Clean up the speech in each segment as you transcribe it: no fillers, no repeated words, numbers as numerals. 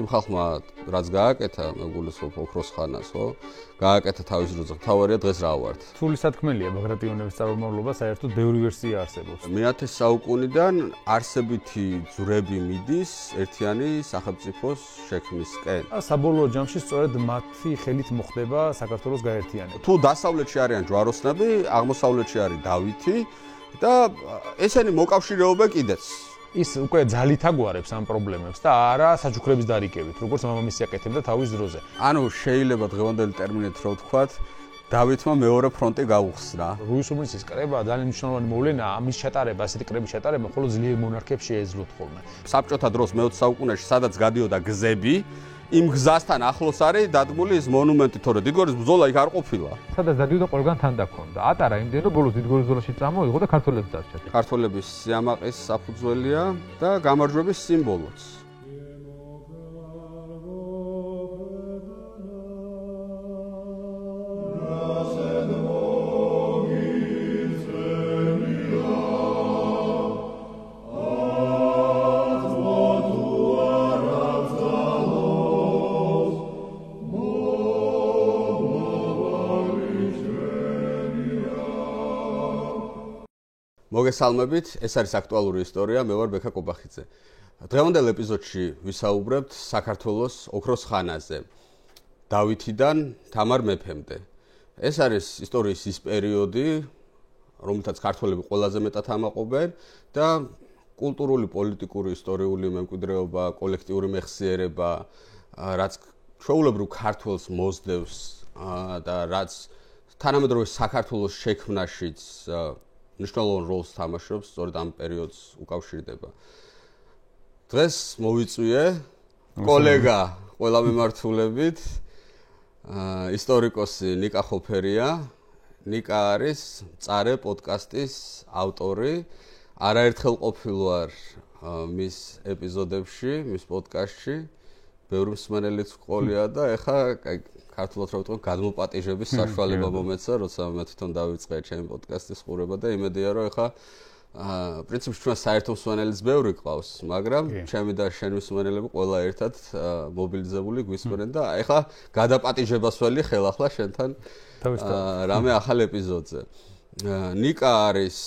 იმ ხალხმა რაც გააკეთა, მეგულისხმობ ოქროს ხანას, ხო? გააკეთა თავის დროზე. თავარია დღეს რა ვართ. სრული სათქმელია ბაგრატიონების წარმომავლობა, საერთოდ ბევრი ვერსია არსებობს. მე-10 საუკუნიდან არსებითი ძვრები მიდის ერთიანი სახელმწიფოს შექმნისკენ. საბოლოო ჯამში სწორედ მათი ხელით მოხდება საქართველოს გაერთიანება. თუ დასავლეთში არიან ჯვაროსნები, აღმოსავლეთში არის დავითი და ესენი მოკავშირეობა კიდეც. ის უკვე ძალით აგვარებს ამ პრობლემებს და არა საჩუქრების დარიგებით, როგორც მამამისი აკეთებდა თავის დროზე. ანუ შეიძლება დღევანდელი ტერმინით რო ვთქვათ, დავითმა მეორე ფრონტი გაუხსნა. რუსუმის კრება ძალიან მნიშვნელოვანი მოვლენაა, ამის ჩატარება, ასეთი კრების ჩატარება მხოლოდ ძლიერ მონარქებს შეეძლოთ ხოლმე. საბჭოთა დროს მე-20 საუკუნეში სადაც გადიოდა გზები, იმ გზასთან ახლოს არის დადგმული ის მონუმენტი, თორე დიდგორის ბრძოლა იქ არ ყოფილა. სადაც დადიოდა ყველგან თან დაქონდა. ატარა იმდენო ბოლოს დიდგორის ბრძოლაში წამოიღო და ქართველებს დარჩა. ქართველების სიამაყის საფუძველია და გამარჯვების სიმბოლოც. მოგესალმებით, ეს არის აქტუალური ისტორია, მე ვარ ბექა კობახიძე. დღევანდელ ეპიზოდში ვისაუბრებთ საქართველოს ოქროს ხანაზე, დავითიდან თამარ მეფემდე. ეს არის ისტორიის ის პერიოდი, რომელთაც ქართველები ყველაზე მეტად ამაყობენ და კულტურული, პოლიტიკური, ისტორიული მემკვიდრეობა, კოლექტიური მეხსიერება, რაც ჩვეულებრივ ქართველს მოსდევს და რაც თანამედროვე საქართველოს შექმნაშიც მნიშვნელოვან როლს თამაშობს, სწორედ ამ პერიოდს უკავშირდება. დღეს მოვიწვიე კოლეგა ყველა მიმართულებით, ისტორიკოსი ნიკა ხოფერია. ნიკა არის მწარე პოდკასტის ავტორი. არაერთხელ ყოფილვარ მის ეპიზოდებში, მის პოდკასტში. ბევრი მსმენელიც ყოლია და ეხა ქართულად რა ვიტყვი, გადმოპატიჟების საშუალება მომეცა, როცა მე თვითონ დავიწყე ჩემი პოდკასტის ყურება და იმედია, რომ ეხა პრინციპში ჩვენ საერთო მსმენელიც ბევრი ყავს, მაგრამ ჩემი და შენი მსმენელები ყველა ერთად მობილიზებული გვისმენენ და ეხა გადაპატიჟებას ველი ხელახლა შენთან რამე ახალ ეპიზოდზე. ნიკა არის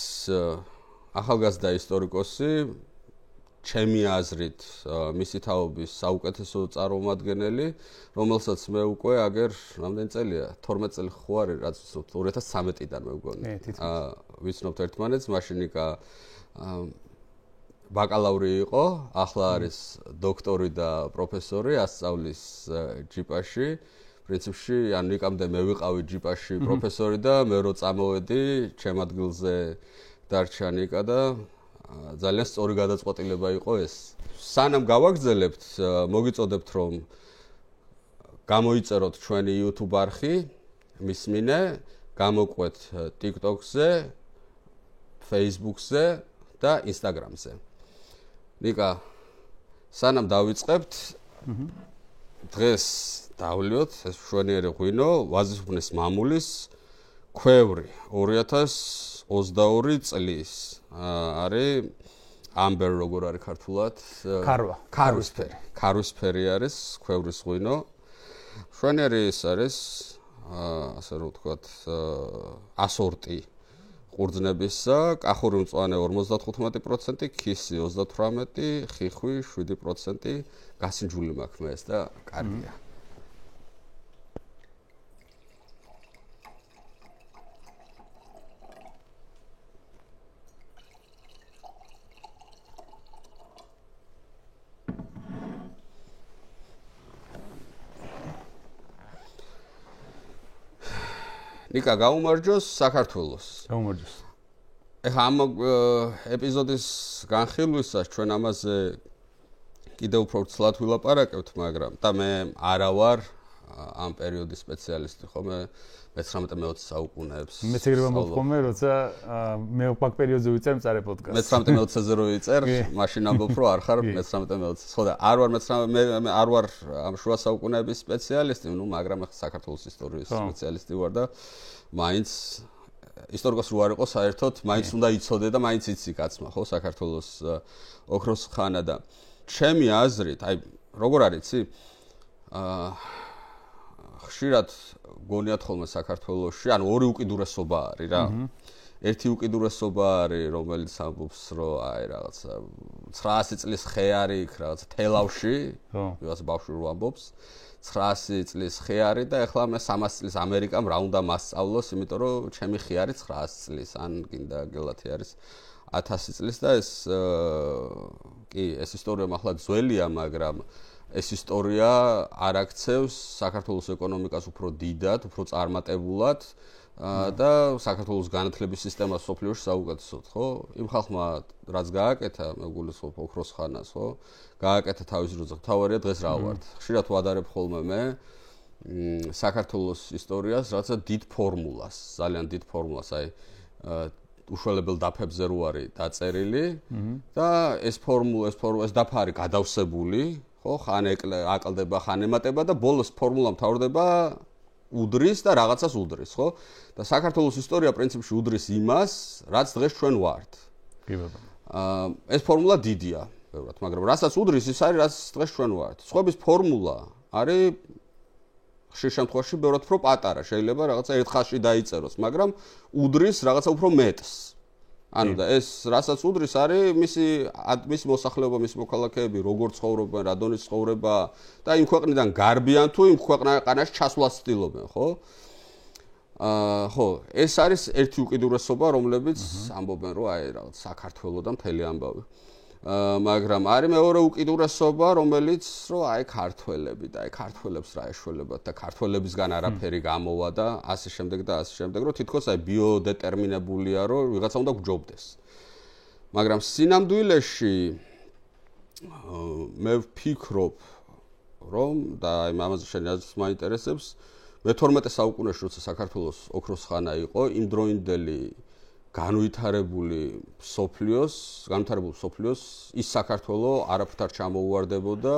ახალგაზრდა ისტორიკოსი, ჩემი აზრით, მისი თაობის საუკეთესო წარმომადგენელი, რომელსაც მე უკვე აგერ რამდენი წელია? 12 წელი ხო არის, რაც 2013-დან მე მგონი. ვიცნობთ ერთმანეთს, მაშინ ნიკა ბაკალავრი იყო, ახლა არის დოქტორი და პროფესორი, ასწავლის ჯიპაში. პრინციპში, ან ნიკამდე მე ვიყავი ჯიპაში პროფესორი და მე რო წამოვედი, ჩემ ადგილზე დარჩა ნიკა და ძალიან სწორი გადაწყვეტილება იყო ეს. სანამ გავაგრძელებთ, მოგიწოდებთ რომ გამოიწეროთ ჩვენი YouTube არხი, მისმინე, გამოყვეთ TikTok-ზე, Facebook-ზე და Instagram-ზე. ნიკა, სანამ დავიწყებთ, დღეს დავლიოთ ეს მშვენიერი ღვინო, ვაზისუბნის მამულის ქვევრი 2022 წლის. არის ამბერ როგორ არის ქართულად? ქარვისფერი. ქარვისფერი არის ქვევრის ღვინო. მშვენიერი ის არის, ასე რომ ვთქვათ, ასორტი ყურძნებისა, კახური მწვანე 55%, ქისი 38%, ხიხვი 7%, გასინჯული მაქვს მე ეს და კარგია. ნიკა, გაუმარჯოს საქართველოს. გაუმარჯოს. ეხა ამ ეპიზოდის განხილვისას ჩვენ ამაზე კიდევ უფრო ცლად ვილაპარაკებთ, მაგრამ და მე არა ვარ ამ პერიოდის სპეციალისტი, ხოლმე 19-20 საუკუნეებს. მეც ეგრე მომხმე, როცა მე პაკ პერიოდზე ვიწერ მწარე პოდკასტს. 19-20-ზე რო ვიწერ, მაშინ ამბობ რომ არ ხარ 19-20-ზე. ხო და არ ვარ მე არ ვარ ამ შუა საუკუნეების სპეციალისტი, ნუ მაგრამ ახლა საქართველოს ისტორიის სპეციალისტი ვარ და მაინც ისტორიკოსი რო არ იყო საერთოდ, მაინც უნდა იცოდე და მაინც იცი კაცმა, ხო, საქართველოს ოქროს ხანა და ჩემი აზრით, აი როგორ არის იცი? ხშირად გონიათ ხოლმე საქართველოში, ანუ ორი უკიდურესობა არის რა. ერთი უკიდურესობა არის, რომელიც ამბობს, რომ აი რაღაცა 900 წლის ხე არის იქ რაღაცა თელავში, ვიღაც ბავშვი რო ამბობს, 900 წლის ხე არის და ეხლა მე 300 წლის ამერიკამ რა უნდა მასწავლოს, იმიტომ რომ ჩემი ხე არის 900 წლის, ან გინდა გელათი არის 1000 წლის და ეს კი, ეს ისტორია ახლა ძველია, მაგრამ ეს ისტორია არ აქცევს საქართველოს ეკონომიკას უფრო დიდად, უფრო წარმატებულად და საქართველოს განათლების სისტემას სოფლიოში საუკეთესოდ, ხო? იმ ხალხმა რაც გააკეთა, მე გულისხმობ ოქროს ხანას, ხო? გააკეთა თავის დროზე. თავარია დღეს რა ვართ. ხშირად ვადარებ ხოლმე მე საქართველოს ისტორიას, რაღაცა დიდ ფორმულას, ძალიან დიდ ფორმულას, აი უშველებელ დაფებზე რო არის დაწერილი და ეს დაფა არის გადავსებული, ხო, ხან აკლდება, ხან ემატება და ბოლოს ფორმულა მთავრდება უდრის და რაღაცას უდრის, ხო? და საქართველოს ისტორია პრინციპში უდრის იმას, რაც დღეს ჩვენ ვართ. კი ბატონო. ეს ფორმულა დიდია, ბევრად, მაგრამ რასაც უდრის, ის არის, რაც დღეს ჩვენ ვართ. სხვების ფორმულა არის ხშირ შემთხვევაში ბევრად უფრო პატარა, შეიძლება რაღაცა ერთ ხაზში დაიწეროს, მაგრამ უდრის რაღაცა უფრო მეტს. ანუ და ეს რასაც უდრის არის მისი მოსახლეობა, მისი მოქალაქეები, როგორ ცხოვრობენ, რა დონის ცხოვრება და იმ ქვეყნიდან გარბიან თუ იმ ქვეყანაში ჩასვლას ცდილობენ, ხო? ხო, ეს არის ერთი უკიდურესობა, რომლებიც ამბობენ, რომ აი რაღაც საქართველოს და მთელი ამბავი. მაგრამ არის მეორე უკიდურესობა, რომელიც რომ აი ქართველები და აი ქართველებს რა ეშველებათ და ქართველებისგან არაფერი გამოვა და ასე შემდეგ და ასე შემდეგ, რომ თითქოს აი ბიოდეტერმინებულია, რომ ვიღაცა უნდა გჯობდეს. მაგრამ სინამდვილეში მე ვფიქრობ, რომ და აი ამაზე შენ აზრს მაინტერესებს, მე-12 საუკუნეში როცა საქართველოს ოქროს ხანა იყო, იმ დროინდელი განვითარებული სოფლიოს ის საქართველო არაფრთან ჩამოუვარდებოდა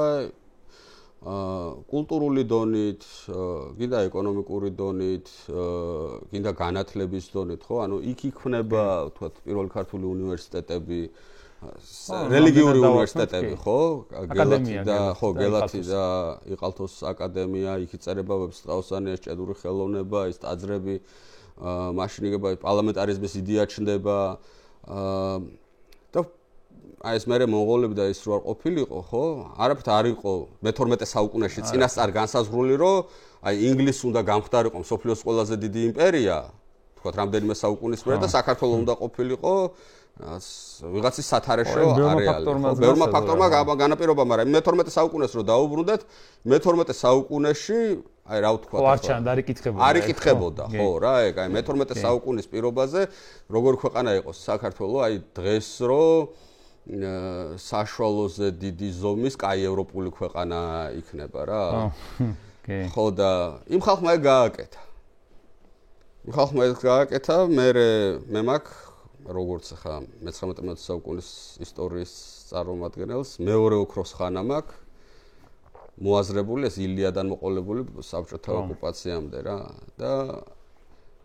კულტურული დონით, გინდა ეკონომიკური დონით, გინდა განათლების დონით, ხო? ანუ იქ იქმნება, თქვათ, პირველი ქართული უნივერსიტეტები, რელიგიური უნივერსიტეტები, ხო? გელათი და იყალთოს აკადემია, იქ იწერება ვებსტყაოსანია, ჭედური ხელოვნება, ის ტაძრები, მაშინ იგება პარლამენტარიზმის იდეა ჩნდება და აი ეს მერე მონღოლები და ის რო არ ყოფილიყო, ხო? არაფრთ არ იყო მე-12 საუკუნეში წინასწარ განსაზღვრული, რომ აი ინგლისს უნდა გამხდარიყო მსოფლიოს ყველაზე დიდი იმპერია, თქვათ, რამდენიმე საუკუნის მერე და საქართველოს უნდა ყოფილიყო ვიღაცის სათარეშო არეალი. ბევრმა ფაქტორმა განაპირობა, მაგრამ მე-12 საუკუნეს რო დაუბრუნდეთ, მე-12 საუკუნეში აი რა ვთქვა, არ იკითხებოდა, ხო რა, ეგ აი მე-12 საუკუნის პირობაზე როგორი ქვეყანა იყო საქართველოს, აი დღეს რო საშუალოზე დიდი ზომის კაი ევროპული ქვეყანა იქნება რა. ხო და იმ ხალხმა ეგ გააკეთა. მე მაქვს როგორც ხა მე-19 საუკუნის ისტორიის წარმომადგენელს მეორე ოქროს ხანა მაქვს მოაზრებული ეს ილიადან მოყოლებული საბჭოთა ოკუპაციამდე რა და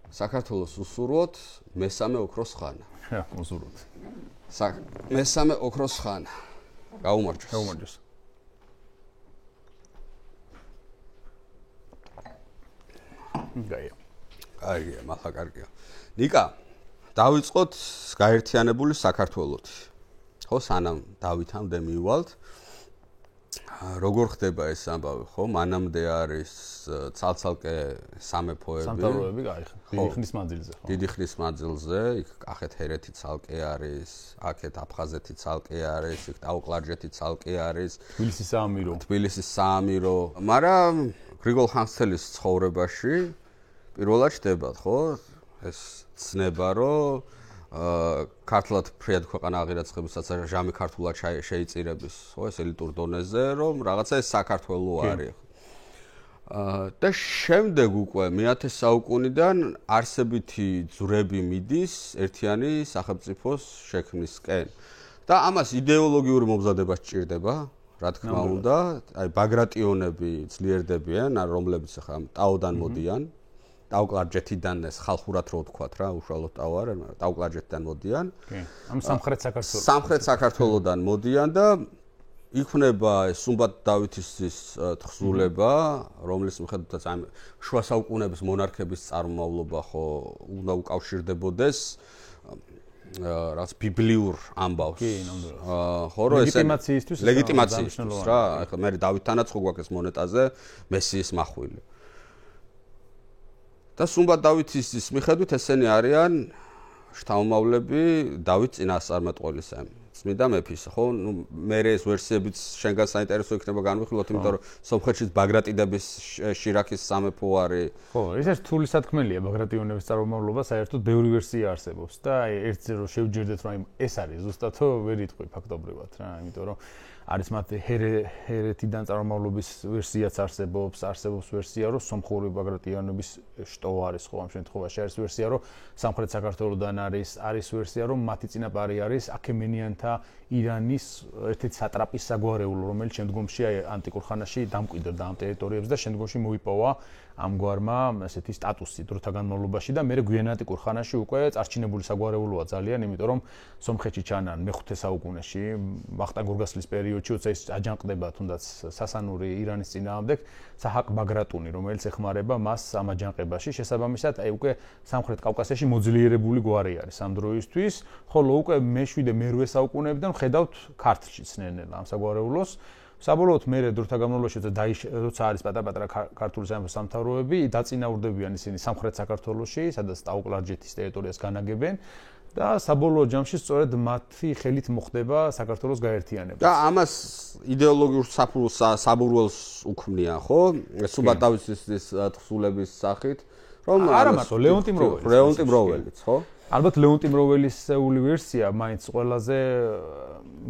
საქართველოს უსურვოთ მესამე ოქროს ხანა. უსურვოთ. მესამე ოქროს ხანა. გაუმარჯოს. კარგია, მართლა კარგია. ნიკა, დავიწყოთ გაერთიანებული საქართველოთი. ხო, სანამ დავითამდე მივალთ. როგორ ხდება ეს ამბავი, ხო? მანამდე არის ცალ-ცალკე სამეფოები. სამთავროები, დიდი ხნის მანძილზე, ხო? დიდი ხნის მანძილზე, იქ კახეთ ჰერეთი ცალკე არის, აქეთ აფხაზეთი ცალკე არის, იქ ტაო-კლარჯეთი ცალკე არის, თბილისის საამირო. მაგრამ გრიგოლ ხანძთელის ცხოვრებაში პირველად ჩდებათ, ხო? ეს ცნება, რომ ქართლად ფრიად ქვეყანა აღირაცხებისაც ჟამი ქართულად შეიწირების, ხო, ეს ელიტურ დონეზე, რომ რაღაცა ეს საქართველო არის. და შემდეგ უკვე მე-10 საუკუნიდან არსებითი ძვრები მიდის ერთიანი სახელმწიფოს შექმნისკენ. და ამას იდეოლოგიური მომზადება სჭირდება, რა თქმა უნდა, აი ბაგრატიონები ძლიერდებიან, რომლებიც ახლა ტაოდან მოდიან. ტაო-კლარჯეთიდან ეს ხალხურად რო ვთქვათ რა, უშუალოდ ტაო არ არის, მაგრამ ტაო-კლარჯეთიდან მოდიან. კი. ამ სამხრეთ საქართველოსდან. სამხრეთ საქართველოსდან მოდიან და იქნება სუმბატ დავითის თხზულება, რომლის მიხედვითაც ამ შუა საუკუნეების მონარქების წარმომავლობა ხო უნდა უკავშირდებოდეს რაც ბიბლიურ ამბავს. ხო, რომ ეს ლეგიტიმაციისთვის რა, ახლა მე დავითთანაც ხო გვაქვს ეს მონეტაზე მესიის მახვილი. და სუმბატ დავითის მიხედვით ესენი არიან შთამომავლები დავით წინასწარმეტყველის წმიდა მეფის, ხო? ნუ მე ეს ვერსიებიც შენგან საინტერესო იქნება განვიხილოთ, იმიტომ რომ სომხეთშიც ბაგრატიდების შირაქის სამეფო არის. ხო, ეს რთული სათქმელია ბაგრატიონების წარმომავლობა, საერთოდ ბევრი ვერსია არსებობს და ერთზე რომ შევჯერდეთ, რომ ეს არის ზუსტათო ვერ იტყვი ფაქტობრივად რა, იმიტომ რომ არის მათ ჰერეთიდან წარმომავლობის ვერსიაც არსებობს ვერსია, რომ სომხური ბაგრატიონების შტო არის ხო ამ შემთხვევაში, არის ვერსია, რომ სამხრეთ საქართველოსდან არის ვერსია, რომ მათი წინაპარი არის აქემენიანთა ირანის ერთ-ერთი სატრაპის საგვარეულო, რომელიც შემდგომში ანტიკურ ხანაში დამკვიდრდა ამ ტერიტორიებს და შემდგომში მოიპოვა ამგვარმა ესეთი სტატუსი დროთა განმავლობაში და მე გვიანანტიკურ ხანაში უკვე წარჩინებული საგვარეულოა ძალიან, იმიტომ რომ სომხეთში ჩანან მე-5 საუკუნეში ვახტანგ გორგასლის პერიოდში, როცა ის აჯანყდება თუნდაც სასანური ირანის წინააღმდეგ, საჰაკ ბაგრატუნი, რომელიც ეხმარება მას ამ აჯანყებაში, შესაბამისად, აი უკვე სამხრეთ კავკასიაში მოძლიერებული გვარი არის ამ დროისთვის, ხოლო უკვე მე-7 მე-8 საუკუნეებიდან ხედავთ ქართლში ცნენელა ამ საგვარეულოს. საბოლოოდ მე დროთა განმავლობაში როცა არის პატარ-პატარა ქართული სამეფო სამთავროები, დაწინაურდებიან ისინი სამხრეთ საქართველოში, სადაც ტაუკლარჯეთის ტერიტორიას განაგებენ და საბოლოო ჯამში სწორედ მათი ხელით მოხდება საქართველოს გაერთიანება. და ამას იდეოლოგიურ საბურველს უქმნიან, ხო? სუმბატ დავითის თხზულების სახით, რომ არა მარტო ლეონტი მროველიც, ხო? ალბათ ლეონტი მროველისეული ვერსია მაინც ყველაზე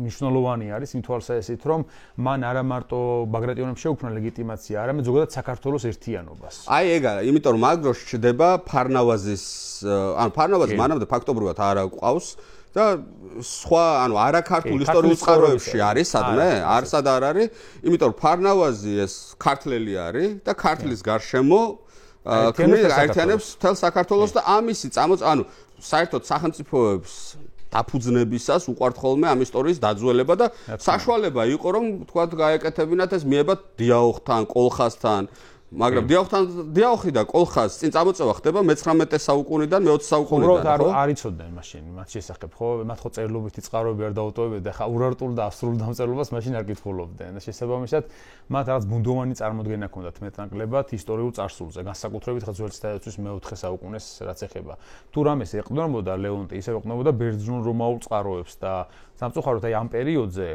მნიშვნელოვანი არის იმ თვალსაზრისით, რომ მან არა მარტო ბაგრატიონებს შეუქმნა ლეგიტიმაცია, არამედ ზოგადად საქართველოს ერთიანობას. აი ეგ არა, იმიტომ რომ აგროს ჩდება ფარნავაზის, ანუ ფარნავაზი მანამდე ფაქტობრივად არ ყავს და სხვა, ანუ არაქართულ ისტორიულ წყაროებში არის სადმე, სად არ არის, იმიტომ რომ ფარნავაზი ეს ქართლელი არის და ქართლის გარშემო აერთიანებს მთელ საქართველოს და ამისი ანუ საერთოდ სახელმწიფოებს დაფუძნებისას უყვართ ხოლმე ამ ისტორიის დაძველება და საშუალება იყო რომ თქვა გაეკეთებინათ ეს მიება დიაოხთან, კოლხასთან, მაგრამ დიაოხი და კოლხას წინ წამოწევა ხდება მე-19 საუკუნიდან მე-20 საუკუნიდან, ხო? არ იცოდნენ მაშინ მათ შესახებ, ხო? მათ ხო წერილობითი წყაროები არ დაუტოვებდნენ და ხა ურარტულ და აბსოლუტურ დამწერლობას მაშინ არ კითხულობდნენ. შესაბამისად, მათ რაღაც ბუნდოვანი წარმოდგენა ჰქონდათ მეტნაკლებად ისტორიულ წარსულზე, განსაკუთრებით ხა ძველი ციხე-დაცვის მე-4 საუკუნეს რაც ეხება. თუ რამეს ეყრდნობოდა ლეონტი, ისევ ეყრდნობოდა ბერძნულ-რომაულ წყაროებს და სამწუხაროდ აი ამ პერიოდზე,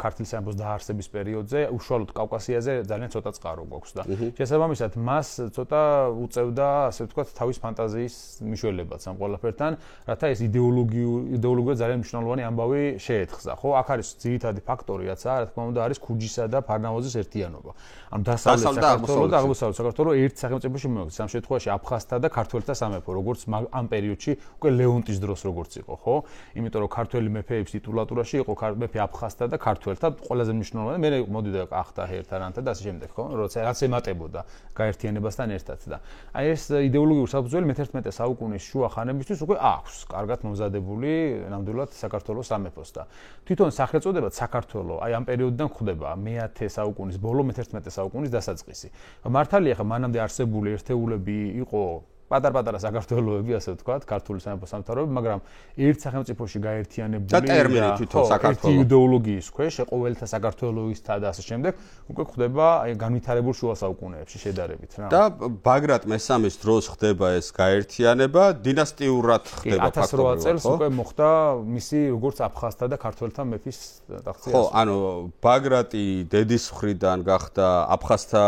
ქართლის სამეფოს დაარსების პერიოდზე, უშუალოდ კავკასიაზე ძალიან ცოტა წყარო გვაქვს და შესაბამისად მას ცოტა უწევდა, ასე ვთქვათ, თავის ფანტაზიის მიშველებაც ამ ყველაფერთან, რათა ეს იდეოლოგიურად ძალიან მნიშვნელოვანი ამბავი შეეთხზა, ხო? აქ არის ძირითადი ფაქტორი, რაც რა თქმა უნდა არის ქუჯისა და ფარნავაზის ერთიანობა. ანუ დასავლეთ საქართველოს და აღმოსავლეთ საქართველოს ერთ სახელმწიფოში მოექცა. ამ შემთხვევაში აფხაზთა და ქართველთა სამეფო, როგორც ამ პერიოდში უკვე ლეონტის დროს როგორც იყო, ხო? იმიტომ რომ ქართველი მეფეების ტიტულატურაში იყო მეფე აფხაზთა და ქართველთა ყველაზე მნიშვნელოვანი, მე მოდიდა ახთა ჰერთარანთა და ასე შემდეგ, ხო? რაც ემატებოდა გაერთიანებასთან ერთად და აი ეს იდეოლოგიური საფუძველი მე-11 საუკუნის შუა ხანებისთვის უკვე აქვს კარგად მომზადებული ნამდვილად საქართველოს სამეფოს და თვითონ სახელწოდება საქართველო აი ამ პერიოდიდან ხდება მე-10 საუკუნის ბოლო მე-11 საუკუნის დასაწყისი. მართალია ხა მანამდე არსებული ერთეულები იყო პატარ-პატარა საქართველოები, ასე ვთქვათ, ქართული სამეფო სამთავროები, მაგრამ ერთ სახელმწიფოში გაერთიანებული და ტერმინი თვითონ საქართველო იდეოლოგიის ქვეშ, ყოველთა საქართველოსთა და ასე შემდეგ, უკვე ხდება აი განვითარებულ შუა საუკუნეებში შედარებით რა. და ბაგრატ მესამის დროს ხდება ეს გაერთიანება, დინასტიურად ხდება ფაქტობრივად. 1800 წელს უკვე მოხდა მისი როგორც აფხაზთა და ქართველთა მეფის ტახტზე. ხო, ანუ ბაგრატი დედის მხრიდან გახდა აფხაზთა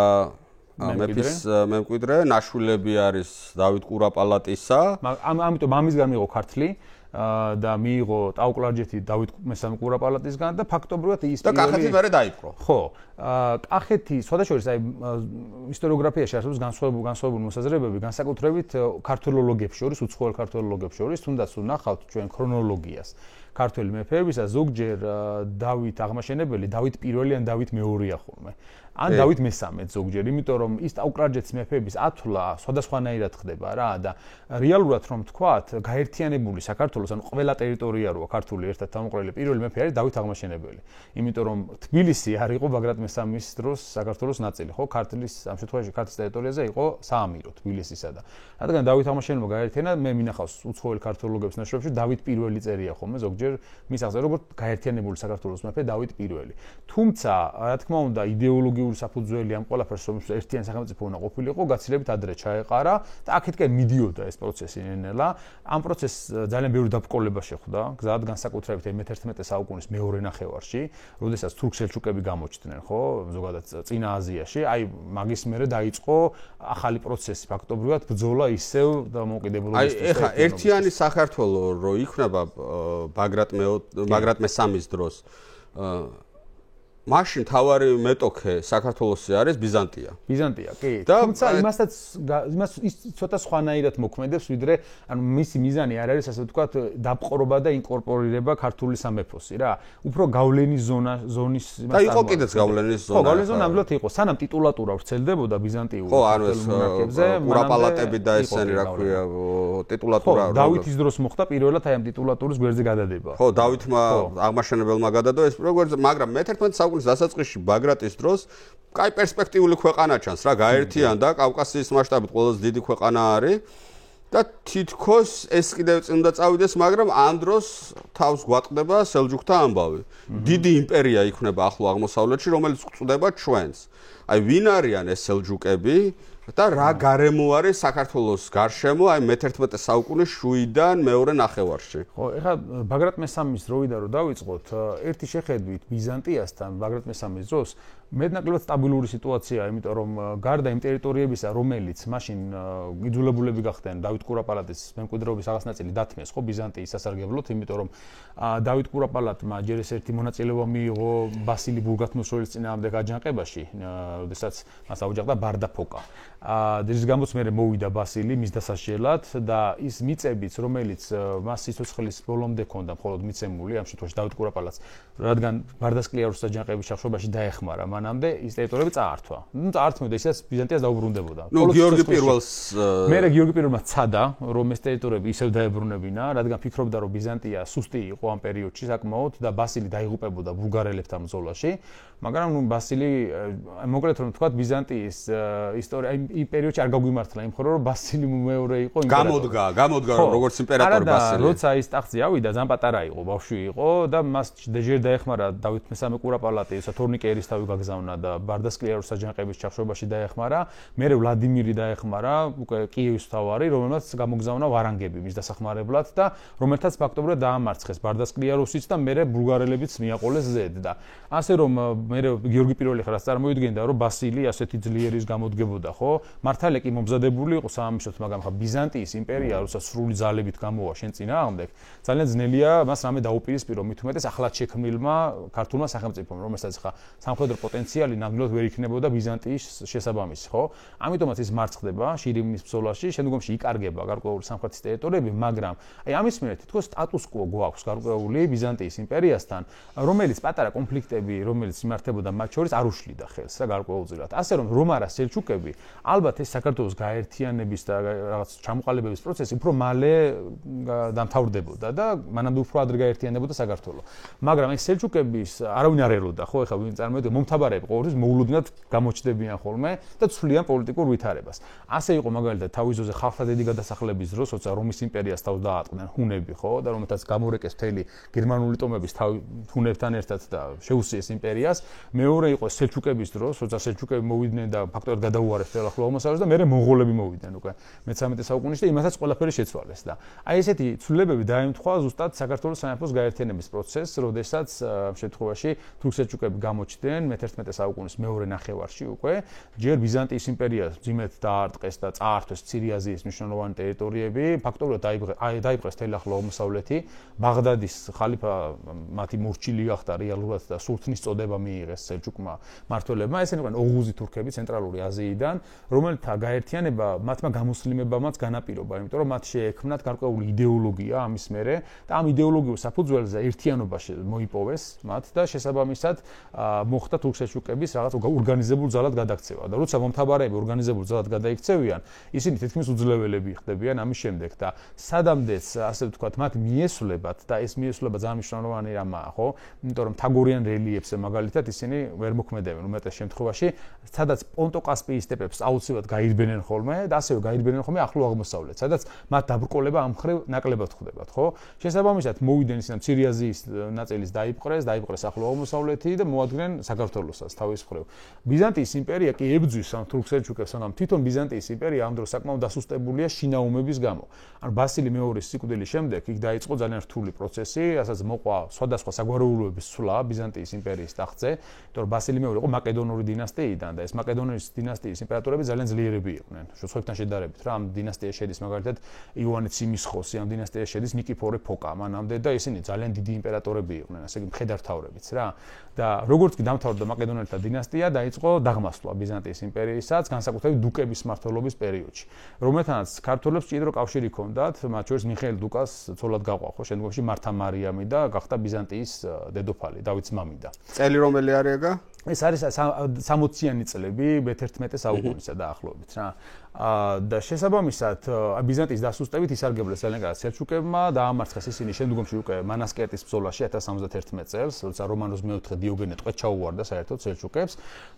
მეფის მემკვიდრე, ნაშვილები არის დავით კურაპალატისა. ამიტომ ამისგან მიიღო ქართლი და მიიღო ტაუკლარჯეთი დავით მესამე კურაპალატისგან და ფაქტობრივად ის და კახეთი მერე დაიპყრო. ხო, კახეთი სხვადასხვა აი ისტორიოგრაფიაში არსებობს განსხვავებული მოსაზრებები, განსაკუთრებით ქართველოლოგებს შორის, უცხოელ ქართველოლოგებს შორის, თუნდაც ვნახავთ ჩვენ ქრონოლოგიას. ქართველი მეფეებისა ზოგჯერ დავით აღმაშენებელი, დავით პირველი ან დავით მეორეა ხოლმე. ან დავით მესამეც ზოგჯერ, იმიტომ რომ ის ტაუკლარჯეთის მეფეების ათვლა სხვადასხვანაირად ხდება რა და რეალურად რომ თქვათ, გაერთიანებული საქართველოს ან ყველა ტერიტორია როა ქართული ერთად თავმოყრილი პირველი მეფე არის დავით აღმაშენებელი. იმიტომ რომ თბილისი არ იყო ბაგრატ მესამის დროს საქართველოს ნაწილი, ხო? ქართლის ამ შემთხვევაში ქართლის ტერიტორიაზე იყო საამირო თბილისისა და რადგან დავით აღმაშენებელმა გაერთიანა, მე მინახავს უცხოელ ქართოლოგებს ნაშრომებში დავით პირველი წერია ხოლმე ზოგჯერ მის აღწერა როგორც გაერთიანებული საქართველოს მეფე დავით პირველი. თუმცა, რა თქმა უნდა, იდეოლოგიური საფუძველი ამ ყველაფერს რომ ერთიანი სახელმწიფო უნდა ყოფილიყო, გაცილებით ადრე ჩაეყარა და აქეთკენ მიდიოდა ეს პროცესი ნელა. ამ პროცესს ძალიან ბევრი დაბრკოლება შეხვდა, გზად განსაკუთრებით მე-11 საუკუნის მეორე ნახევარში, როდესაც თურქ-სელჩუკები გამოჩნდნენ, ხო, ზოგადად წინა აზიაში, აი მაგის მერე დაიწყო ახალი პროცესი, ფაქტობრივად ბრძოლა ისევ დამოუკიდებლობის აი, ეხა ერთიანი საქართველო რო იქნება ბაგრატ მესამის დროს, მაშინ თავარი მეტოქე საქართველოსი არის ბიზანტია. ბიზანტია, კი. თუმცა იმას ცოტა სხვანაირად მოქმედებს, ვიდრე ანუ მისი მიზანი არ არის ასე ვთქვათ დაპყრობა და ინკორპორირება ქართული სამეფოსი რა. უფრო გავლენის ზონის იმას და იყო კიდეც გავლენის ზონა. ხო, გავლენის ზონა ნამდვილად იყო. სანამ ტიტულატურა ვრცელდებოდა ბიზანტიურ მონარქიებზე, კურაპალატები და ესენი რა ქვია, ტიტულატურა. ხო, დავითის დროს მოხდა პირველად აი ამ ტიტულატურის გვერდზე გადადება. ხო, დავითმა აღმაშენებელმა გადადო ეს გვერდზე, მაგრამ მე-11 საუკუნის დასაწყისში ბაგრატის დროს კაი პერსპექტიული ქვეყანა ჩანს რა, გაერთიანდა კავკასიის მასშტაბით ყველაზე დიდი ქვეყანა არის და თითქოს ეს კიდევ წინ უნდა წავიდეს, მაგრამ ამ დროს თავს გვატყდება სელჯუქთა ამბავი. დიდი იმპერია იქნება ახლო აღმოსავლეთში, რომელიც გვწვდება ჩვენს. აი ვინ არიან ეს სელჯუკები და რა გარემო არის საქართველოს გარშემო აი მე-11 საუკუნის შუიდან მეორე ნახევარში. ხო, ეხლა ბაგრატ მესამის დროიდან რომ დავიწყოთ, ერთი შეხედვით ბიზანტიასთან ბაგრატ მესამის დროს მეტნაკლებად სტაბილური სიტუაციაა, იმიტომ რომ გარდა იმ ტერიტორიებისა, რომელიც მაშინ იძულებულები გახდნენ დავით კურაპალატის მემკვიდრეობის რაღაც ნაწილი დათმეს, ხო, ბიზანტიის სასარგებლოდ, იმიტომ რომ დავით კურაპალატმა ჯერ ეს ერთი მონაწილეობა მიიღო ბასილი ბულგათმოსროლის წინააღმდეგ აჯანყებაში, როდესაც მას აუჯანყდა ბარდაფოკა. რის გამოც მე მოვიდა ბასილი მის დასაშლელად და ის მიწებიც, რომელიც მას სიცოცხლის ბოლომდე ჰქონდა მხოლოდ მიცემული, ამ შემთხვევაში დავით კურაპალატს, რადგან ბარდასკლიაროსის აჯანყების ჩახშობაში დაეხმარა მანამდე ის ტერიტორიები წაართვა. ნუ წაართმევდა, ისედაც ბიზანტიას დაუბრუნდებოდა. ნუ გიორგი პირველს მე გიორგი პირველმა ცადა, რომ ეს ტერიტორიები ისევ დაებრუნებინა, რადგან ფიქრობდა, რომ ბიზანტია სუსტი იყო ამ პერიოდში საკმაოდ და ბასილი დაიღუპებოდა ბულგარელებთან ბრძოლაში, მაგრამ ნუ ბასილი მოკლედ რომ ვთქვათ, ბიზანტიის ისტორია იმ პერიოდში არ გაგვიმართლა იმ ხოლმე, რომ ბასილი მეორე იყო იმპერატორი. გამოდგა როგორც იმპერატორი ბასილი. როცა ის ტახტზე ავიდა, ძალიან პატარა იყო, ბავშვი იყო და მას ჯერ დაეხმარა დავით მესამე კურაპალატი, თორნიკე ერისთავი გაგზავნა და ბარდასკლიაროს აჯანყების ჩახშობაში დაეხმარა, მერე ვლადიმირი დაეხმარა, უკვე კიევის მთავარი, რომელმაც გამოგზავნა ვარანგები მის დასახმარებლად და რომელთაც ფაქტობრივად დაამარცხეს ბარდასკლიაროსიც და მერე ბულგარელებიც მიაყოლეს ზედ და ასე რომ მერე გიორგი პირველი ხარ წარმოიდგენდა, რომ ბასილი ასეთი ძლიერის გამოდგებოდა, ხო? მართალია კი მომზადებული იყო საამიშოთ, მაგრამ ხა ბიზანტიის იმპერია, როცა სრული ძალებით გამოვა შენ წინააღმდეგ, ძალიან ძნელია მას რამე დაუპირისპირო, მით უმეტეს ახლად შექმნილმა ქართულმა სახელმწიფომ, რომელსაც ხა სამხედრო პოტენციალი ნამდვილად ვერ იქნებოდა ბიზანტიის შესაბამისი, ხო? ამიტომაც ის მარცხდება შირიმის ბრძოლაში, შემდგომში იკარგება გარკვეული სამხრეთის ტერიტორიები, მაგრამ აი ამის მერე თითქოს სტატუს-კვო გვაქვს გარკვეული ბიზანტიის იმპერიასთან, რომელიც პატარა კონფლიქტები, რომელიც იმართებოდა მათ შორის არ უშლიდა ხელს რა გარკვეულწილად. ასე რომ რომარა სელჩუკები ალბათ ეს საქართველოს გაერთიანების და რაღაც ჩამოყალიბების პროცესი უფრო მალე დამთავრდებოდა და მანამდე უფრო ადრე გაერთიანდებოდა საქართველო. მაგრამ ეს სელჩუკების არავინ არ ელოდა, ხო, ეხლა ვინ წარმოიდგინე მომთაბარეები ყოველთვის მოულოდნელად გამოჩნდებიან ხოლმე და ცვლიან პოლიტიკურ ვითარებას. ასე იყო მაგალითად თავიზოზე ხალხთა დიდი გადასახლების დროს, როცა რომის იმპერიას თავს დაატყდნენ ჰუნები, ხო, და რომელთაც გამორეკეს მთელი გერმანული ტომების ჰუნებთან ერთად და შეუსიეს იმპერიას. მეორე იყო სელჩუკების დროს, როცა სელჩუკები მოვიდნენ და ფაქტობრივად გადაუარეს მთელ ახლო აღმოსავლეთს და მერე მონღოლები მოვიდნენ უკვე მე-13 საუკუნეში და იმასაც ყველაფერი შეცვალეს და აი ესეთი ცვლილებები დაემთხვა ზუსტად საქართველოს სამეფოს გაერთიანების პროცესს, როდესაც ამ შემთხვევაში თურქ-სელჩუკები გამოჩნდნენ მე-11 საუკუნის მეორე ნახევარში უკვე ჯერ ბიზანტიის იმპერიას ძიმედ დაარტყეს და წაართვეს მცირე აზიის მნიშვნელოვანი ტერიტორიები, ფაქტობრივად დაიპყრეს მთელი ახლო აღმოსავლეთი, ბაღდადის ხალიფა მათი მორჩილი გახდა რეალურად და სულთნის წოდება მიიღეს სელჩუკმა მმართველებმა. ესენი იყვნენ ოღუზი თურქები ცენტრალური აზიიდან, რომელთა გაერთიანება მათმა გამოსლიმებამაც განაპირობა, იმიტომ რომ მათ შეექმნათ გარკვეული იდეოლოგია ამის მერე და ამ იდეოლოგიურ საფუძველზე ერთიანობაში მოიპოვეს მათ და შესაბამისად მოხდა თურქ-სელჩუკების რაღაც ორგანიზებულ ძალად გადაქცევა და როცა მომთაბარეები ორგანიზებულ ძალად გადაიქცევიან, ისინი თითქმის უძლეველები ხდებიან ამის შემდეგ და სადამდეც ასე ვთქვათ, მათ მიესვლებათ და ეს მიესვლება ძალიან მნიშვნელოვანი რამაა, ხო? იმიტომ რომ თაგორიან რელიეფზე მაგალითად ისინი ვერ მოქმედებენ უმეტეს შემთხვევაში, სადაც პონტო-კასპიის სტეპებს აუცილებლად გაირბენენ ხოლმე და ასევე გაირბენენ ხოლმე ახლო აღმოსავლეთს, სადაც მათ დაბრკოლება ამ მხრივ ნაკლებად ხდებათ, ხო? შესაბამისად მოვიდნენ ისინი მცირე აზიის ნაწილის დაიპყრეს ახლო აღმოსავლეთი და მოადგნენ საქართველოსაც თავის მხრივ. ბიზანტიის იმპერია კი ებძვის ამ თურქ-სელჩუკებს, მაგრამ თვითონ ბიზანტიის იმპერია ამ დროს საკმაოდ დასუსტებულია შინაომების გამო. ანუ ბასილი მეორის სიკვდილის შემდეგ იქ დაიწყო ძალიან რთული პროცესი, რასაც მოყვა სხვადასხვა საგვარეულოების ცვლა ბიზანტიის იმპერიის ტახტზე, იმიტომ რომ ბასილი მეორე იყო მაკედონური დინასტიიდან და ეს მაკედონიის დინასტიის იმპერატორები ძალიან ძლიერები იყვნენ. სხვებთან შედარებით რა, ამ დინასტიაში შედის მაგალითად იოანე ციმისხოსი, ამ დინასტიაში შედის ნიკიფორე ფოკა მანამდე და ისინი ძალიან დიდი იმპერატორები იყვნენ, ასე იგი მხედართმთავრებიც რა. და როგორც კი დამთავრდა მაკედონელთა დინასტია, დაიწყო დაღმასვლა ბიზანტიის იმპერიისას, განსაკუთრებით დუკების მმართველობის პერიოდში, რომელთანაც ქართველებს ჭიდრო კავშირი ჰქონდათ, მათ შორის მიხეილ დუკას ცოლად გაყვა, ხო, შემდგომში მართა მარიამი და გახდა ბიზანტიის დედოფალი, დავითის მამიდა. წელი რომელი არისგა? ეს არის 60-იანი წლები მე-11 საუკუნისა დაახლოებით რა. და შესაბამისად ბიზანტიის დასუსტებით ისარგებლეს ძალიან კარგად სელჩუკებმა და ამარცხეს ისინი შემდგომში უკვე მანასკერტის ბრძოლაში 1071 წელს, როცა რომანოს მეოთხე დიოგენე ტყვედ ჩაუვარდა საერთოდ სელჩუკებს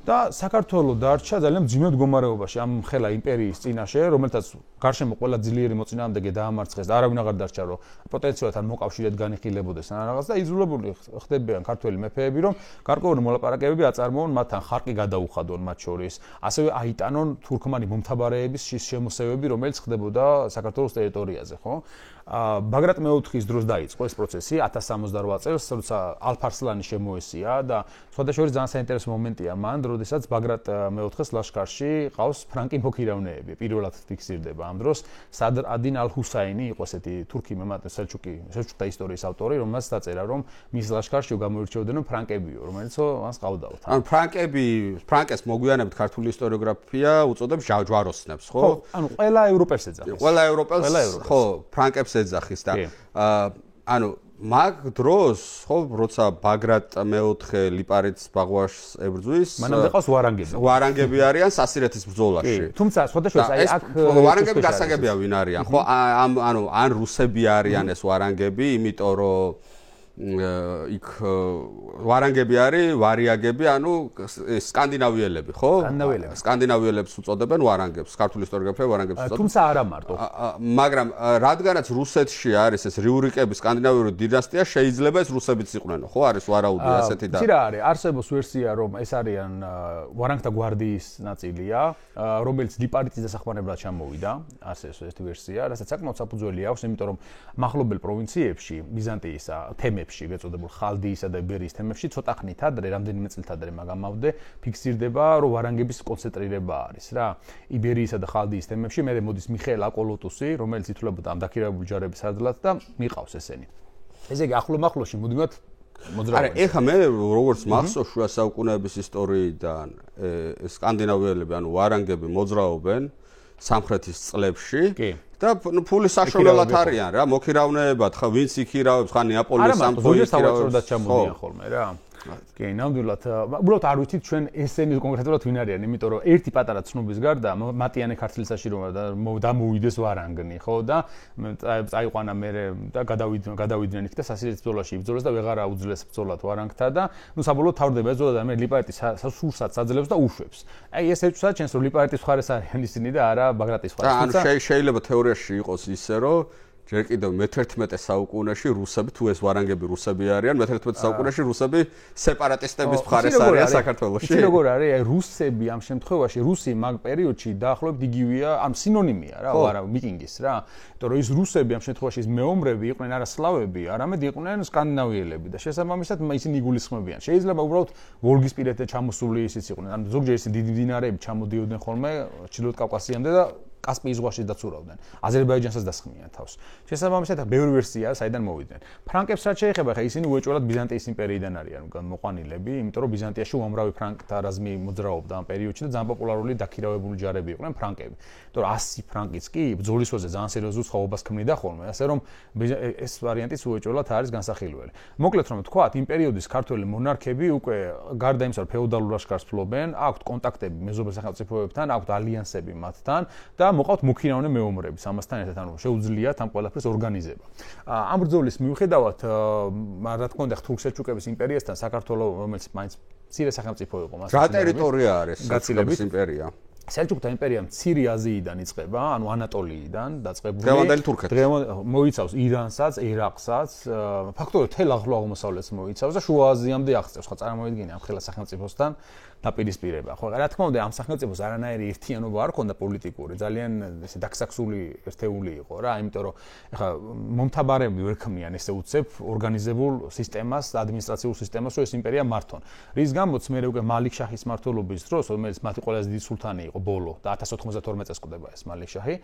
და საქართველო დარჩა ძალიან მძიმე მდგომარეობაში ამ ხელა იმპერიის წინაშე, რომელთაც გარშემო ყველა ძლიერი მოწინააღმდეგე დაამარცხეს და არავინ აღარ დარჩა, რომ პოტენციალად ან მოკავშირედ განიხილებოდეს ან რაღაც და იძულებული ხდებიან ქართველი მეფეები, რომ გარკვეული მოლაპარაკებები აწარმოონ მათთან, ხარკი გადაუხადონ მათ შორის, ასევე აიტანონ თურქმანი მომთაბარეების შემოსევები, რომელიც ხდებოდა საქართველოს ტერიტორიაზე, ხო? ბაგრატ მეოთხის დროს დაიწყო ეს პროცესი 1068 წელს, როცა ალფ-არსლანი შემოესია და სხვადასხვა ძალიან საინტერესო მომენტია მან, როდესაც ბაგრატ მეოთხეს ლაშქარში ყავს ფრანკი მოქირავნეები. პირველად ფიქსირდება ამ დროს სადრ ადინ ალ-ჰუსაინი იყო ესეთი თურქი სელჩუკთა ისტორიის ავტორი, რომელსაც დაწერა, რომ მის ლაშქარში გამოირჩეოდნენ ფრანკებიო, რომელიც მას ყავდაოთ. ანუ ფრანკეს მოგვიანებით ქართული ისტორიოგრაფია უწოდებს ჯვაროსნებს, ხო? ხო, ანუ ყველა ევროპელს ეძახის. ყველა ევროპელს, ხო, ფრანკებს ეძახის და ანუ მაგ დროს, ხო, როცა ბაგრატ მეოთხე ლიპარიტის ბაღვაშს ებრძვის, მანამდე ყავს ვარანგები. ვარანგები არიან სასირეთის ბრძოლაში. თუმცა სხვადასხვა აი აქ ვარანგები გასაგებია ვინ არიან, ხო? ანუ ან რუსები არიან ეს ვარანგები, იმიტომ რომ იქ ვარანგები არის, ვარიაგები, ანუ სკანდინავიელები, ხო? სკანდინავიელებს უწოდებენ ვარანგებს, ქართული ისტორიოგრაფია ვარანგებს უწოდებს. თუმცა არა მარტო. მაგრამ რადგანაც რუსეთში არის ეს რივრიკების სკანდინავიური დინასტია, შეიძლება ეს რუსებიც იყვნენ, ხო? არის ვარაუდი ასეთი და. რა არის? არსებობს ვერსია, რომ ეს არიან ვარანგთა გვარდიის ნაწილია, რომელიც ლიპარიტის დასახმარებლად ჩამოვიდა, ასე ეს ვერსია, რასაც საკმაოდ საფუძველი აქვს, იმიტომ რომ მახლობელ პროვინციებში ბიზანტიის თემებში გეწოდებულ ხალდიისა და იბერიის თემებში ცოტა ხნით ადრე, რამდენიმე წლით ადრე მაგამავდე ფიქსირდება, რომ ვარანგების კონცენტრირება არის რა. იბერიისა და ხალდიის თემებში მე მოდის მიხეილ აკოლოტუსი, რომელიც ითვლებოდა ამ დაქირავებული ჯარების ადლად და მიყავს ესენი. ესე იგი ახლო-მახლოში მუდმივად მოძრაობა. არა, ეხა მე როგორც მახსოვს შუა საუკუნეების ისტორიიდან სკანდინავიელები, ანუ ვარანგები მოძრაობენ სამხრეთის წყლებში. კი. და ფული საშუალებლად არიან რა, მოქირავნეებად, ხა ვინც იქირავებს, ხა ნეაპოლის სამთო იქირავებს ჩამოდიან ხოლმე რა. კი, ნამდვილად, უბრალოდ არ ვიცით ჩვენ ესენი კონკრეტულად ვინ არიან, იმიტომ რომ ერთი პატარა ცნობის გარდა მატიანე ქართლისაში რომ დამოვიდეს ვარანგნი, ხო და წაიყვანა მე და გადავიდნენ იქ და სასირეთის ბრძოლაში იბრძოლეს და ვეღარ აუძლეს ბრძოლად ვარანგთა და ნუ საბოლოოდ თავდება ეს ბრძოლა და მე ლიპარიტის სურსაც აძლევს და უშვებს. აი ეს ეჭვსა ჩენს რომ ლიპარიტის მხარეს არიან ისინი და არა ბაგრატის მხარეს. ანუ შეიძლება თეორიაში იყოს ისე რომ ჯერ კიდევ მე-11 საუკუნეში რუსები თუ ეს ვარანგები რუსები არიან, მე-11 საუკუნეში რუსები სეპარატისტების მხარეს არიან საქართველოში. იცი როგორ არის? აი რუსები ამ შემთხვევაში რუსი მაგ პერიოდში დაახლოებით იგივეა, ამ სინონიმია რა, არა ვიკინგის რა. იმიტომ რომ ის რუსები ამ შემთხვევაში ის მეომრები იყვნენ არა სლავები, არამედ იყვნენ სკანდინავიელები და შესაბამისად ისინი იგულისხმებიან. შეიძლება უბრალოდ ვოლგისპირეთზე ჩამოსული ისიც იყვნენ. ან ზოგჯერ ისინი დიდი მდინარეები ჩამოდიოდნენ ხოლმე ჩრდილოეთ კავკასიამდე და კასპიის ზღვაშიც დაცურავდნენ. აზერბაიჯანსაც დასხმიან თავს. შესაბამისად, ბევრი ვერსიაა, საიდან მოვიდნენ. ფრანკებს რაც შეეხება, ხა ისინი უეჭველად ბიზანტიის იმპერიიდან არიან მოყვანილები, იმიტომ რომ ბიზანტიაში უამრავი ფრანკთა რაზმი მოძრაობდა ამ პერიოდში და ძალიან პოპულარული დაქირავებული ჯარები იყვნენ ფრანკები. იმიტომ რომ 100 ფრანკიც კი ბრძოლის ველზე ძალიან სერიოზულ სხვაობას ქმნიდა ხოლმე, ასე რომ ეს ვარიანტიც უეჭველად არის განსახილველი. მოკლედ რომ ვთქვათ, იმ პერიოდის ქართველი მონარქები უკვე გარდა იმისა, რომ ფეოდალურ ლაშქარს ფლობენ, აქვთ კონტაქტები მეზობელ სახელმწიფოებთან, აქვთ ალიანსები მათთან და მოყავთ მოქირავნე მეომრები ამასთან ერთად, ანუ შეუძლიათ ამ ყველაფრის ორგანიზება. ამ ბრძოლის მიუხედავად, რა თქმა უნდა, თურქ-სელჩუკების იმპერიასთან საქართველოს, რომელიც მაინც მცირე სახელმწიფო იყო, მას რა ტერიტორია არის სელჩუკების იმპერია? სელჩუკთა იმპერია მცირე აზიიდან იწყება, ანუ ანატოლიიდან დაწყებული. დღევანდელი თურქეთი. მოიცავს ირანსაც, ერაყსაც, ფაქტობრივად თელ ახლო აღმოსავლეთს მოიცავს და შუა აზიამდე აღწევს. ხო, წარმოიდგინე ამ ხელა სახელმწიფოსთან დაპირისპირება. ხო, რა თქმა უნდა, ამ სახელმწიფოს არანაირი ერთიანობა არ ჰქონდა პოლიტიკური, ძალიან ესე დაქსაქსული ერთეული იყო რა, იმიტომ რომ ეხლა მომთაბარები ვერ ქმნიან ესე უცებ ორგანიზებულ სისტემას, ადმინისტრაციულ სისტემას, რომ ეს იმპერია მართონ. რის გამოც მე უკვე მალიქ შაჰის მმართველობის დროს, რომელიც მათი ყველაზე დიდი სულთანი იყო ბოლო და 1092 წელს ყდება ეს მალიქ შაჰი,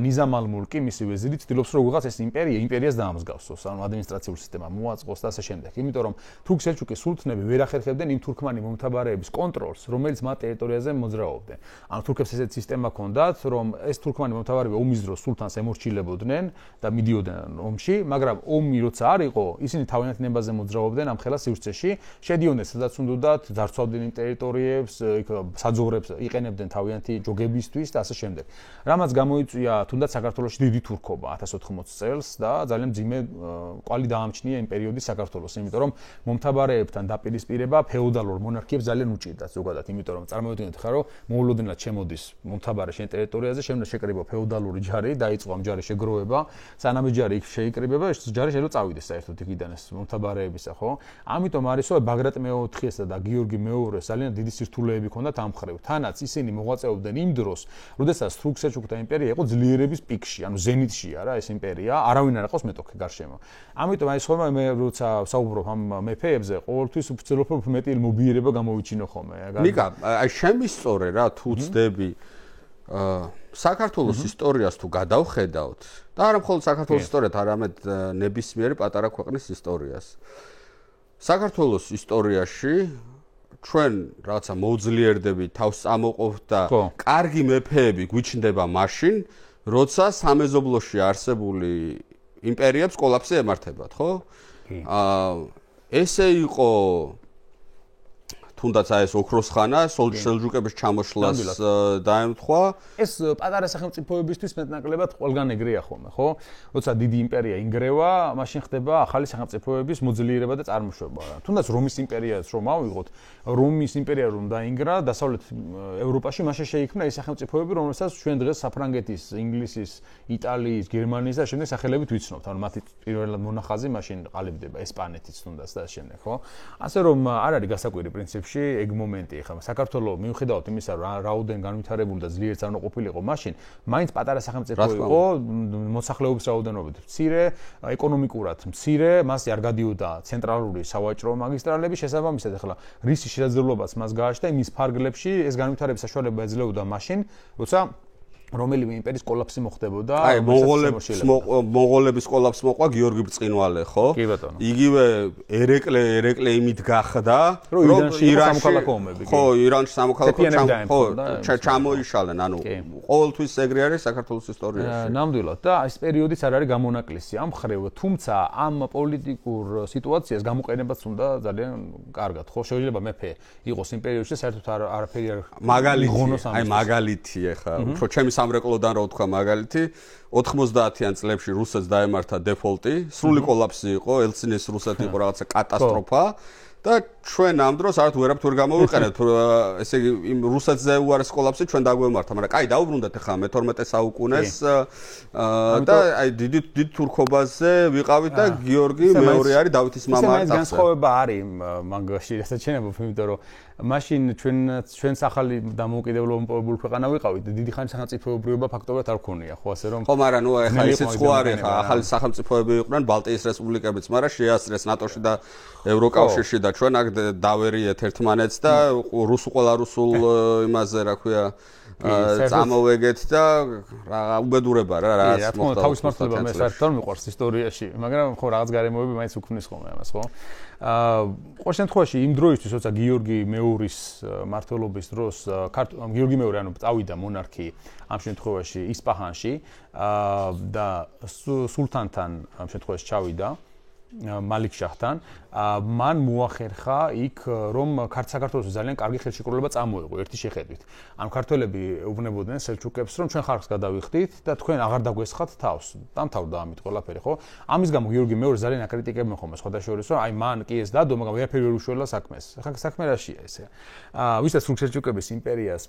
ნიზამ ალ-მულკი, მისი ვეზირი ცდილობს რომ უღაც ეს იმპერიას დაამსგავსოს, ანუ ადმინისტრაციულ სისტემა მოაწყოს და ასე შემდეგ. იმიტომ რომ თურქ-სელჩუკის სულთნები ვერ ახერხებდნენ იმ თურქმანი მომთაბარეების კონტროლს, რომელიც მათ ტერიტორიაზე მოძრაობდნენ. ანუ თურქებს ესეთ სისტემა ჰქონდათ, რომ ეს თურქმანი მომთაბარეები ომის დროს სულთანს ემორჩილებოდნენ და მიდიოდნენ ომში, მაგრამ ომი როცა არ იყო, ისინი თავიანთ ნებაზე მოძრაობდნენ ამ ხელა სივრცეში, შედიოდნენ სადაც უნდათ, ძარცვავდნენ იმ ტერიტორიებს, იქ საძოვრებს იყენებდნენ თავიანთი ჯოგებისთვის და ასე შემდეგ. რამაც გამოიწვია თუნდაც საქართველოში დიდი თურქობა 1080 წელს და ძალიან მძიმე კვალი დაამჩნია იმ პერიოდის საქართველოს, იმიტომ რომ მომთაბარეებთან დაპირისპირება ფეოდალურ მონარქიებს ძალიან უჭირდათ ზოგადად, იმიტომ რომ წარმოიდგინეთ ხარ რომ მოულოდნელად შემოდის მომთაბარე შენ ტერიტორიაზე, შემდეგ შეკრიბა ფეოდალური ჯარი, დაიწყო ამ ჯარის შეგროვება, სანამ ეს ჯარი იქ შეიკრიბება, ეს ჯარი შეიძლება წავიდეს საერთოდ იქიდან ეს მომთაბარეებისა, ხო? ამიტომ არის რომ ბაგრატ მეოთხესა და გიორგი მეუღრეს ძალიან დიდი სირთულეები ჰქონდათ ამ ხრივ. თანაც ისინი მოღვაწეობდნენ იმ დროს, როდესაც თურქ-სელჩუკთა იმპერია იყო ძლიერების პიკში, ანუ ზენიტშია რა ეს იმპერია, არავინ არ აყავს მეტოქე გარშემო. ამიტომ აი ხოლმე მე როცა საუბრობ ამ მეფეებზე, ყოველთვის ვცდილობ რომ მეტი მობიერება გამოვიჩინო ხოლმე. ნიკა, აი შემისწორე რა თუ ვწდები საქართველოს ისტორიას თუ გადავხედავთ და არა მხოლოდ საქართველოს ისტორიას, არამედ ნებისმიერი პატარა ქვეყნის ისტორიას. საქართველოს ისტორიაში ჩვენ რაღაცა მოძლიერდები თავს წამოყოფთ და კარგი მეფეები გვიჩნდება მაშინ, როცა სამეზობლოში არსებული იმპერიებს კოლაფსი ემართებათ, ხო? ესე იყო თუნდაც აი ეს ოქროს ხანა, სელჯუკების ჩამოშლას დაემთხვა. ეს პატარა სახელმწიფოებისთვის მეტნაკლებად ყველგან ეგრეა ხოლმე, ხო? როცა დიდი იმპერია ინგრევა, მაშინ ხდება ახალი სახელმწიფოების მოძლიერება და წარმოშობა. თუნდაც რომის იმპერიას რომ ავიღოთ, რომის იმპერია რომ დაინგრა, დასავლეთ ევროპაში მაშინ შეიქმნა ეს სახელმწიფოები, რომელსაც ჩვენ დღეს საფრანგეთის, ინგლისის, იტალიის, გერმანიის და შემდეგ სახელებით ვიცნობთ. ანუ მათი პირველად მონახაზი მაშინ ყალიბდება ესპანეთის თუნდაც და შემდეგ, ხო? ასე რომ არ არის გასაკვირი პრინციპში ეგ მომენტი ხა საქართველოს მიუხედავად იმისა რომ რაოდენ განვითარებული და ძლიერიც არ ყოფილიყო მაშინ მაინც პატარა სახელმწიფო იყო მოსახლეობის რაოდენობით მცირე ეკონომიკურად მცირე მასზე არ გადიოდა ცენტრალური სავაჭრო მაგისტრალები შესაბამისად ახლა რისი შესაძლებლობაც მას გააჩნდა იმის ფარგლებში ეს განვითარების საშუალება ეძლეოდა მაშინ როცა რომელიმე იმპერიის კოლაფსი მოხდებოდა. აი, მონღოლების კოლაფს მოყვა გიორგი ბრწყინვალე, ხო? კი ბატონო. იგივე ერეკლე იმით გახდა, რომ ირანში სამოქალაქო ომები. ხო, ირანში სამოქალაქო ჩამოიშალენ, ანუ ყოველთვის ეგრე არის საქართველოს ისტორიაში. ნამდვილად და ეს პერიოდიც არ არის გამონაკლისი ამ ხრივ, თუმცა ამ პოლიტიკურ სიტუაციას გამოყენებაც უნდა ძალიან კარგად, ხო? შეიძლება მეფე იყოს იმპერიაში, საერთოდ არაფერი არ მაგალითი, აი მაგალითი ახლა, უფრო ჩემი სამრეკლოდან რო ვთქვა მაგალითი 90-იან წლებში რუსეთს დაემართა დეფოლტი, სრული კოლაფსი იყო, ელცინის რუსეთი იყო რაღაცა კატასტროფა და ჩვენ ამ დროს არც ვერაფერ ვერ გამოვიყენებთ, ესე იგი იმ რუსეთზე უარეს კოლაფსი ჩვენ დაგვემართა, მაგრამ კაი დაუბრუნდეთ ახლა მე-12 საუკუნეს და აი დიდ თურქობაზე ვიყავით და გიორგი მეორე არის დავითის მამა არის. ეს განსხვავება არის მაგაში, რასაც შეიძლება, იმიტომ რომ მაშინ ჩვენს ახალი დამოუკიდებლობებული ქვეყანა ვიყავით, დიდი ხანი სახელმწიფოებრიობა ფაქტობრივად არ ქონია, ხო ასე რომ ხო, მაგრამ ნუ ახლა ისიც ხო არის, ხა ახალი სახელმწიფოები იყვნენ ბალტიის რესპუბლიკებიც, მაგრამ შეასწრეს ნატოში და ევროკავშირში და ჩვენ აქ დავერიეთ ერთმანეთს და ყველა რუსულ იმაზე, რა ქვია, წამოვეგეთ და რა ubedureba რა რაც მოხდა თავის მართლობა მე საერთოდ მიყვარს ისტორიაში, მაგრამ ხო რაღაც გარემოები მაინც უქმნის ხოლმე ამას, ხო? ყოველ შემთხვევაში იმ დროისთვის, როცა გიორგი მეურის მმართველობის დროს გიორგი მეური ანუ წავიდა მონარქი ამ შემთხვევაში ისპაჰანში და სულთანთან ამ შემთხვევაში ჩავიდა მალიქ-შაჰთან, მან მოახერხა იქ რომ საქართველოს ძალიან კარგი ხელშეკრულება წამოეღო ერთი შეხედვით. ანუ ქართველები ეუბნებოდნენ სელჩუკებს რომ ჩვენ ხალხს გადავიხდით და თქვენ აღარ დაგვესხათ თავს. დამთავრდა ამით ყველაფერი, ხო? ამის გამო გიორგი მეორე ძალიან აკრიტიკებდნენ ხოლმე სხვადასხვა რომ აი მან კი ეს დადო, მაგრამ ვერაფერი ვერ უშველა საქმეს. ახლა საქმე რაშია ესე? ვისაც სელჩუკების იმპერიას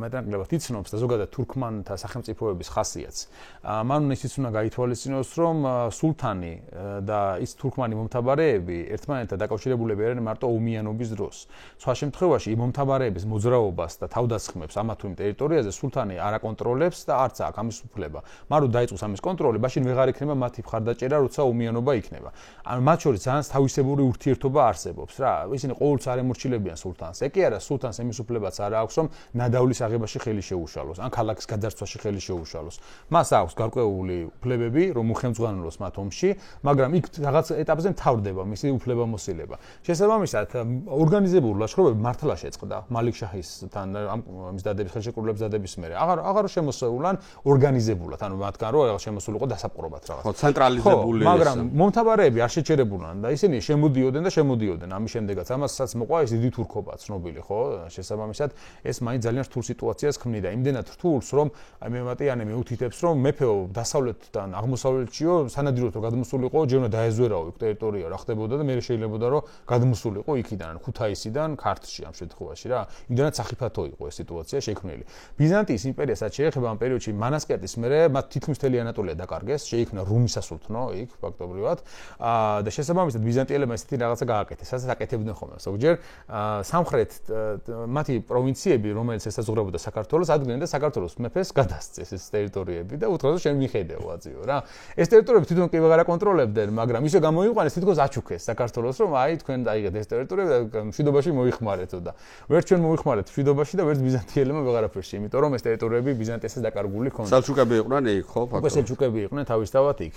მეტნაკლებად იცნობს და ზოგადად თურქმანთა სახელმწიფოების ხასიათს. მან ისიც უნდა გაითვალისწინოს რომ სულთანი და ის თურქმანი მომთაბარეები ერთმანეთთან დაკავშირებულები არიან მარტო ომიანობის დროს. სხვა შემთხვევაში იმ მომთაბარეების მოძრაობას და თავდასხმებს ამა თუ იმ ტერიტორიაზე სულთანი არ აკონტროლებს და არც აქვს ამის უფლება. მაგრამ რო დაიწყოს ამის კონტროლი, მაშინ ვეღარ იქნება მათი მხარდაჭერა, როცა ომიანობა იქნება. ანუ მათ შორის ძალიან თავისებური ურთიერთობა არსებობს რა. ისინი ყოველთვის არ ემორჩილებიან სულთანს. ეგ კი არა, სულთანს ამის უფლებაც არ აქვს, რომ ნადავლის აღებაში ხელი შეუშალოს, ან ქალაქის გაძარცვაში ხელი შეუშალოს. მას აქვს გარკვეული უფლებები, რომ უხელმძღვანელოს მათ ომში, მაგრამ იქ რაღაც ეტაპზე მთავრდება მისი უფლებამოსილება. შესაბამისად, ორგანიზებული ლაშქრობები მართლა შეწყდა მალიქ-შაჰისთან ამის დადების ხელშეკრულების დადების მერე. აღარ შემოსულან ორგანიზებულად, ანუ მათგან რო რაღაც შემოსულიყო დასაპყრობად რაღაც. ხო, ცენტრალიზებული ეს. მაგრამ მომთაბარეები არ შეჩერებულან და ისინი შემოდიოდნენ ამის შემდეგაც. ამასაც მოყვა ეს დიდი თურქობა ცნობილი, ხო? შესაბამისად, ეს მაინც ძალიან რთულ სიტუაციას ქმნიდა. იმდენად რთულს, რომ აი მე მატიანე მეუთითებს, რომ მეფეო დასავლეთთან აღმოსავლეთშიო სანადიროდ რო გადმოსულიყო, ჯერ უნდა დაეზვერაო იქ ტერიტორია რა ხდებოდა და მე შეიძლება რომ გადმოსულიყო იქიდან, ქუთაისიდან ქართლში ამ შემთხვევაში რა. იმდენად სახიფათო იყო ეს სიტუაცია შექმნილი. ბიზანტიის იმპერიასაც შეეხება ამ პერიოდში მანასკერტის მერე მათ თითქმის მთელი ანატოლია დაკარგეს, შეიქმნა რუმის სასულთნო იქ ფაქტობრივად. და შესაბამისად ბიზანტიელებმა ესეთი რაღაცა გააკეთეს, სადაც აკეთებდნენ ხოლმე ზოგჯერ სამხრეთ მათი პროვინციები, რომელიც ესაზღვრებოდა საქართველოს, ადგენდნენ და საქართველოს მეფეს გადასცეს ეს ტერიტორიები და უთხრა რომ შენ მიხედეო აზიო რა. ეს ტერიტორიები თვითონ კი ვეღარ აკონტროლებდნენ, მაგრამ ისე გამოიყვანეს თითქოს აჩუქეს საქართველოს, რომ აი თქვენ დაიგეთ ეს ტერიტორიები და მშვიდობაში მოიხმარეთო და ვერც ჩვენ მოიხმარეთ მშვიდობაში და ვერც ბიზანტიელებმა ვეღარაფერში, იმიტომ რომ ეს ტერიტორიები ბიზანტიასთან დაკარგული ჰქონდა. სელჩუკები იყვნენ იქ, ხო, ფაქტობრივად. სელჩუკები იყვნენ თავისთავად იქ.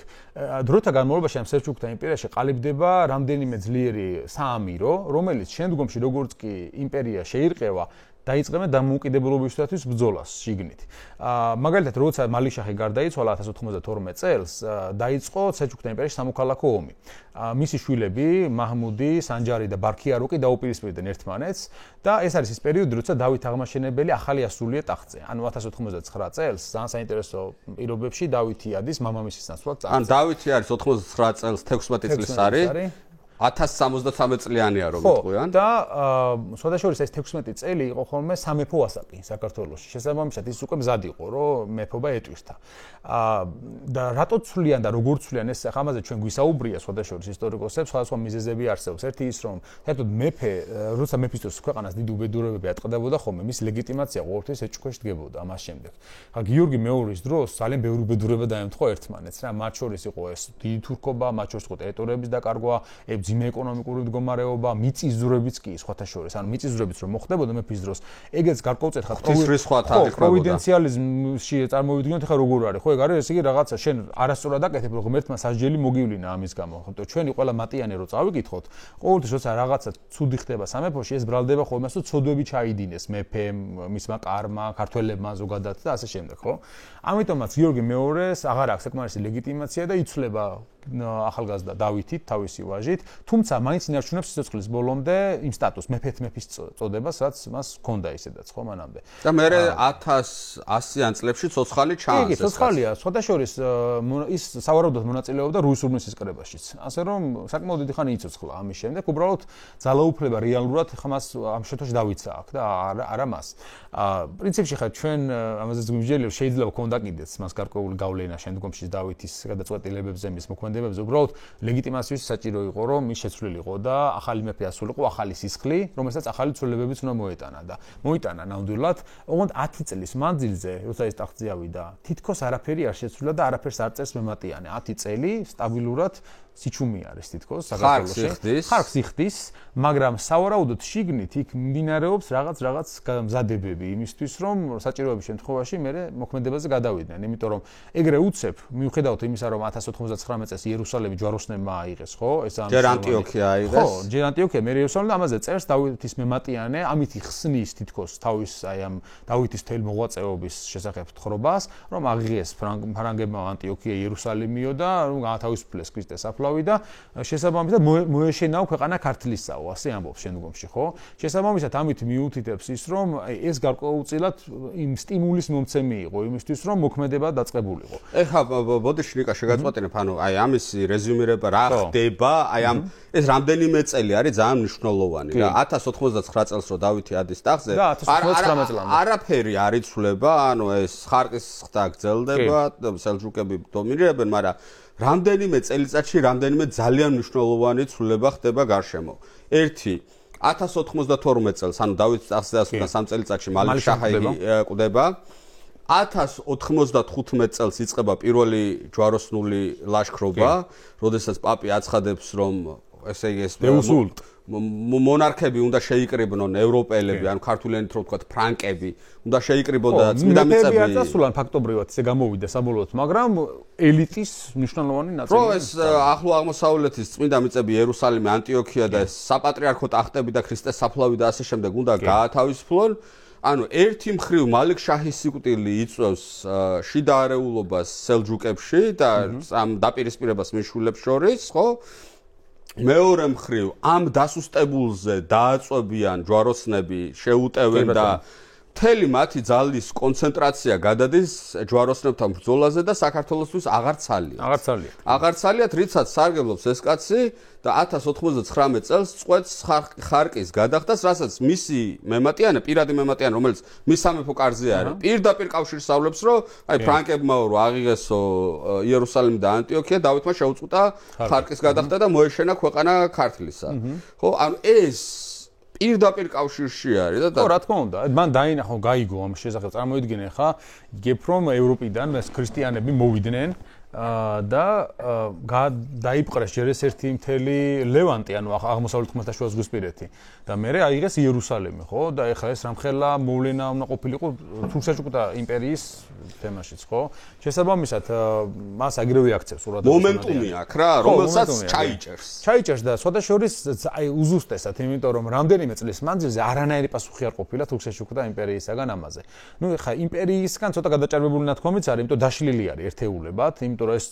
დროთა განმავლობაში ამ სელჩუკთა იმპერიაში ყალიბდება რამდენიმე ძლიერი საამირო, რომელიც შემდგომში როგორც კი იმპერია შეირყევა, დაიწყებენ დამოუკიდებლობისათვის ბრძოლას შიგნით. მაგალითად, როცა მალიქ-შაჰი გარდაიცვალა 1092 წელს, დაიწყო სელჩუკთა იმპერიაში სამოქალაქო ომი. მისი შვილები, მაჰმუდი, სანჯარი და ბარქიარუკი დაუპირისპირდნენ ერთმანეთს და ეს არის ის პერიოდი, როცა დავით აღმაშენებელი ახალი ასულია ტახტზე. ანუ 1099 წელს, ძალიან საინტერესო პირობებში დავითი ადის მამამისის ნაცვლად ტახტზე. ან დავითი არის 99 წელს 16 წლის არის. 1073 წლიანია რომ იტყვიან. და სხვადასხვა ეს 16 წელი იყო ხოლმე სამეფო ასაკი საქართველოში. შესაბამისად ის უკვე მზად იყო, რომ მეფობა ეტვირთა. და რატო ცვლიან და როგორ ცვლიან ეს ამაზე ჩვენ გვისაუბრია სხვადასხვა ისტორიკოსებს, სხვადასხვა მიზეზები არსებობს. ერთი ის რომ საერთოდ მეფე, როცა მეფისთვის ქვეყანას დიდი უბედურებები ატყდებოდა ხოლმე, მის ლეგიტიმაცია ყოველთვის ეჭქვეშ დგებოდა ამას შემდეგ. ხა გიორგი მეურის დროს ძალიან ბევრი უბედურება დაემთხვა ერთმანეთს რა, მათ შორის იყო ეს დიდი თურქობა, მათ შორის იყო ტერიტორიების დაკარგვა, ძიმე ეკონომიკური მდგომარეობა, მიწისძვრებიც კი სხვათა შორის, ანუ მიწისძვრებიც რომ მოხდებოდა მეფის დროს, ეგეც გარკვეულწილად პროვიდენციალიზმში წარმოვიდგინოთ, ხა როგორ არის, ხო, ეგ არის ესე იგი რაღაცა შენ არასწორად აკეთებ, რომ ღმერთმა სასჯელი მოგივლინა ამის გამო. ხო, ჩვენი ყველა მატიანე რო წავიკითხოთ, ყოველთვის როცა რაღაცა ცუდი ხდება სამეფოში, ეს ბრალდება ხოლმე, რომ ცოდვები ჩაიდინეს მეფემ, მისმა კარმა, ქართველებმა ზოგადად და ასე შემდეგ, ხო? ამიტომაც გიორგი მეორეს აღარ აქვს საკმარისი ლეგიტიმაცია და იცვლება ახალგაზრდა დავითით, თავისი ვაჟით, თუმცა მაინც ინარჩუნებს სიცოცხლის ბოლომდე იმ სტატუსს, მეფის წოდებას, რაც მას ჰქონდა ისედაც, ხო, მანამდე. და მე 1100-იან წლებში ცოცხალი ჩანს. კი, ცოცხალია, სხვადასხვა ის სავარაუდოდ მონაწილეობდა რუის ურმის ისკრებაშიც. ასე რომ საკმაოდ დიდი ხანი იცოცხლა ამის შემდეგ, უბრალოდ ძალაუფლება რეალურად ხმას ამ შემთხვევაში დავითს აქვს და არა მას. პრინციპში ხა ჩვენ ამაზეც გვიმსჯელია, შეიძლება ქონდა კიდეც მას გარკვეული გავლენა შემდგომში დავითის გადაწყვეტილებებზე, მის მოქმედებებზე, უბრალოდ ლეგიტიმაციის საჭირო იყო, რომ ის შეცვლილიყო და ახალი მეფე ასულიყო, ახალი სისხლი, რომელსაც ახალი ცვლილებებიც უნდა მოეტანა და მოიტანა ნამდვილად. ოღონდ 10 წლის მანძილზე, როცა ის ტახტზე ავიდა, თითქოს არაფერი არ შეცვლილა და არაფერს არ წერს მემატიანე. 10 წელი სტაბილურად სიჩუმე არის თითქოს საქართველოში. ხარკს იხდის, მაგრამ სავარაუდოდ შიგნით იქ მიმდინარეობს რაღაც მზადებები იმისთვის, რომ საჭიროების შემთხვევაში მე მოქმედებაზე გადავიდნენ. იმიტომ რომ ეგრე უცებ, მიუხედავად იმისა, რომ 1099 წელს იერუსალიმი ჯვაროსნებმა აიღეს, ხო? ეს ამ ჯერ ანტიოქია აიღეს. ხო, ჯერ ანტიოქია, მე იერუსალიმი და ამაზე წერს დავითის მემატიანე, ამით იხსნის თითქოს თავის აი ამ დავითის თელ მოღვაწეობის შესახებ თხრობას, რომ აღიღეს ფრანგებმა ანტიოქია იერუსალიმიო და რომ გაათავისუფლეს ქრისტეს საფლავი და შესაბამისად მოეშენაო ქვეყანა ქართლისაო, ასე ამბობს შემდგომში, ხო? შესაბამისად ამით მიუთითებს ის, რომ ეს გარკვეულწილად იმ სტიმულის მომცემი იყო იმისთვის, რომ მოქმედება დაწყებულიყო. ეხლა ბოდიში ნიკა შეგაწყვეტინებ, ანუ აი ამის რეზუმირება რა ხდება, აი ამ ეს რამდენიმე წელი არის ძალიან მნიშვნელოვანი რა 1099 წელს რო დავითი ადის ტახტზე არაფერი არ იცვლება, ანუ ეს ხარკის ხდა გრძელდება, სელჯუკები დომინირებენ, მაგრამ რამდენიმე წელიწადში რამდენიმე ძალიან მნიშვნელოვანი ცვლილება ხდება გარშემო. ერთი 1092 წელს, ანუ დავითის ტახტზე ასვლიდან 3 წელიწადში მალიქ შაჰი კვდება. 1095 წელს იწყება პირველი ჯვაროსნული ლაშქრობა, როდესაც პაპი აცხადებს, რომ ესე იგი ეს მონარქები უნდა შეიკრიბნონ ევროპელები, ანუ ქართულენით რო ვთქვათ ფრანკები, უნდა შეიკრიბონ და წმინდა მიწები. მეფეები არ დასულან ფაქტობრივად ისე გამოვიდა საბოლოოდ, მაგრამ ელიტის მნიშვნელოვანი ნაწილი. რო ეს ახლო აღმოსავლეთის წმინდა მიწები, იერუსალიმი, ანტიოქია და საპატრიარქო ტახტები და ქრისტეს საფლავი და ასე შემდეგ უნდა გაათავისუფლონ. ანუ ერთი მხრივ მალიქ შაჰის სიკვდილი იწვევს შიდა არეულობას სელჯუკებში და ამ დაპირისპირებას მიშულებს შორის, ხო? მეორე მხრივ ამ დასუსტებულზე დააწვევიან ჯვაროსნები, შეუტევენ და მთელი მათი ძალის კონცენტრაცია გადადის ჯვაროსნებთან ბრძოლაზე და საქართველოსთვის აღარ ცალიათ, რითაც სარგებლობს ეს კაცი და 1099 წელს წყვეტს ხარკის გადახდას, რასაც მისი მემატიანე, პირადი მემატიანე, რომელიც მის სამეფო კარზე არის, პირდაპირ კავშირს ავლებს, რომ აი ფრანკებმაო რო აღიღესო იერუსალიმი და ანტიოქია, დავითმა შეუწყვეტა ხარკის გადახდა და მოეშენა ქვეყანა ქართლისა. ხო, ანუ ეს პირდაპირ კავშირში არის და ხო, რა თქმა უნდა, მან დაინახო, გაიგო ამ შესახებ წარმოიდგინე ხა, იგებ რომ ევროპიდან ეს ქრისტიანები მოვიდნენ და დაიპყრეს ჯერ ეს ერთი მთელი ლევანტი, ანუ აღმოსავლეთ ხმელთაშუაზღვისპირეთი და მერე აიღეს იერუსალიმი, ხო? და ეხლა ეს რამხელა მოვლენა უნდა ყოფილიყო თურქ-სელჯუკთა იმპერიის თემაშიც, ხო? შესაბამისად მას აგრევე აქცევს ურადღა მომენტუმი აქვს რა, რომელსაც ჩაიჭერს და სხვათა შორის აი უზუსტესად, იმიტომ რომ რამდენიმე წლის მანძილზე არანაირი პასუხი არ ყოფილა თურქ-სელჯუკთა იმპერიისაგან ამაზე. ნუ ეხლა იმპერიისგან ცოტა გადაჭარბებული ნათქვამიც არის, იმიტომ დაშლილი არის ერთეულებად, იმიტომ რომ ეს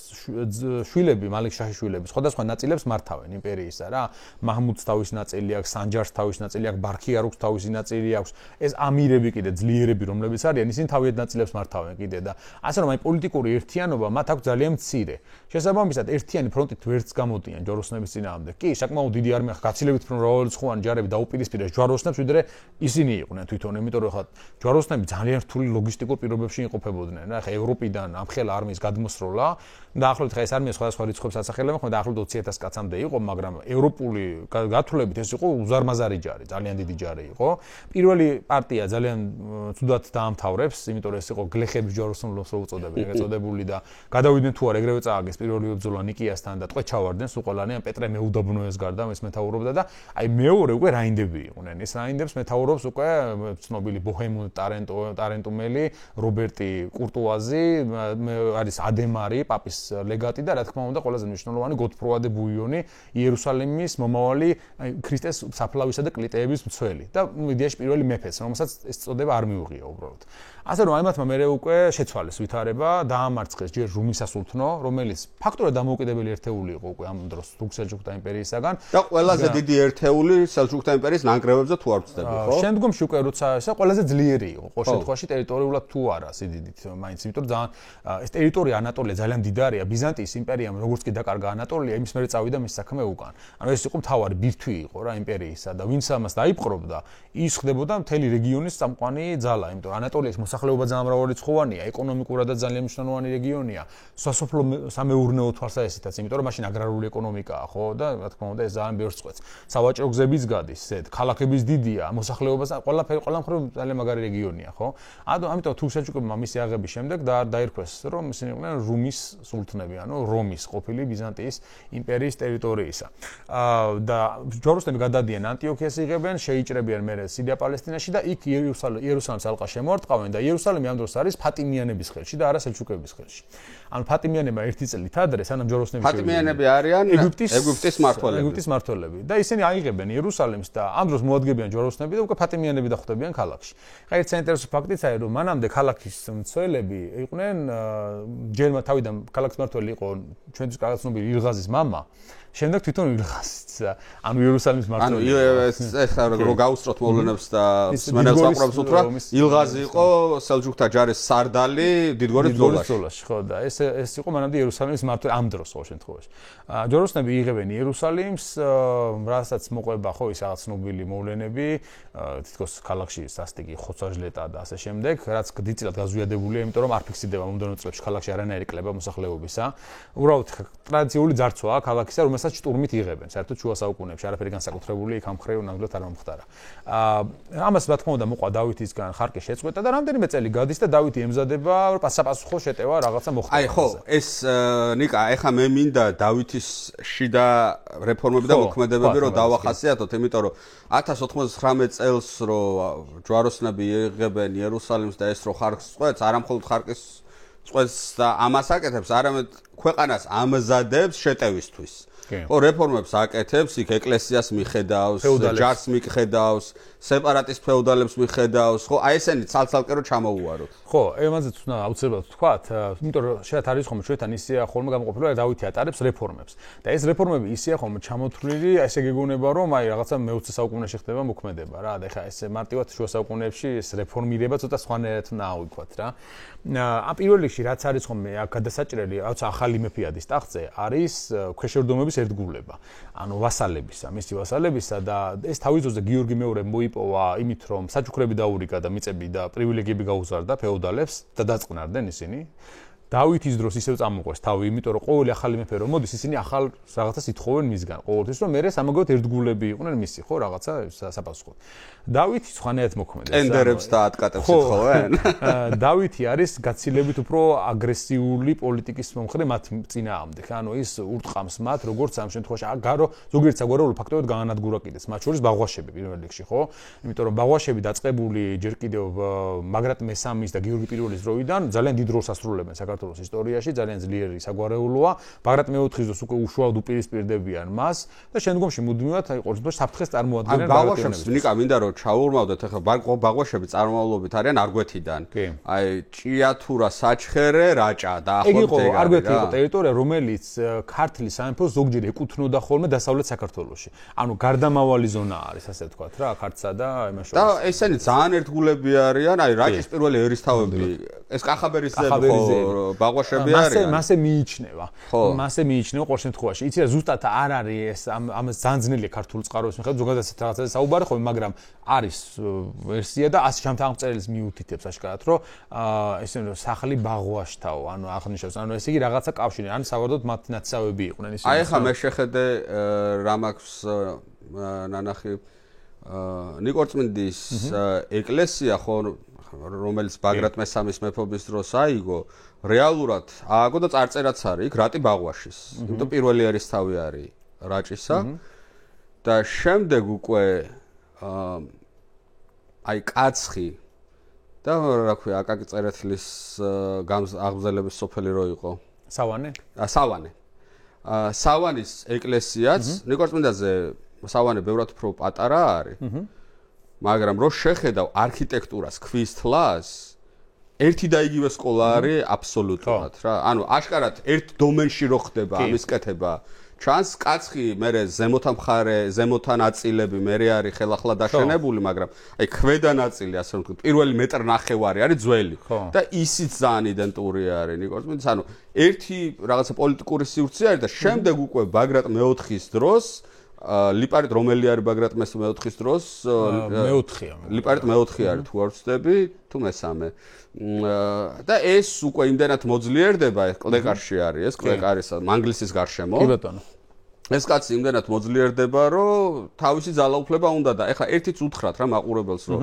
შვილები, მალიქ შაჰის შვილები სხვადასხვა ნაწილებს მართავენ იმპერიისა რა. მაჰმუდს თავისი ნაწილი აქვს, სანჯარს თავისი ნაწილი აქვს, ბარქიარუქს თავისი ნაწილი აქვს. ეს ამირები კიდე ძლიერები რომლებიც არიან, ისინი თავიანთ ნაწილებს მართავენ კიდე და ასე რომ აი პოლიტიკური ერთიანობა მათ აქვს ძალიან მცირე. შესაბამისად ერთიანი ფრონტით ვერც გამოდიან ჯვაროსნების წინააღმდეგ. კი, საკმაოდ დიდი არმია გაცილებით მრავალრიცხოვანი ჯარები დაუპირისპირეს ჯვაროსნებს, ვიდრე ისინი იყვნენ თვითონ, იმიტომ რომ ხა ჯვაროსნები ძალიან რთული ლოგისტიკურ პირობებში იმყოფებოდნენ რა. ხა ევროპიდან ამხელა არმიის გადმოსროლა დაახლოებით ხა ეს არმია სხვადასხვა რიცხვებს ასახელებენ, ხო დაახლოებით 20000 კაცამდე იყო, მაგრამ ევროპული გათვლებით ეს იყო უზარმაზარი ჯარი, ძალიან დიდი ჯარი იყო. პირველი პარტია ძალიან ცუდად დაამთავრებს, იმიტომ რომ ეს იყო გლეხების ჯვაროსნულს რო უწოდებენ, ეგეწოდებული და გადავიდნენ თუ არ ეგრევე წააგეს პირველი ბრძოლა ნიკიასთან და ტყვე ჩავარდნენ სულ ყველანი, ამ პეტრე მეუდაბნოეს გარდა ეს მეთაურობდა და აი მეორე უკვე რაინდები იყვნენ. ეს რაინდებს მეთაურობს უკვე ცნობილი ბოჰემ ტარენტუმელი, რობერტი კურტუაზი, არის ადემარი, პაპის ლეგატი და რა თქმა უნდა ყველაზე მნიშვნელოვანი გოდფროა დე ბუიონი, იერუსალიმის მომავალი ქრისტეს საფლავისა და კლიტეების მცველი და იდეაში პირველი მეფეც, რომელსაც ეს წოდება არ მიუღია უბრალოდ. ასე რომ აი მათმა მერე უკვე შეცვალეს ვითარება, დაამარცხეს ჯერ რუმის სასულთნო, რომელიც ფაქტურად დამოუკიდებელი ერთეული იყო უკვე ამ დროს თურქ-სელჯუკთა იმპერიისაგან და ყველაზე დიდი ერთეული სელჯუკთა იმპერიის ნანგრევებზე თუ არ ვწდები, ხო? შემდგომში უკვე როცა ესა ყველაზე ძლიერი იყო, ყოველ შემთხვევაში ტერიტორიულად თუ არა სიდიდით, მაინც იმიტომ რომ ძალიან ეს ტერიტორია ანატოლია ძალიან დიდარია, ბიზანტიის იმპერიამ როგორც კი დაკარგა ანატოლია, იმის მერე წავიდა მის საქმე უკან. ანუ ეს იყო მთავარი ბირთვი იყო რა იმპერიისა და ვინც ამას დაიპყრობდა, ის ხდებოდა მთელი რეგიონის წამყვანი ძალა, იმიტომ ანატოლიის მოსახლეობა ძალიან მრავალრიცხოვანია, ეკონომიკურადაც ძალიან მნიშვნელოვანი რეგიონია, სასოფლო სამეურნეო თვალსაზრისითაც, იმიტომ რომ მაშინ აგრარული ეკონომიკაა, ხო და რა თქმა უნდა ეს ძალიან ბევრს წყვეტს. სავაჭრო გზებიც გადის, ქალაქების დიდია, მოსახლეობას ყველა მხრივ ძალიან მაგარი რეგიონია, ხო? ამიტომ თურქ-სელჯუკებმა მისი აღების შემდეგ დაირქვეს, რომ ისინი იყვნენ რუმის სულთნები, ანუ რომის ყოფილი ბიზანტიის იმპერიის ტერიტორიისა. და ჯვაროსნები გადადიან ანტიოქიას იღებენ, შეიჭრებიან მერე სირია პალესტინაში და იქ იერუსალიმს ალყა შემოარტყავენ და იერუსალიმი ამ დროს არის ფატიმიანების ხელში და არა სელჩუკების ხელში. ანუ ფატიმიანებმა ერთი წლით ადრე სანამ ჯვაროსნები ფატიმიანები არიან ეგვიპტის მმართველები. ეგვიპტის მმართველები და ისინი აიღებენ იერუსალიმს და ამ დროს მოადგებიან ჯვაროსნები და უკვე ფატიმიანები დახვდებიან ქალაქში. ხა ერთ საინტერესო ფაქტიც არის რომ მანამდე ქალაქის მცველები იყვნენ ჯერმა თავიდან ქალაქის მმართველი იყო ჩვენთვის კარგად ცნობილი ილღაზის მამა. შემდეგ თვითონ ილღაზიც ანუ იერუსალიმის მმართველი. ანუ ეხლა რო გაუსწროთ მოვლენებს და სმენელს აყურებს უთხრა ილღაზი იყო სელჯუკთა ჯარის სარდალი დიდგორის ბრძოლაში. ხო და ეს იყო მანამდე იერუსალიმის მმართველი ამ დროს ყოველ შემთხვევაში. ჯვაროსნები იღებენ იერუსალიმს, რასაც მოყვება ხო ის რაღაც ცნობილი მოვლენები, თითქოს ქალაქში სასტიკი ხოცაჟლეტა და ასე შემდეგ, რაც დიდწილად გაზვიადებულია, იმიტომ რომ არ ფიქსირდება მომდევნო წლებში ქალაქში არანაირი კლება მოსახლეობისა. უბრალოდ ტრადიციული ძარცვაა ქალაქისა, რომელსაც შტურმით იღებენ. საერთოდ შუა საუკუნეებში არაფერი განსაკუთრებული იქ ამხრე ნამდვილად არ მომხდარა. ამას რა თქმა უნდა მოყვა დავითისგან ხარკი შეწყვეტა და რამდენიმე წელი გადის და დავითი ემზადება პასაპასუხო შეტევა რაღაცა მოხდა. აი ხო, ეს ნიკა, ეხა მე მინდა დავითის შიდა რეფორმები და მოქმედებები რომ დავახასიათოთ, იმიტომ რომ 1099 წელს რო ჯვაროსნები იღებენ იერუსალიმს და ეს რო ხარკს წყვეტს, არა მხოლოდ ხარკის წყვეტს და ამას აკეთებს, არამედ ქვეყანას ამზადებს შეტევისთვის. ხო, რეფორმებს აკეთებს, იქ ეკლესიას მიხედავს, ჯარს მიხედავს, სეპარატის ფეოდალებს მიხედავს, ხო, აი ესენი ცალ-ცალკე რო ჩამოუვაროთ. ხო, ამაზეც უნდა აუცილებლად ვთქვათ, იმიტომ რომ შეიძლება არის ხომ ჩვენთან ისეა ხოლმე გამოყოფილი, რომ დავითი ატარებს რეფორმებს. და ეს რეფორმები ისეა ხომ ჩამოთვლილი, ესე გეგონება რომ აი რაღაცა მე-20 საუკუნეში ხდება მოქმედება რა. და ეხა ეს მარტივად შუა საუკუნეებში ეს რეფორმირება ცოტა სხვანაირად უნდა ავიქვათ რა. ამ პირველ რიგში რაც არის ხომ აქ გადასაჭრელი, რაცა ახალი მეფე ადის ტახტზე, არის ქვეშევრდომების ერთგულება. ანუ ვასალებისა, მისი ვასალებისა და ეს თავის ძოზე გიორგი მეორე მოიპოვა იმით, რომ საჩუქრები დაურიგა და მიწები და პრივილეგიები გაუზარდა ფეოდალებს და დაწყნარდნენ ისინი. დავითის დროს ისევ წამოყვეს თავი, იმიტომ რომ ყოველი ახალი მეფე რომ მოდის, ისინი ახალ რაღაცას ითხოვენ მისგან. ყოველთვის რომ მერე სამაგოდ ერთგულები იყვნენ მისი, ხო, რაღაცა საპასუხოდ. დავითი სხვანაირად მოქმედებს. ტენდერებს და ატკატებს ითხოვენ. დავითი არის გაცილებით უფრო აგრესიული პოლიტიკის მომხრე მათ წინააღმდეგ. ანუ ის ურტყამს მათ, როგორც ამ შემთხვევაში აგარო ზოგიერთ საგვარეულო ფაქტობრივად გაანადგურა კიდეც, მათ შორის ბაღვაშები პირველ რიგში, ხო? იმიტომ რომ ბაღვაშები დაწყებული ჯერ კიდევ მაგრატ მესამის და გიორგი პირველის დროიდან ძალიან დიდ როლს ასრულებენ საქართველოს ისტორიაში, ძალიან ძლიერი საგვარეულოა. მაგრატ მეოთხის დროს უკვე უშუალოდ უპირისპირდებიან მას და შემდგომში მუდმივად აი ყოველ შემთხვევაში საფრთხეს წარმოადგენენ ბაღვაშებს. ნიკა მინდა რომ ჩაურმავდეთ, ახლა ბაღვაშები წარმომავლობით არიან არგვეთიდან. აი ჭიათურა, საჩხერე, რაჭა და ახლო ეგ იყო არგვეთი იყო ტერიტორია, რომელიც ქართლის სამეფოს ზოგჯერ ეკუთვნოდა ხოლმე დასავლეთ საქართველოში. ანუ გარდამავალი ზონა არის, ასე ვთქვათ რა, ქართსა და იმას შორის. და ესენი ძალიან ერთგულები არიან, აი რაჭის პირველი ერისთავები, ეს კახაბერის ხო ბაღვაშები არიან. მასე მიიჩნევა. მასე მიიჩნევა ყოველ შემთხვევაში. იცი რა ზუსტად არ არის ეს ამას ძალიან ძნელია ქართული წყაროების მიხედვით ზოგადად რაღაცაზე საუბარი ხოლმე, მაგრამ არის ვერსია და ასე შემთხვევით მიუთითებს აშკარად, რომ ესე სახლი ბაღვაშთაო, ანუ აღნიშნავს, ანუ ესე იგი რაღაცა კავშირი, ან სავარაუდოდ მათი ნაცავები იყვნენ ისინი. აი ხა მე შეხედე რა მაქვს ნანახი ნიკორწმინდის ეკლესია ხო რომელიც ბაგრატ მესამის მეფობის დროს აიგო, რეალურად ააგო და წარწერაც არის იქ რატი ბაღვაშის. იმიტომ პირველი ერისთავი არის რაჭისა და შემდეგ უკვე აი კაცხი და რა ქვია აკაკი წერეთლის აღმზრდელების სოფელი რო იყო. სავანე? სავანე. სავანის ეკლესიაც ნიკორწმინდაზე სავანე ბევრად უფრო პატარა არის. მაგრამ რო შეხედავ არქიტექტურას, ქვის თლას, ერთი და იგივე სკოლა არის აბსოლუტურად რა. ანუ აშკარად ერთ დომენში რო ხდება ამის კეთება. ჩანს კაცხი, მერე ზემოთა მხარე, ზემოთა ნაწილები, მერე არის ხელახლა დაშენებული, მაგრამ აი ქვედა ნაწილი, ასე რომ ვთქვით, პირველი მეტრი ნახევარი არის ძველი და ისიც ძალიან იდენტური არის ნიკორწმინდის. ანუ ერთი რაღაცა პოლიტიკური სივრცე არის და შემდეგ უკვე ბაგრატ მეოთხის დროს ლიპარიტ რომელი არის ბაგრატ მეოთხის დროს? მეოთხეა. ლიპარიტ მეოთხე არის თუ არ ვცდები, თუ მესამე. და ეს უკვე იმდენად მოძლიერდება, ეს კლეკარში არის, ეს კლეკარის მანგლისის გარშემო. კი ბატონო. ეს კაცი იმდენად მოძლიერდება, რომ თავისი ძალაუფლება უნდა და ეხლა ერთიც უთხრათ რა მაყურებელს, რომ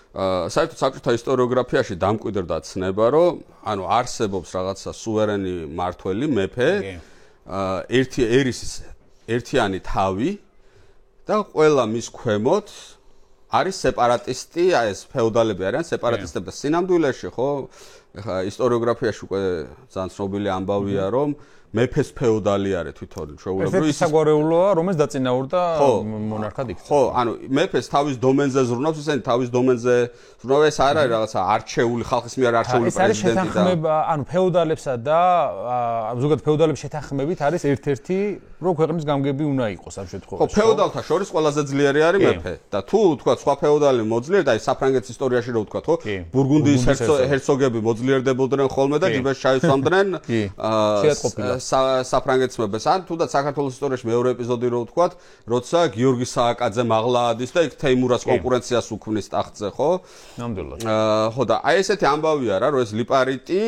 საერთოდ საბჭოთა ისტორიოგრაფიაში დამკვიდრდა ცნება, რომ ანუ არსებობს რაღაცა სუვერენი მმართველი, მეფე, ერთიანი თავი და ყველა მის ქვემოთ არის სეპარატისტი, აი ეს феодаლები არიან სეპარატისტები და სინამდვილეში ხო ეხლა ისტორიოგრაფიაში უკვე ძალიან ცნობილი ამბავია რომ მეფეს феодаლი არის თვითონ ჩვეულებრივ ის საგვარეულოა რომელიც დაწინაურდა მონარქად იქცა. ხო, ანუ მეფეს თავის დომენზე ზრუნავს, ისინი თავის დომენზე ზრუნავენ, ეს არ არის რაღაცა არჩეული ხალხის მიერ არჩეული პრეზიდენტი და ეს არის შეთანხმება, ანუ феодаლებსა და ზოგადად феодаლების შეთანხმებით არის ერთ-ერთი რო ქვეყნის გამგები უნდა იყოს ამ შემთხვევაში. ხო, феодаლთა შორის ყველაზე ძლიერი არის მეფე და თუ თქვა სხვა феодаლი მოძლიერ და აი საფრანგეთის ისტორიაში რო ვთქვა, ხო, ბურგუნდიის ჰერცოგები მოძლიერდებოდნენ ხოლმე და ჯიბეს ჩაისვამდნენ საფრანგეთის მეფეს. ან თუნდაც საქართველოს ისტორიაში მეორე ეპიზოდი რო ვთქვათ, როცა გიორგი სააკაძე მაღლა ადის და იქ თეიმურას კონკურენციას უქმნის ტახტზე, ხო? ნამდვილად. ხო და აი ესეთი ამბავია რა, რომ ეს ლიპარიტი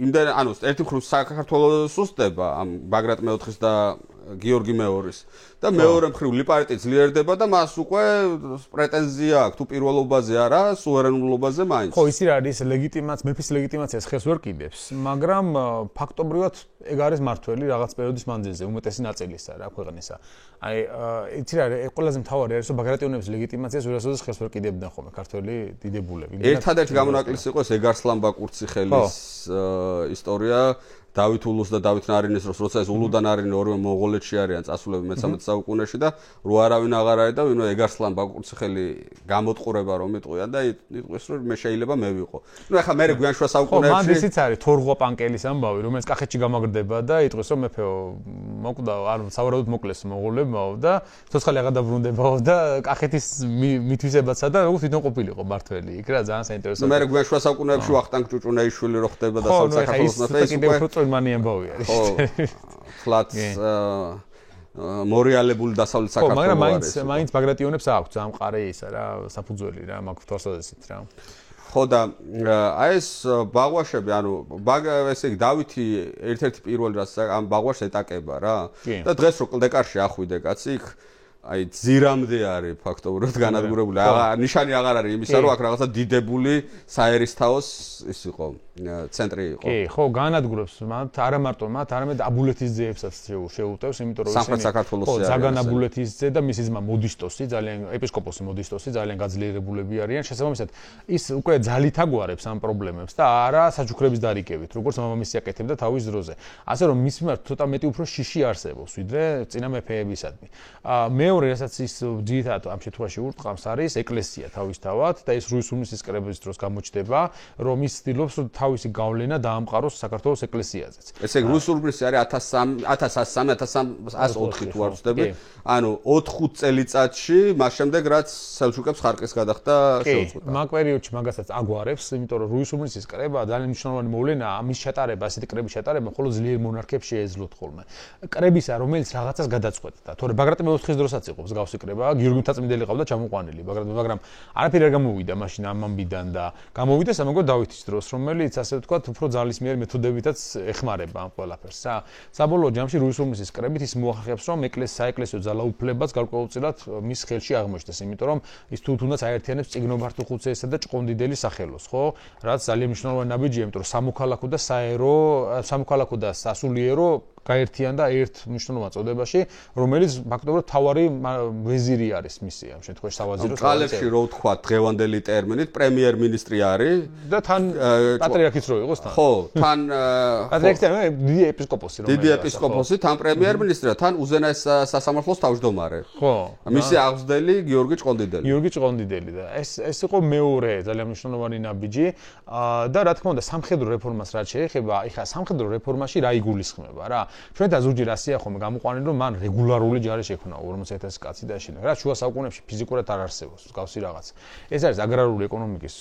იმდენ ანუ ერთი მხრივ საქართველოს უსწდება ამ ბაგრატ მეოთხის და გიორგი მეორის და მეორე მხრივ ლიპარიტი ძლიერდება და მას უკვე პრეტენზია აქვს თუ პირველობაზე არა, სუვერენულობაზე მაინც. ხო, ისი რა არის მეფის ლეგიტიმაციას ხელს ვერ კიდებს, მაგრამ ფაქტობრივად ეგ არის მართველი რაღაც პერიოდის მანძილზე, უმეტესი ნაწილისა რა ქვეყნისა. აი, იცი რა, ყველაზე მთავარი არის, რომ ბაგრატიონების ლეგიტიმაციას ვერასოდეს ხელს ვერ კიდებდნენ ხოლმე ქართველი დიდებულები. ერთადერთი გამონაკლისი იყო ეს ეგარსლან ბაკურციხელის ისტორია. დავით ულუს და დავით ნარინის დროს, როცა ეს ულუ და ნარინი ორივე მონღოლეთში არიან წასულები მე-13 საუკუნეში და რო არავინ აღარ არის და ვინო ეგარსლან ბაკურციხელი გამოტყურება რომ იტყვიან და იტყვის რომ მე შეიძლება მე ვიყო. ნუ ახლა მე გვიან შუა საუკუნეებში. ხო, მან ისიც არის თორღვა პანკელის ამბავი, რომელიც კახეთში გამაგრდება და იტყვის რომ მეფეო მოკვდა, ანუ სავარაუდოდ მოკლეს მონღოლებმაო და ცოცხალი აღარ დაბრუნდებაო და კახეთის მითვისებაცა და როგორც თვითონ ყოფილიყო მართველი. იქ რა ძალიან საინტერესოა. მე გვიან შუა საუკუნეებში ვახტანგ ჭუჭუნეიშვილი რო ხდება და საქართველოს მეფე ის უკვე მანი ამბავი არის. ხო, ფლაც მორიალებული დასავლეთ საქართველოს არის. მაგრამ მაინც ბაგრატიონებს აქვს ამ ყარე ისა რა, საფუძველი რა, მაგ თვალსაზრისით რა. ხო და აი ეს ბაღვაშები, ანუ ესე იგი დავითი ერთ-ერთი პირველი რაც ამ ბაღვაშს ეტაკება რა. და დღეს რო კლდეკარში ახვიდე კაცი იქ აი ძირამდე არის ფაქტობრივად განადგურებული. ნიშანი აღარ არის იმისა, რომ აქ რაღაცა დიდებული საერისთავოს ის იყო, ცენტრი იყო. კი, ხო, განადგურებს მათ არა მარტო მათ, არამედ აბულეთის ძეებსაც შეუტევს, იმიტომ რომ სამხრეთ საქართველოსი არის. ზაგან აბულეთის ძე და მისი ძმა მოდისტოსი, ძალიან ეპისკოპოსი მოდისტოსი, ძალიან გაძლიერებულები არიან. შესაბამისად, ის უკვე ძალით აგვარებს ამ პრობლემებს და არა საჩუქრების დარიგებით, როგორც მამამისი აკეთებდა თავის დროზე. ასე რომ მის მიმართ ცოტა მეტი უფრო შიში არსებობს, ვიდრე წინა მეფეებისადმი. მეორე რასაც ის ძირითადად ამ შემთხვევაში ურტყამს არის ეკლესია თავისთავად და ეს რუისულმის კრების დროს გამოჩნდება, რომ ის ცდილობს თავისი გავლენა დაამყაროს საქართველოს ეკლესიაზეც. ესე იგი რუისულმის არის 1304 თუ არ ვცდები, ანუ 4-5 წელიწადში მას შემდეგ რაც სელჩუკებს ხარკის გადახდა შეუწყვეტა. მაგ პერიოდში მაგასაც აგვარებს, იმიტომ რომ რუისულმის კრება ძალიან მნიშვნელოვანი მოვლენაა, ამის ჩატარება, ასეთი კრების ჩატარება მხოლოდ ძლიერ მონარქებს შეეძლოთ ხოლმე. კრებისა, რომელიც რაღაცას გადაწყვეტდა. თორე ბაგრატ მეოთხის დროსაც იყო მსგავსი კრება, გიორგი მთაწმინდელი ყავდა ჩამოყვანილი, მაგრამ არაფერი არ გამოვიდა მაშინ ამ ამბიდან და გამოვიდა სამაგო დავითის დროს, რომელიც ასე ვთქვათ, უფრო ძალის მიერ მეთოდებითაც ეხმარება ამ ყველაფერს. საბოლოო ჯამში რუისულმის კრებით ის მოახერხებს, რომ საეკლესიო ძალაუფლებას გარკვეულწილად მის ხელში აღმოჩნდეს, იმიტომ რომ ის თუნდაც აერთიანებს წიგნობართუხუცესა და ჭყონდიდელის სახელოს, ხო? რაც ძალიან მნიშვნელოვანი ნაბიჯია, იმიტომ რომ სამოქალაქო და სასულიერო გაერთიანდა ერთ მნიშვნელოვან წოდებაში, რომელიც ფაქტობრივად თავარი ვეზირი არის მისი ამ შემთხვევაში სავაზიროს. ყალებში რო ვთქვა დღევანდელი ტერმინით, პრემიერ-მინისტრი არის და თან პატრიარქიც რო იყოს თან. ხო, თან პატრიარქი დიდი ეპისკოპოსი რომელიც. დიდი ეპისკოპოსი, თან პრემიერ-მინისტრია, თან უზენაეს სასამართლოს თავმჯდომარე. ხო. მისი აღმზრდელი გიორგი ჭყონდიდელი. გიორგი ჭყონდიდელი და ეს იყო მეორე ძალიან მნიშვნელოვანი ნაბიჯი და რა თქმა უნდა სამხედრო რეფორმას რაც შეეხება, ეხლა სამხედრო რეფორმაში რა იგულისხმება რა? ჩვენთან ზურჯი რასია ხოლმე გამოყვანილი რომ მან რეგულარული ჯარი შექმნა 40000 კაცი დააშინა. რა შუა საუკუნეებში ფიზიკურად არ არსებობს მსგავსი რაღაც. ეს არის აგრარული ეკონომიკის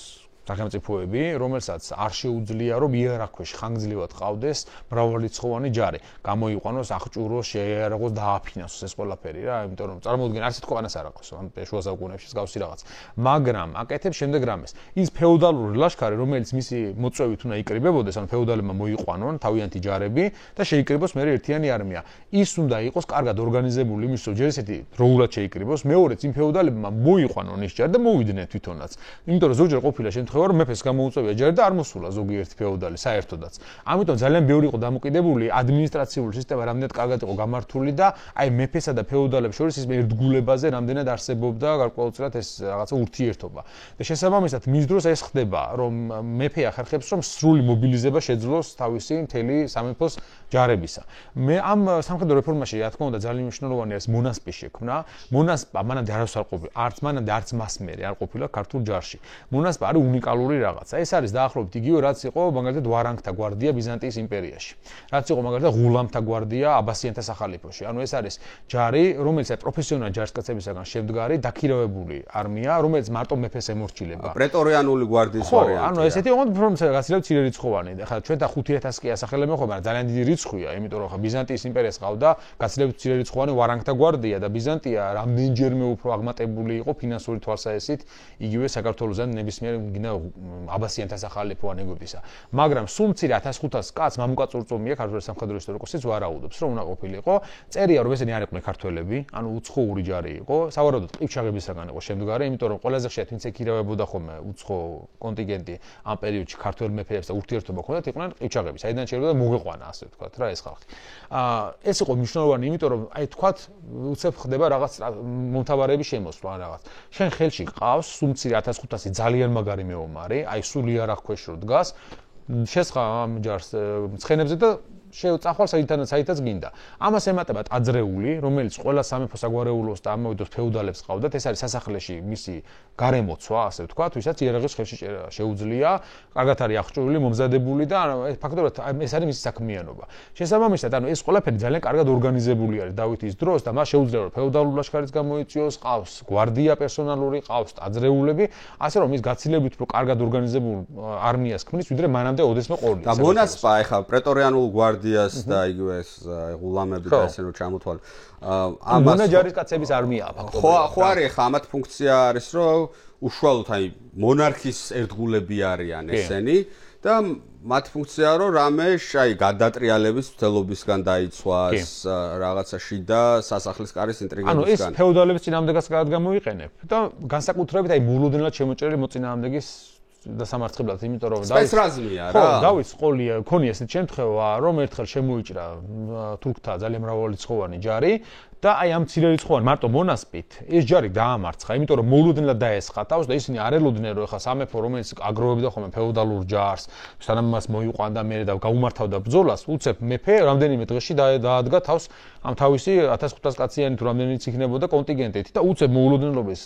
სახელმწიფოები, რომელსაც არ შეუძლია რომ იარაღქვეშ ხანგრძლივად ყავდეს მრავალრიცხოვანი ჯარი. გამოიყვანოს, აღჭუროს, შეიარაღოს, დააფინანსოს ეს ყველაფერი რა, იმიტომ რომ წარმოუდგენ არც ერთ ქვეყანას არ აქვს, ან შუა საუკუნეებში მსგავსი რაღაც. მაგრამ აკეთებს შემდეგ რამეს. ის ფეოდალური ლაშქარი, რომელიც მისი მოწვევით უნდა იკრიბებოდეს, ან ფეოდალებმა მოიყვანონ თავიანთი ჯარები და შეიკრიბოს მე ერთიანი არმია. ის უნდა იყოს კარგად ორგანიზებული, იმის რომ ჯერ ესეთი დროულად შეიკრიბოს, მეორეც იმ ფეოდალებმა მოიყვანონ ის ჯარი და მოვიდნენ თვითონაც. იმიტომ რომ ზოგჯერ ყოფილა შემთხვევა, რომ მეფეს გამოუწევია ჯარი და არ მოსულა ზოგიერთი ფეოდალი საერთოდაც. ამიტომ ძალიან ბევრი იყო დამოკიდებული ადმინისტრაციული სისტემა რამდენად კარგად იყო გამართული და აი მეფესა და ფეოდალებს შორის ის ერთგულებაზე რამდენად არსებობდა გარკვეულწილად ეს რაღაცა ურთიერთობა. და შესაბამისად მის დროს ეს ხდება, რომ მეფე ახერხებს, რომ სრული მობილიზება შეძლოს თავისი მთელი სამეფოს ჯარებისა. მე ამ სამხედრო რეფორმაში რა თქმა უნდა ძალიან მნიშვნელოვანი არის მონასპის შექმნა. მონასპა მანამდე არავის არ ყოფილა, არც მასმერი არ ყოფილა ქართულ ჯარში. მონასპა არის უნიკალური რაღაცა. ეს არის დაახლოებით იგივე რაც იყო მაგალითად ვარანგთა გვარდია ბიზანტიის იმპერიაში. რაც იყო მაგალითად ღულამთა გვარდია აბასიანთა სახალიფოში. ანუ ეს არის ჯარი, რომელიც პროფესიონალი ჯარისკაცებისაგან შემდგარი, დაქირავებული არმია, რომელიც მარტო მეფეს ემორჩილება. პრეტორიანული გვარდიის ვარიანტი. ანუ ესეთი ოღონდ გაცილებით მცირე რიცხოვანი. ახლა ჩვენ და 5000 კი ასახელე მეხოვნა, ძალიან დიდი რიცხვია, იმიტომ რომ ხა ბიზანტიის იმპერიას ყავდა გაცილებით მცირე რიცხოვანი ვარანგთა გვარდია და ბიზანტია რამდენჯერმე უფრო აღმატებული იყო ფინანსური თვალსაზრისით იგივე საქართველოსთან ნებისმიერ გინდა აბასიანთა სახალიფო ან ეგვიპტისა. მაგრამ სულ მცირე 1500 კაცს მამუკა წურწუმია ქართული სამხედრო ისტორიკოსიც ვარაუდობს, რომ უნდა ყოფილიყო. წერია რომ ესენი არ იყვნენ ქართველები, ანუ უცხოური ჯარი იყო, სავარაუდოდ ყივჩაღებისაგან იყო შემდგარი, იმიტომ რომ ყველაზე ხშირად ვინც ეკირავებოდა ხოლმე უცხო კონტინგენტი ამ პერიოდში ქართველ მეფეებს და ურთიერთობა ჰქონდათ, იყვნენ ყივჩაღები, საიდან შეიძლება მოგვეყვანა ასე ვთქვათ რა ეს ხალხი. ეს იყო მნიშვნელოვანი, იმიტომ რომ აი თქვათ უცებ ხდება რაღაც მომთაბარეების შემოსვლა ან რაღაც. შენ ხელში ყავს სულ მცირე 1500 ძალიან მაგარი მეომარი, აი სულ იარაღქვეშ რო დგას, შესხა ამ ჯარს ცხენებზე და შეუწახვალ საერთოდ გინდა. ამას ემატება ტაძრეული, რომელიც ყველა სამეფო საგვარეულოს და ამავდროულად ფეოდალებს ყავდათ, ეს არის სასახლეში მისი გარემოცვა, ასე ვთქვათ, ვისაც იარაღის ხელში შეუძლია, კარგად არის აღჭურვილი, მომზადებული და ფაქტობრივად ეს არის მისი საქმიანობა. შესაბამისად, ანუ ეს ყველაფერი ძალიან კარგად ორგანიზებული არის დავითის დროს და მას შეუძლია რომ ფეოდალური ლაშქარიც გამოიწვიოს, ყავს გვარდია პერსონალური, ყავს ტაძრეულები, ასე რომ ის გაცილებით უფრო კარგად ორგანიზებულ არმიას ქმნის, ვიდრე მანამდე ოდესმე ყოლია. და მონასპა ეხა პრეტორიანულ გვარდიას და იგივე ეს ღულამები და ესე რომ ჩამოთვალ. ამას ჯარისკაცების არმიაა ფაქტობრივად. ხო არის ხა ამათ ფუნქცია არის რომ უშუალოდ აი მონარქის ერთგულები არიან ესენი და მათ ფუნქციაა რომ რამე აი გადატრიალების მცდელობისგან დაიცვას რაღაცა შიდა სასახლის კარის ინტრიგებისგან. ანუ ეს ფეოდალების წინააღმდეგაც კარგად გამოიყენებ და განსაკუთრებით აი მულოდნელად შემოჭრილი მოწინააღმდეგის და სამარცხებლად, იმიტომ რომ სპეცრაზმია რა. ხო, დავის ყოლია, ქონია ესეთი შემთხვევა, რომ ერთხელ შემოიჭრა თურქთა ძალიან მრავალრიცხოვანი ჯარი და აი ამ მცირერიცხოვანი მარტო მონასპით ეს ჯარი დაამარცხა, იმიტომ რომ მოულოდნელად დაესხა თავს და ისინი არ ელოდნენ რომ ეხა სამეფო რომელიც აგროვებდა ხოლმე ფეოდალურ ჯარს, სანამ მას მოიყვანდა მერე და გაუმართავდა ბრძოლას, უცებ მეფე რამდენიმე დღეში დაადგა თავს ამ თავისი 1500 კაციანი თუ რამდენიც იქნებოდა კონტინგენტით და უცებ მოულოდნელობის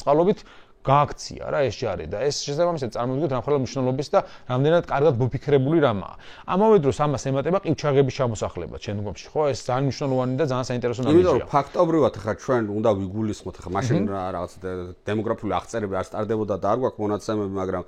წყალობით გააქცია რა ეს ჯარი და ეს შესაბამისად წარმოიდგინეთ რამხელა მნიშვნელობის და რამდენად კარგად მოფიქრებული რამაა. ამავე დროს ამას ემატება ყივჩაღების ჩამოსახლება შემდგომში, ხო? ეს ძალიან მნიშვნელოვანი და ძალიან საინტერესო ნაბიჯია. იმიტომ რომ ფაქტობრივად ხა ჩვენ უნდა ვიგულისხმოთ ხა მაშინ რაღაც დემოგრაფიული აღწერები არ სტარდებოდა და არ გვაქვს მონაცემები, მაგრამ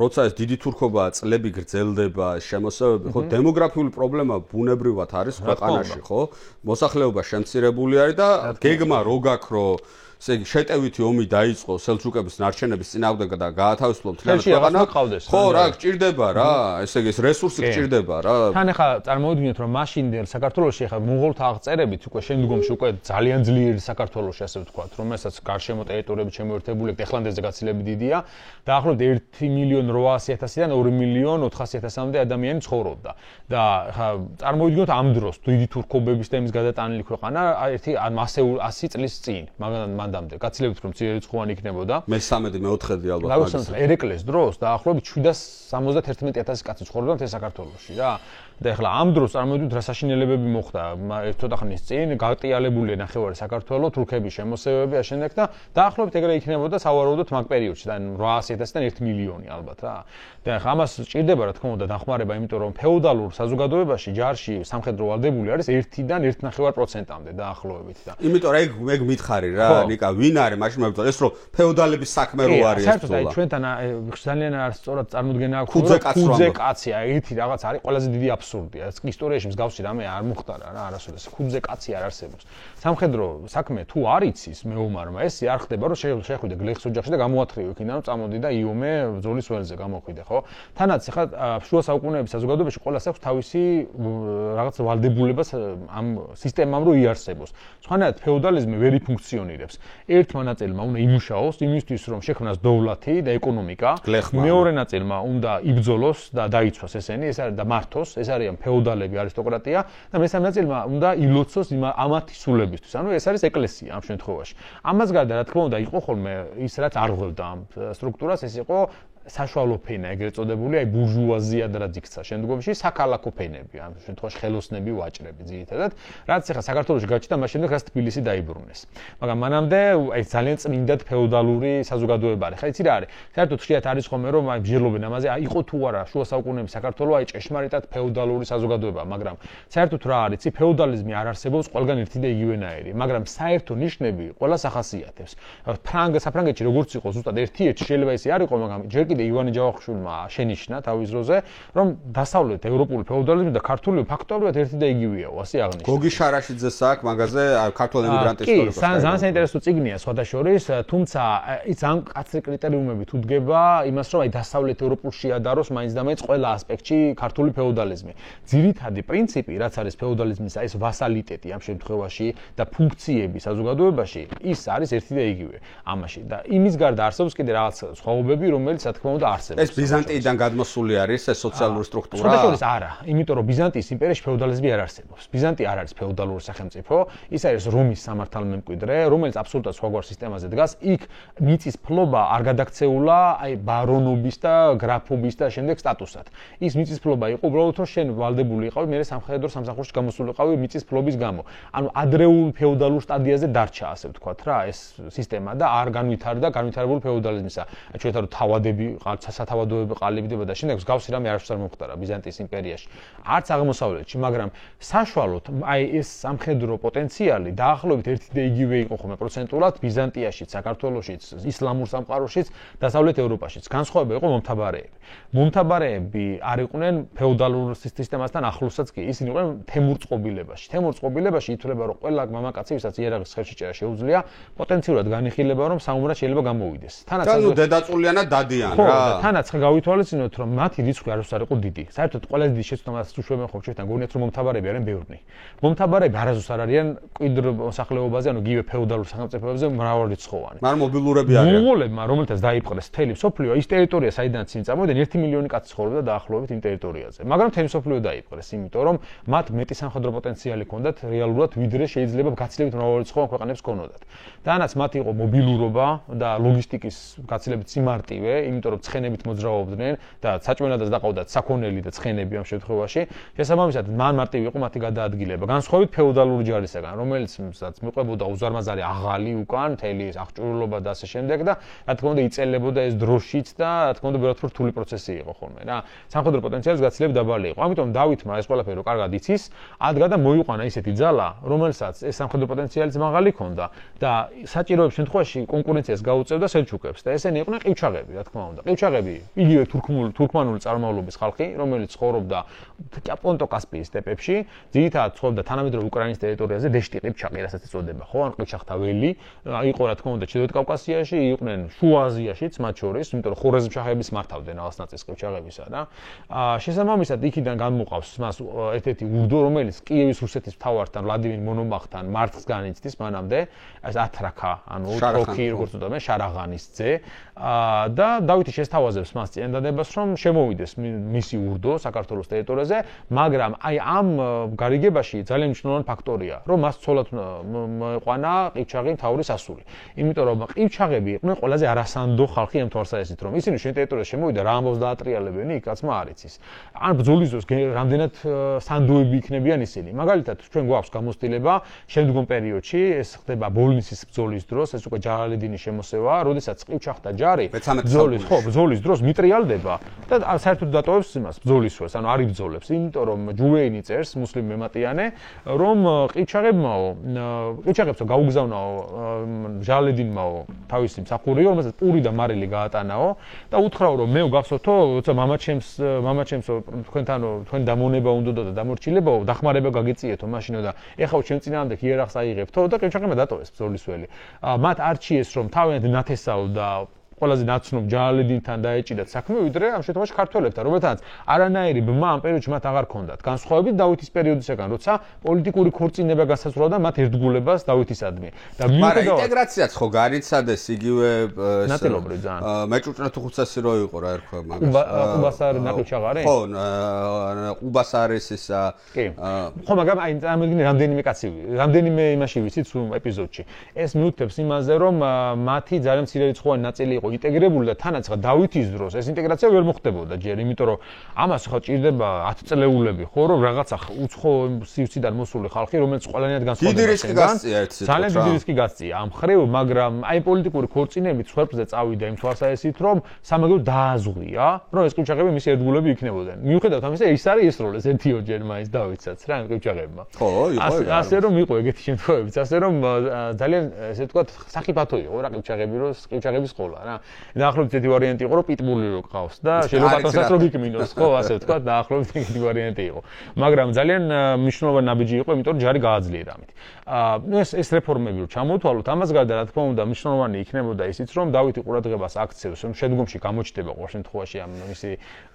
როცა ეს დიდი თურქობა წლები გრძელდება, შემოსევები, ხო, დემოგრაფიული პრობლემა ბუნებრივად არის ქვეყანაში, ხო? მოსახლეობა შემცირებული არის და გეგმა რო გაქვს, რომ ესე იგი შეტევითი ომი დაიწყო სელჩუკების ნარჩენების წინააღმდეგ და გაათავისუფლო მთლიანად ქვეყანა. ხო, რა გჭირდება რა, ესე იგი ეს რესურსი გჭირდება რა. თან ახლა წარმოვიდგინეთ რომ მაშინდელ საქართველოში ახლა მონღოლთა აღწერებით უკვე შემდგომში უკვე ძალიან ძლიერი საქართველოში ასე ვთქვათ, რომელსაც გარშემო ტერიტორიები შემოერთებული, ტეხლანდეზე გაცილებით დიდია, დაახლოებით 1.800.000-დან 2.400.000-მდე ადამიანი ცხოვრობდა. და ახლა წარმოვიდგინოთ ამ დროს დიდი თურქობების და იმის გადატანილი ქვეყანა ერთი 100 წლის წინ, მაგალითად მანდამდე გაცილებით რომ მცირერიცხოვანი იქნებოდა. მე-13 მე-4 ალბათ. მაგალითად ერეკლეს დროს დაახლოებით 771.000 კაცი ცხოვრობდა მთელ საქართველოში რა. და ეხლა ამ დროს წარმოვიდგინოთ რა საშინელებები მოხდა ცოტა ხნის წინ, გატიალებული ნახევარი საქართველო, თურქების შემოსევები აშენდა და დაახლოებით ეგრე იქნებოდა სავარაუდოდ მაგ პერიოდში, და 800.000-დან 1 მილიონი ალბათ რა. და ეხლა ამას სჭირდება რა თქმა უნდა დახმარება, იმიტომ რომ ფეოდალურ საზოგადოებაში ჯარში სამხედრო ვალდებული არის 1-დან 1.5%-მდე დაახლოებით და. იმიტომ რომ ეგ მითხარი რა, ნიკ ნიკა ვინ არის მაშინ მებრძოლ ეს რომ ფეოდალების საქმე რო არის ეს ბრძოლა ჩვენთან ძალიან არ სწორად წარმოდგენა აქვს ხუძე კაცია ერთი რაღაც არის ყველაზე დიდი აბსურდია ეს ისტორიაში მსგავსი რამე არ მოხდარა რა არასოდეს ხუძე კაცი არ არსებობს სამხედრო საქმე თუ არ იცის მეომარმა ეს არ ხდება რომ შეხვიდე გლეხის ოჯახში და გამოათრიო იქიდან რომ წამოდი და იომე ბრძოლის ველზე გამოხვიდე ხო თანაც ახლა შუა საუკუნეების საზოგადოებაში ყოველას აქვს თავისი რაღაც ვალდებულება ამ სისტემამ რო იარსებოს სხვანაირად ფეოდალიზმი ვერ იფუნქციონირებს ერთმა ნაწილმა უნდა იმუშაოს იმისთვის რომ შექმნას დოვლათი და ეკონომიკა მეორე ნაწილმა უნდა იბრძოლოს და დაიცვას ესენი ეს არის და მართოს ეს არიან ფეოდალები არისტოკრატია და მესამე ნაწილმა უნდა ილოცოს ამათი სულებისთვის ანუ ეს არის ეკლესია ამ შემთხვევაში ამას გარდა რა თქმა უნდა იყო ხოლმე ის რაც არ ღვევდა ამ სტრუქტურას ეს იყო საშუალო ფენა ეგრეთ წოდებული აი ბურჟუაზია და რაც იქცა შემდგომში საქალაქო ფენები ამ შემთხვევაში ხელოსნები ვაჭრები ძირითადად რაც ახლა საქართველოში გაჩნდა მას შემდეგ რაც თბილისი დაიბრუნეს მაგრამ მანამდე აი ძალიან წმინდად ფეოდალური საზოგადოება არის ხა იცი რა არის საერთოდ ხშირად არის ხოლმე რომ აი ბჟელობენ ამაზე აი იყო თუ არა შუა საუკუნეების საქართველო აი ჭეშმარიტად ფეოდალური საზოგადოება მაგრამ საერთოდ რა არის იცი ფეოდალიზმი არ არსებობს ყველგან ერთი და იგივენაირი მაგრამ საერთო ნიშნები ყველას ახასიათებს საფრანგეთში როგორც იყო ზუსტად ერთი შეიძლება ისე არ იყო მაგრამ ჯერ კიდე ივანე ჯავახიშვილმა შენიშნა თავის დროზე, რომ დასავლეთ ევროპული ფეოდალიზმი და ქართული ფაქტობრივად ერთი და იგივეა, ასე აღნიშნა. გოგი შარაშიძეს აქვს მაგაზე ქართულ ემიგრანტის ისტორიას. კი, ძალიან საინტერესო წიგნია სხვადასხვა, თუმცა ის ამ კაცრი კრიტერიუმები თუ დგება იმას, რომ აი დასავლეთ ევროპულში შეადაროს მაინც და მაინც ყველა ასპექტში ქართული ფეოდალიზმი. ძირითადი პრინციპი, რაც არის ფეოდალიზმის ეს ვასალიტეტი ამ შემთხვევაში და ფუნქციები საზოგადოებაში, ის არის ერთი და იგივე ამაში და იმის გარდა არსებობს კიდე რაღაც სხვაობები, რომელიც თქმა უნდა არსებობს. ეს ბიზანტიიდან გადმოსული არის ეს სოციალური სტრუქტურა? სხვადასხვა არა, იმიტომ რომ ბიზანტიის იმპერიაში ფეოდალიზმი არ არსებობს. ბიზანტია არ არის ფეოდალური სახელმწიფო, ის არის რომის სამართალმემკვიდრე, რომელიც აბსოლუტურად სხვაგვარ სისტემაზე დგას. იქ მიწის ფლობა არ გადაქცეულა აი ბარონობის და გრაფობის და შემდეგ სტატუსად. ის მიწის ფლობა იყო უბრალოდ რომ შენ ვალდებული იყავი, მე სამხედრო სამსახურში გამოსულიყავი მიწის ფლობის გამო. ანუ ადრეულ ფეოდალურ სტადიაზე დარჩა, ასე ვთქვათ რა, ეს სისტემა და არ განვითარებული ფეოდალიზმისა. ჩვენთან რომ თავადები სათავადოები ყალიბდება და შემდეგ მსგავსი რამე არასდროს არ მომხდარა ბიზანტიის იმპერიაში. არც აღმოსავლეთში, მაგრამ საშუალოდ აი ეს სამხედრო პოტენციალი დაახლოებით ერთი და იგივე იყო ხოლმე პროცენტულად ბიზანტიაშიც, საქართველოშიც, ისლამურ სამყაროშიც, დასავლეთ ევროპაშიც. განსხვავება იყო მომთაბარეები. მომთაბარეები არ იყვნენ ფეოდალურ სისტემასთან ახლოსაც კი, ისინი იყვნენ თემურწყობილებაში. თემურწყობილებაში ითვლება რომ ყველა მამაკაცი, ვისაც იერარქიის ხელში ჭერა შეუძლია, პოტენციურად განიხილება რომ საომრად შეიძლება გამოვიდეს. თანაც დედაწულიანად დადიან რა. თანაც გავითვალისწინოთ რომ მათი რიცხვი არასდროს არ იყო დიდი. საერთოდ ყველა დიდი შეცდომას თუ შევემ ხო ჩვენთან გონიათ რომ მომთაბარეები არიან ბევრნი. მომთაბარეები არასდროს არ არიან მკვიდრ მოსახლეობაზე, ანუ გივე ფეოდალურ სახელმწიფოებზე მრავალრიცხოვანი. მაგრამ მობილურები არიან. მონღოლებმა, რომელთაც დაიპყრეს მთელი სოფლიო, ის ტერიტორია, საიდანაც ისინი წამოვიდნენ, 1 მილიონი კაცი ცხოვრობდა დაახლოებით იმ ტერიტორიაზე. მაგრამ მთელი სოფლიო დაიპყრეს, იმიტომ რომ მათ მეტი სამხედრო პოტენციალი ჰქონდათ რეალურად, ვიდრე შეიძლება გაცილებით მრავალრიცხოვან ქვეყანებს ჰქონოდათ. თანაც მათ იყო მობილურობა და ლოგისტიკის გაცილებით სიმარტივე, იმიტომ რომ ცხენებით მოძრაობდნენ და საჭმელადაც დაყავდათ საქონელი და ცხენები ამ შემთხვევაში. შესაბამისად, მან მარტივი იყო მათი გადაადგილება. განსხვავებით ფეოდალური ჯარისაგან, რომელიც მიყვებოდა უზარმაზარი აღალი უკან, მთელი აღჭურვილობა და ასე შემდეგ და რა თქმა უნდა იწელებოდა ეს დროშიც და რა თქმა უნდა ბევრად რთული პროცესი იყო ხოლმე რა. სამხედრო პოტენციალის გაცილებით დაბალი იყო. ამიტომ დავითმა ეს ყველაფერი რო კარგად იცის, ადგა და მოიყვანა ისეთი ძალა, რომელსაც ეს სამხედრო პოტენციალიც მაღალი ჰქონდა და საჭიროების შემთხვევაში კონკურენციას გაუწევდა სელჩუკებს და ესენი იყვნენ ყივჩაღები, რა თქმა უნდა. ყივჩაღები იგივე თურქმანული წარმომავლობის ხალხი, რომელიც ცხოვრობდა პონტო-კასპიის სტეპებში, ძირითადად ცხოვრობდა თანამედროვე უკრაინის ტერიტორიაზე, დეშტი ყივჩაღი, რასაც ეწოდება, ხო, ან ყივჩაღთა ველი, იყო რა თქმა უნდა ჩრდილოეთ კავკასიაში, იყვნენ შუა აზიაშიც მათ შორის, იმიტომ რომ ხორეზმშაჰების მართავდნენ რაღაც ნაწილს ყივჩაღებისა და შესაბამისად იქიდან გამოყავს მას ერთ-ერთი ურდო, რომელიც კიევის რუსეთის მთავართან ვლადიმირ მონომახთან მარცხს განიცდის მანამდე, ეს ათრაქა, ანუ ოტროქი, როგორც ვთქვი, შარაღანის ძე და დავითი შესთავაზებს მას წინადადებას, რომ შემოვიდეს მისი ურდო საქართველოს ტერიტორიაზე, მაგრამ აი ამ გარიგებაში ძალიან მნიშვნელოვანი ფაქტორია, რომ მას ცოლად მოეყვანა ყივჩაღი მთავრის ასული. იმიტომ რომ ყივჩაღები იყვნენ ყველაზე არასანდო ხალხი ამ თვალსაზრისით, რომ ისინი შენ ტერიტორიაზე შემოვიდა რა ამბავს დაატრიალებენ იქ, კაცმა არ იცის. ან ბრძოლის დროს რამდენად სანდოები იქნებიან ისინი. მაგალითად, ჩვენ გვაქვს გამოცდილება შემდგომ პერიოდში, ეს ხდება ბოლნისის ბრძოლის დროს, ეს უკვე ჯალალედინის შემოსევა, როდესაც ყივჩაღთა ჯარი ბრძოლის ხო, ბრძოლის დროს მიტრიალდება და საერთოდ დატოვებს იმას ბრძოლისვეს, ანუ არ იბრძოლებს, იმიტომ რომ ჯუვეინი წერს მუსლიმ მემატიანე, რომ ყიჩაღებსო გაუგზავნაო ჟალედინმაო თავისი მსახურიო, რომელსაც პური და მარილი გაატანაო და უთხრაო რომ მე გახსოვთო, როცა მამაჩემსო თქვენ დამონება უნდოდა და დამორჩილებაო, დახმარება გაგიწიეთო მაშინო და ეხლა ჩემ წინააღმდეგ იერახს აიღებთო და ყიჩაღებმა დატოვეს ბრძოლისველი. მათ არჩიეს რომ თავიანთ ნათესაო და ყველაზე ნაცნობ ჯალედინთან დაეჭიდათ საქმე, ვიდრე ამ შემთხვევაში ქართველებთან, რომელთაც არანაირი ბმა ამ პერიოდში მათ აღარ ჰქონდათ. განსხვავებით დავითის პერიოდისაგან, როცა პოლიტიკური ქორწინება გასაცვლავდა მათ ერთგულებას დავითისადმი. და მაგრამ ინტეგრაციაც ხო გარიცადეს იგივე ნაწილობრივ ძალიან. მეჭუჭრა თუ 500 რო იყო რა ერქვა მაგას. ყუბასარ ნაყიჩაღარი? ხო, ყუბასარესისა. კი. ხო, მაგრამ აი წარმოიდგინე რამდენიმე კაცი, რამდენიმე იმაში ვიცით სულ ეპიზოდში. ეს მიუთითებს იმაზე, რომ მათი ძალიან მცირერიცხოვანი ნაწილი იყო ინტეგრებული და თანაც ხა დავითის დროს ეს ინტეგრაცია ვერ მოხდებოდა ჯერ, იმიტომ რომ ამას ხა ჭირდება 10 წლეულები, ხო, რომ რაღაცა უცხო სივრციდან მოსული ხალხი, რომელიც ყველანაირად განსხვავდება. დიდი რისკი გასწია ერთი. ძალიან დიდი რისკი გასწია ამ ხრივ, მაგრამ აი პოლიტიკური ქორწინებით სვერფზე წავიდა იმ თვალსაჩინოდ, რომ სამაგერო დააზღვია, რომ ეს ყიჩაღები მისი ერთგულები იქნებოდნენ. მიუხედავად ამისა, ის არის ეს როლი, ერთი ოჯერ მაინც დავითსაც რა ყიჩაღებმა. ხო, იყო. ასე რომ იყო ეგეთი შემთხვევებიც, ასე რომ ძალიან ესე ვთქვათ, სახიფათო იყო რა ყიჩაღების ყოლა რა. დაახლოებით ერთი ვარიანტი იყო, რომ პიტბული რო ყავს და შეიძლება ბატონსაც რო გიკმინოს, ხო, ასე ვთქვათ, დაახლოებით ეგეთი ვარიანტი იყო. მაგრამ ძალიან მნიშვნელოვანი ნაბიჯი იყო, იმიტომ რომ ჯარი გააძლიერა ამით. ეს რეფორმები რო ჩამოთვალოთ, ამას გარდა რა თქმა უნდა მნიშვნელოვანი იქნებოდა ისიც, რომ დავითი ყურადღებას აქცევს, რომ შედგომში გამოჩნდება ყოველ შემთხვევაში ამ მისი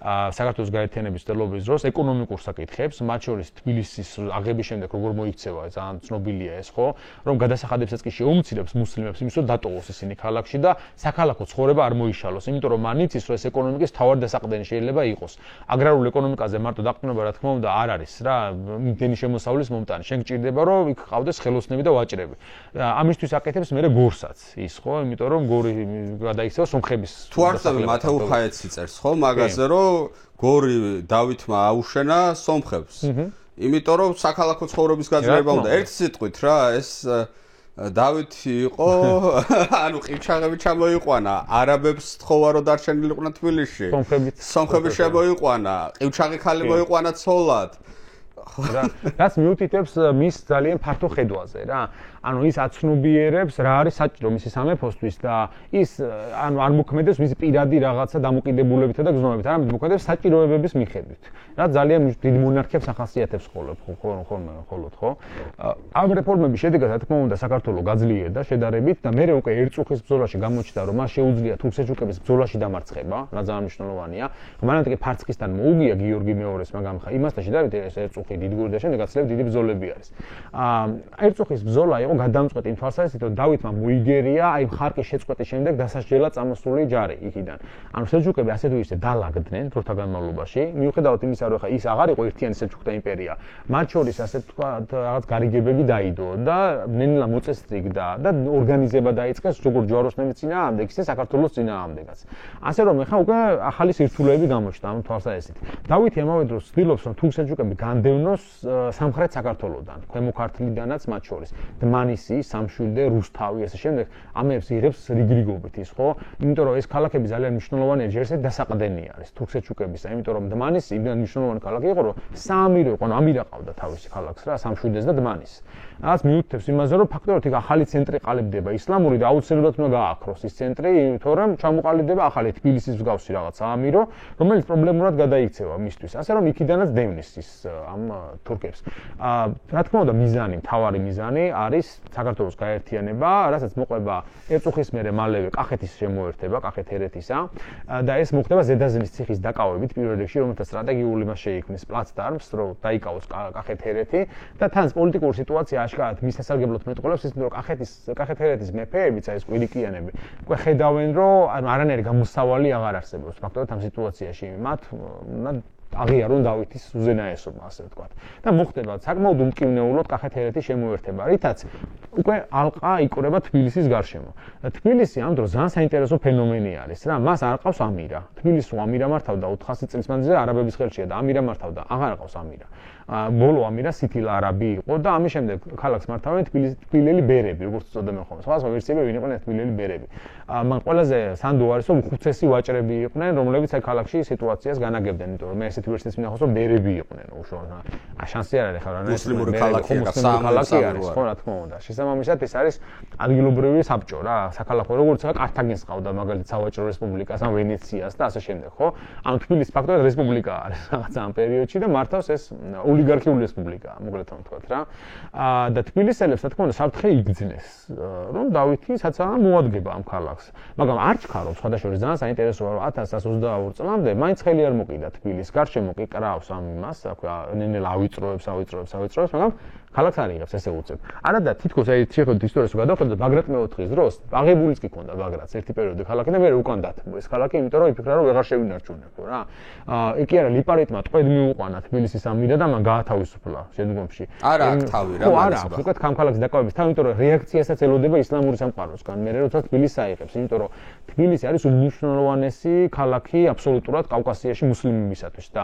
საქართველოს გაერთიანების მცდელობის დროს ეკონომიკურ საკითხებს, მათ შორის თბილისის აღების შემდეგ როგორ მოიქცევა, ძალიან ცნობილია ეს, ხო, რომ გადასახადებსაც კი შეუმცირებს მუსლიმებს იმის, რომ დატოვოს ისინი ქალაქში და საქალაქო ცხოვრება არ მოიშალოს, იმიტომ რომ მან იცის, რომ ეს ეკონომიკის თავად დასაყრდენი შეიძლება იყოს. აგრარულ ეკონომიკაზე მარტო დაყრდნობა რა თქმა უნდა არ არის რა, იმდენი შემოსავლის მომტანი. შენ გჭირდება რომ იქ ყავდეს ხელოსნები და ვაჭრები. ამისთვის აკეთებს მერე გორსაც ის, ხო, იმიტომ რომ გორი გადაიქცევა სომხების. თუ არ ხდება მათეულ ხაეცი წერს, ხო, მაგაზე რომ გორი დავითმა აუშენა სომხებს. იმიტომ რომ საქალაქო ცხოვრების გაძლიერება უნდა. ერთი სიტყვით რა, ეს დავითი იყო, ანუ ყიჩაღები ჩამოიყვანა, არაბებს თხოვა რომ დარჩენილიყვნენ თბილისში. სომხები შემოიყვანა, ყიჩაღი ხალი მოიყვანა ცოლად. რაც მიუთითებს მის ძალიან ფართო ხედვაზე რა. ანუ ის აცნობიერებს რა არის საჭირო მისი სამეფოსთვის და ის ანუ არ მოქმედებს მის პირადი რაღაცა დამოკიდებულებითა და გზნობებით, არამედ მოქმედებს საჭიროებების მიხედვით. რა ძალიან დიდი მონარქიებს ახასიათებს ხოლმე, ხო? ამ რეფორმების შედეგად რა თქმა უნდა საქართველოს გაძლიერდა შედარებით და მერე უკვე ერწუხის ბრძოლაში გამოჩნდა რომ მას შეუძლია თურქ-სელჩუკების ბრძოლაში დამარცხება, რა ძალიან მნიშვნელოვანია. მანამდე კი ფარცხისთან მოუგია გიორგი მეორეს, მაგრამ ხა იმასთან შედარებით ეს ერწუხი დიდგური და შემდეგ გაცილებით დიდი ბრძოლები არის. ერწუხის ბრძოლა იყო გადამწყვეტი იმ თვალსაზრისით, რომ დავითმა მოიგერია აი ხარკის შეწყვეტის შემდეგ დასასჯელად წამოსული ჯარი იქიდან. ანუ სელჩუკები ასე თუ ისე დალაგდნენ დროთა განმავლობაში, მიუხედავად იმისა, რომ ხა ის აღარ იყო ერთიანი სელჩუკთა იმპერია. მათ შორის ასე თქვა რაღაც გარიგებები დაიდო და ნენელა მოწესრიგდა და ორგანიზება დაიწყეს როგორც ჯვაროსნების წინააღმდეგ, ისე საქართველოს წინააღმდეგაც. ასე რომ ხა უკვე ახალი სირთულეები გამოჩნდა ამ თვალსაზრისით. დავითი ამავე დროს ცდილობს, რომ თურქ-სელჩუკები განდევნოს სამხრეთ საქართველოსდან, ქვემო ქართლიდანაც მათ შორის. დმანისი, სამშვილდე, რუსთავი, ასე შემდეგ, ამებს იღებს რიგრიგობით ის, ხო? იმიტომ რომ ეს ქალაქები ძალიან მნიშვნელოვანია, ჯერ ესე დასაყრდენი არის თურქ-სელჩუკებისა, იმიტომ რომ დმანისი იმდენ მნიშვნელოვანი ქალაქი იყო, რომ საამირო იყო, ანუ ამირა ყავდა თავისი ქალაქს რა, სამშვილდეს და დმანისს. რაც მიუთითებს იმაზე, რომ ფაქტობრივად იქ ახალი ცენტრი ყალიბდება ისლამური და აუცილებლად უნდა გააქროს ის ცენტრი, თორემ ჩამოყალიბდება ახალი თბილისის მსგავსი რაღაც საამირო, რომელიც პრობლემურად გადაიქცევა მისთვის. ასე რომ იქიდანაც დევნის ის ამ თურქებს. რა თქმა უნდა, მიზანი, მთავარი მიზანი არის საქართველოს გაერთიანება, რასაც მოყვება ერწუხის მერე მალევე კახეთის შემოერთება, კახეთ-ჰერეთისა და ეს მოხდება ზედაზნის ციხის დაკავებით პირველ რიგში, რომელთა სტრატეგიული მას შეიქმნის პლაცდარმს, რომ დაიკავოს კახეთ-ჰერეთი და თანაც პოლიტიკური სიტუაცია აშკარად მის სასარგებლოდ მეტყოლებს, ის რომ კახეთ-ჰერეთის მეფეებიც, აი ეს კვირიკიანები, უკვე ხედავენ, რომ არანაირი გამოსავალი აღარ არსებობს ფაქტობრივად ამ სიტუაციაში. მათ აღიარონ დავითის უზენაესობა, ასე ვთქვათ. და მოხდება საკმაოდ უმკივნეულოდ კახეთ-ჰერეთის შემოერთება, რითაც უკვე ალყა იკვრება თბილისის გარშემო. თბილისი ამ დროს ძალიან საინტერესო ფენომენი არის რა, მას არ ყავს ამირა. თბილისს ამირა მართავდა 400 წლის მანძილზე არაბების ხელშია და ამირა მართავდა, აღარ ყავს ამირა. ბოლო ამირა სითილ არაბი იყო და ამის შემდეგ ქალაქს მართავდნენ თბილელი ბერები, როგორც წოდებენ ხოლმე. სხვადასხვა ვერსიები ვინ იყვნენ თბილელი ბერები. მან ყველაზე სანდო არის რომ უხუცესი ვაჭრები იყვნენ, რომლებიც აი ქალაქში სიტუაციას განაგებდნენ, იმიტომ რომ მე ესეთი ვერსიას მინახავს რომ ბერები იყვნენ, უშუალოდ. შანსი არ არის ხარ, მუსლიმური ქალაქია, ქალაქი არის, ხო რა თქმა უნდა. შესაბამისად ეს არის ადგილობრივი საბჭო რა, საქალაქო როგორც კართაგენს ყავდა მაგალითად სავაჭრო რესპუბლიკას, ან ვენეციას და ასე შემდეგ, ხო? ანუ თბილისი ფაქტობრივად რესპუბლიკა არის რაღაცა ამ პერიოდში და მართავს ეს ოლიგარქიული რესპუბლიკაა, მოკლედ ვთქვათ რა. და თბილისელებს რა თქმა უნდა საფრთხე იგრძნეს, რომ დავითი საცალო მოადგება ამ ქალაქს. მაგრამ არ ჩქარო სხვადასხვა ძალიან საინტერესოა რომ 1122 წლამდე მაინც ხელი არ მოკიდა თბილისს, გარშემო კი კრავს ამ იმას, ნელ ავიწროებს, მაგრამ ქალაქს არ იღებს, ესე უწევ. არა და თითქოს აი შეხედოთ ისტორიას გადავხედოთ ბაგრატ მეოთხის დროს, აღებულიც კი ქონდა ბაგრატს ერთი პერიოდი ქალაქი და მე უკან დათმო ეს ქალაქი, იმიტომ რომ იფიქრა რომ ვეღარ შევინარჩუნებო რა. კი არა ლიპარიტმა ტყვედ მიუყვანა თბილისის ამირა და მან გაათავისუფლა შემდგომში. არა აქ თავი რა არა, უკეთ ქალაქის დაკავების თან, იმიტომ რომ რეაქციასაც ელოდება ისლამური სამყაროსგან. მე როცა თბილისს აიღებს, იმიტომ რომ თბილისი არის უმნიშვნელოვანესი ქალაქი აბსოლუტურად კავკასიაში მუსლიმებისათვის და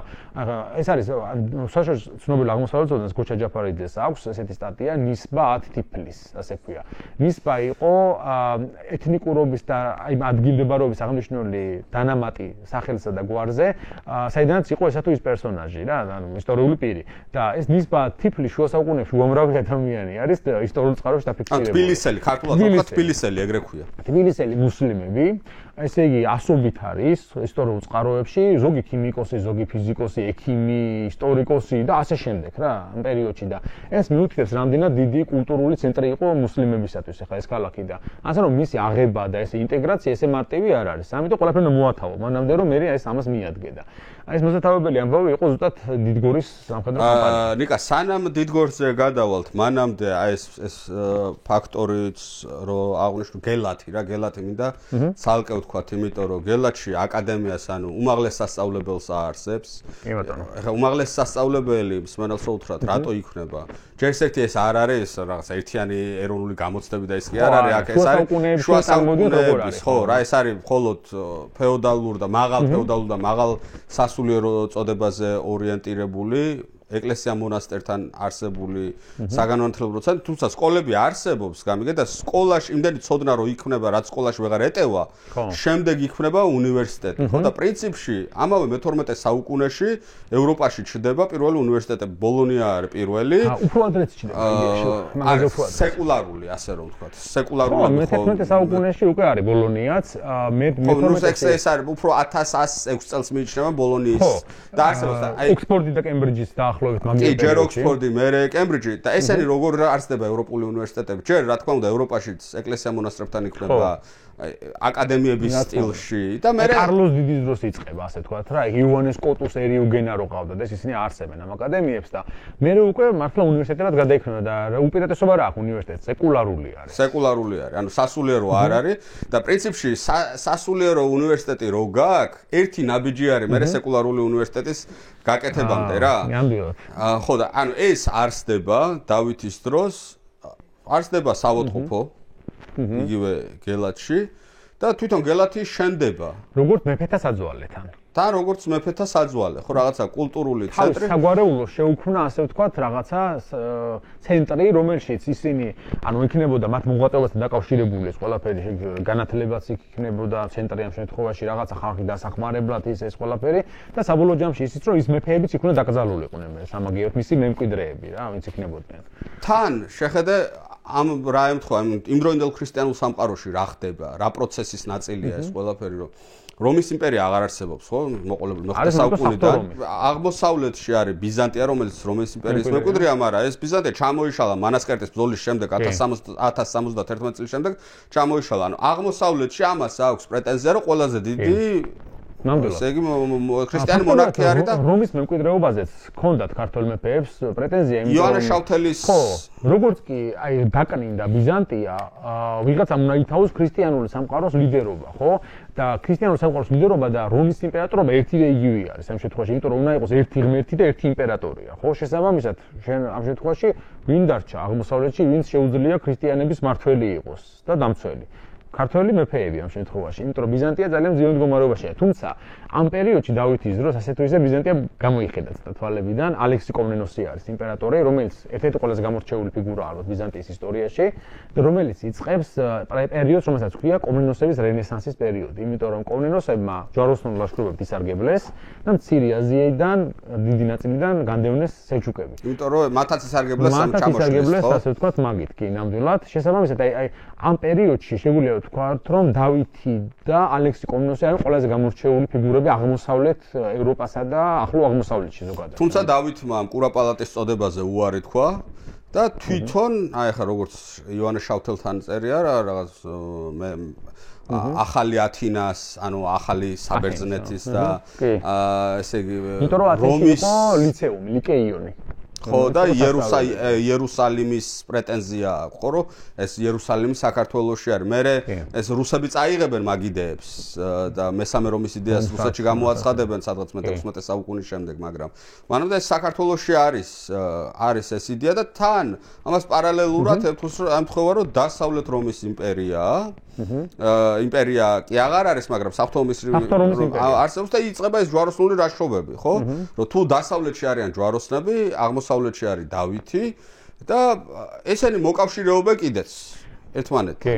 ეს არის საშუალო ცნობილი აღმოსავლეთიდან გოჩა ჯაფარიძეს აქვს ესეთი სტატია ნისბა ათ თიფლის, ასე ქვია. ნისბა იყო ეთნიკურობის და აი ადგილმდებარეობის აღნიშნული დანამატი სახელსა და გვარზე, საიდანაც იყო ესა თუ ის პერსონაჟი რა, ანუ ისტორიული პირი. და ეს ნისბა თიფლი შუა საუკუნეებში უამრავი ადამიანი არის ისტორიულ წყაროებში დაფიქსირებული. თბილისელი, ქართულად ვთქვათ თბილისელი, ეგრე ქვია. თბილისელი მუსლიმები, ესე იგი ასობით არის ისტორიულ წყაროებში, ზოგი ქიმიკოსი, ზოგი ფიზიკოსი, ექიმი, ისტორიკოსი და ასე შემდეგ რა, ამ პერიოდში და ეს მიუთითებს რამდენად დიდი კულტურული ცენტრი იყო მუსლიმებისათვის ახლა ეს ქალაქი და ასე რომ მისი აღება და ეს ინტეგრაცია ესე მარტივი არ არის. ამიტომ ყველაფერი მოათავო, მანამდე რომ მე ეს ამას მიადგედა. ეს მოსათავებელი ამბავი იყო ზუსტად დიდგორის სამხედრო კამპანია. ნიკა, სანამ დიდგორზე გადავალთ, მანამდე აი ეს ფაქტორიც რომ აღნიშნო გელათი რა, გელათი მინდა ცალკე ვთქვათ, იმიტომ რომ გელათში აკადემიას ანუ უმაღლეს სასწავლებელს აარსებს. კი ბატონო. ეხლა უმაღლეს სასწავლებელი მსმენელს უთხრათ, რატო იქნება? ჯერ ერთი ეს არ არის რაღაცა ერთიანი ეროვნული გამოცდები და ეს კი არ არის, აქ ეს არის შუა საუკუნეების, ხო, რა, ეს არის მხოლოდ ფეოდალურ და მაღალ ფეოდალურ და მაღალ სასულიერო წოდებაზე ორიენტირებული ეკლესია მონასტერთან არსებული საგანმანათლებლო ცენტრი, თუმცა სკოლები არსებობს, გამიგე და სკოლაში იმდენი ცოდნა რო იქნება, რაც სკოლაში ვეღარ ეტევა, შემდეგ იქნება უნივერსიტეტი, ხო და პრინციპში ამავე მე-12 საუკუნეში ევროპაში ჩნდება პირველი უნივერსიტეტები, ბოლონია არის პირველი. უფრო ადრეც ჩნდება იდეაში, მაგაზე უფრო ადრე. სეკულარული, ასე რომ ვთქვათ, სეკულარული. მე-11 საუკუნეში უკვე არის ბოლონიაც, მე-12 ეს არის უფრო 1106 წელს მიიჩნევა ბოლონიის და არსებობს და აი ოქსფორდი და კემბრიჯის და კი, ჯერ ოქსფორდი, მერე კემბრიჯი და ესენი როგორ არსდება ევროპული უნივერსიტეტები. ჯერ რა თქმა უნდა ევროპაშიც ეკლესია მონასტრებთან იქნება აკადემიების სტილში და მერე კარლოს დიდის დროს იწყება, ასე თქვათ რა, იოანეს კოტუსერიუგენა რო ყავდა და ისინი არსებენ ამ აკადემიებს და მერე უკვე მართლა უნივერსიტეტად გადაიქნება და უპირატესობა რა აქვს უნივერსიტეტს, სეკულარული არის. სეკულარული არის, ანუ სასულიერო არ არის და პრინციპში სასულიერო უნივერსიტეტი რო გაქვს, ერთი ნაბიჯი არის მერე სეკულარული უნივერსიტეტის გაკეთებამდე რა. ნამდვილად. ხო და ანუ ეს არსდება დავითის დროს, არსდება სავოთყოფო იგივე გელათში და თვითონ გელათი შენდება. როგორც მეფეთა საძვალეთან. და როგორც მეფეთა საძვალე, ხო რაღაცა კულტურული ცენტრი. საგვარეულო შეუქმნა, ასე ვთქვათ, რაღაცა ცენტრი, რომელშიც ისინი, ანუ იქნებოდა მათ მოღვაწეობასთან დაკავშირებული ეს ყველაფერი, განათლებაც იქნებოდა ცენტრი ამ შემთხვევაში, რაღაცა ხალხი დასახმარებლად ეს ყველაფერი და საბოლოო ჯამში ისიც რომ ის მეფეებიც იქნება დაკრძალულიყვნენ სამაგიეროდ მისი მემკვიდრეები რა, ვინც იქნებოდნენ. თან შეხედე ამ რა ემთხვევა იმდროინდელ ქრისტიანულ სამყაროში რა ხდება, რა პროცესის ნაწილია ეს ყველაფერი, რომ რომის იმპერია აღარ არსებობს, ხო? მოყოლებული მე-9 საუკუნიდან. აღმოსავლეთში არის ბიზანტია, რომელიც რომის იმპერიის მემკვიდრეა, მაგრამ ეს ბიზანტია ჩამოიშალა მანასკერტის ბრძოლის შემდეგ 1071 წლის შემდეგ ჩამოიშალა. ანუ აღმოსავლეთში ამას აქვს პრეტენზია, რომ ყველაზე დიდი ნამდვილად. ესე იგი ქრისტიანი მონარქია არის და რომის მემკვიდრეობაზეც ჰქონდათ ქართველ მეფეებს პრეტენზია, იმიტომ რომ იოანე შავთელის როგორც კი აი დაკნინდა ბიზანტია, ვიღაცამ უნდა ითავოს ქრისტიანული სამყაროს ლიდერობა, ხო? და ქრისტიანული სამყაროს ლიდერობა და რომის იმპერატორობა ერთი და იგივე არის ამ შემთხვევაში, იმიტომ რომ უნდა იყოს ერთი ღმერთი და ერთი იმპერატორია, ხო? შესაბამისად, შენ ამ შემთხვევაში ვინ დარჩა აღმოსავლეთში, ვინც შეუძლია ქრისტიანების მართველი იყოს და დამცველი? ქართველი მეფეები ამ შემთხვევაში, იმიტომ რომ ბიზანტია ძალიან მძიმე მდგომარეობაშია. თუმცა ამ პერიოდში დავითის დროს ასე თუ ისე ბიზანტია გამოიხედა თვალებიდან. ალექსი კომნენოსი არის იმპერატორი, რომელიც ერთ-ერთი ყველაზე გამორჩეული ფიგურაა ალბათ ბიზანტიის ისტორიაში და რომელიც იწყებს პერიოდს, რომელსაც ქვია კომნენოსების რენესანსის პერიოდი, იმიტომ რომ კომნენოსებმა ჯვაროსნულ ლაშქრობებს ისარგებლეს და მცირე აზიიდან დიდი ნაწილიდან განდევნეს სელჩუკები. იმიტომ რომ მათაც ისარგებლეს სამჩამოშლეს, ასე ვთქვათ, მაგით კი ნამდვილად. შესაბამისად, აი ამ პერიოდში შეგვიძლია ვთქვათ, რომ დავითი და ალექსი კომნენოსი არის ყველაზე გამორჩეული ფიგურები აღმოსავლეთ ევროპასა და ახლო აღმოსავლეთში ზოგადად. თუმცა დავითმა კურაპალატის წოდებაზე უარი თქვა და თვითონ, აი ახლა როგორც იოანე შავთელთან წერია რა რაღაც ახალი ათინას, ანუ ახალი საბერძნეთის და ესე იგი რომის ლიცეუმი, ლიკეიონი. ხო და იერუსალიმის პრეტენზია აქვს, ხო რომ ეს იერუსალიმი საქართველოში არის. მერე ეს რუსები წაიღებენ მაგ იდეებს და მესამე რომის იდეას რუსეთში გამოაცხადებენ სადღაც 16 საუკუნის შემდეგ, მაგრამ მანამდე ეს საქართველოში არის ეს იდეა და თან ამას პარალელურად ემთხვევა რომ დასავლეთ რომის იმპერია იმპერია კი აღარ არის, მაგრამ საღვთო ომის არსებობს და იწყება ეს ჯვაროსნული რაშობები, ხო? რომ თუ დასავლეთში არიან ჯვაროსნები, აღმოსავლეთში არის დავითი და ესენი მოკავშირეობენ კიდეც ერთმანეთთან. კი.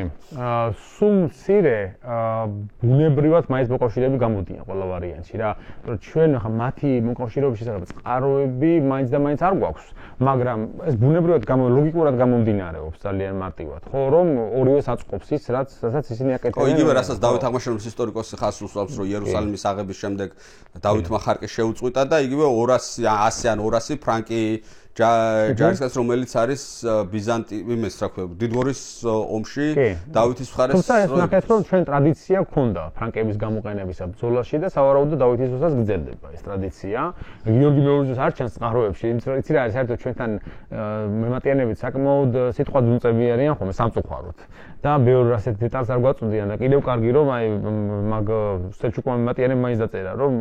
სულ მცირე ბუნებრივად მაინც მოკავშირეები გამოდიან ყველა ვარიანტში რა. რომ ჩვენ ახლა მათი მოკავშირეობის შესახებ წყაროები მაინც და მაინც არ გვაქვს, მაგრამ ეს ბუნებრივად ლოგიკურად გამომდინარეობს ძალიან მარტივად. ხო, რომ ორივეს აწყობს ის, რასაც ისინი აკეთებენ. ხო, იგივე რასაც დავით აღმაშენებლის ისტორიკოსი ხაზს უსვამს, რომ იერუსალიმის აღების შემდეგ დავითმა ხარკი შეუწყვიტა და იგივე 200 100 ან 200 ფრანკი ჯარისკაც რომელიც არის ბიზანტი იმის რა ქვია დიდგორის ომში დავითის მხარეს. თუმცა ეს ნახეთ რომ ჩვენ ტრადიცია გქონდა ფრანკების გამოყენებისა ბრძოლაში და სავარაუდოდ დავითის დროსაც გრძელდება ეს ტრადიცია. გიორგი მეურძის არ ჩანს წყაროებში, იცი რა არის საერთოდ ჩვენთან მემატიანებით საკმაოდ სიტყვა ძუნწები არიან ხოლმე სამწუხაროდ. და ბევრ ასეთ დეტალს არ გვაწვდიან და კიდევ კარგი რომ აი მაგ სელჩუკმა მემატიანებმა მაინც დაწერა რომ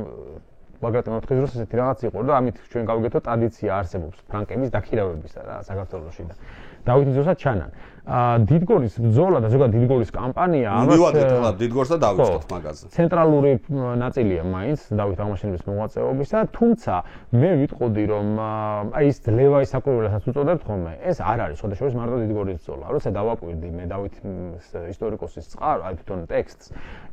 ბაგრატი მოთხრის დროს ესეთი რაღაც იყო და ამით ჩვენ გავიგეთო ტრადიცია არსებობს ფრანკების დაქირავებისა რა საქართველოში და დავითის დროსაც ჩანან. დიდგორის ბრძოლა და ზოგადად დიდგორის კამპანია ამას მივაგეთ ახლა დიდგორს და დავიწყოთ მაგაზე. ცენტრალური ნაწილია მაინც დავით აღმაშენებლის მოღვაწეობისა, თუმცა მე ვიტყოდი რომ აი ეს ლევაის საკვირველსაც უწოდებთ ხოლმე, ეს არ არის შესაძლოა მარტო დიდგორის ბრძოლა. როცა დავაკვირდი მე დავით ისტორიკოსის წყარო, აი თვითონ ტექსტს,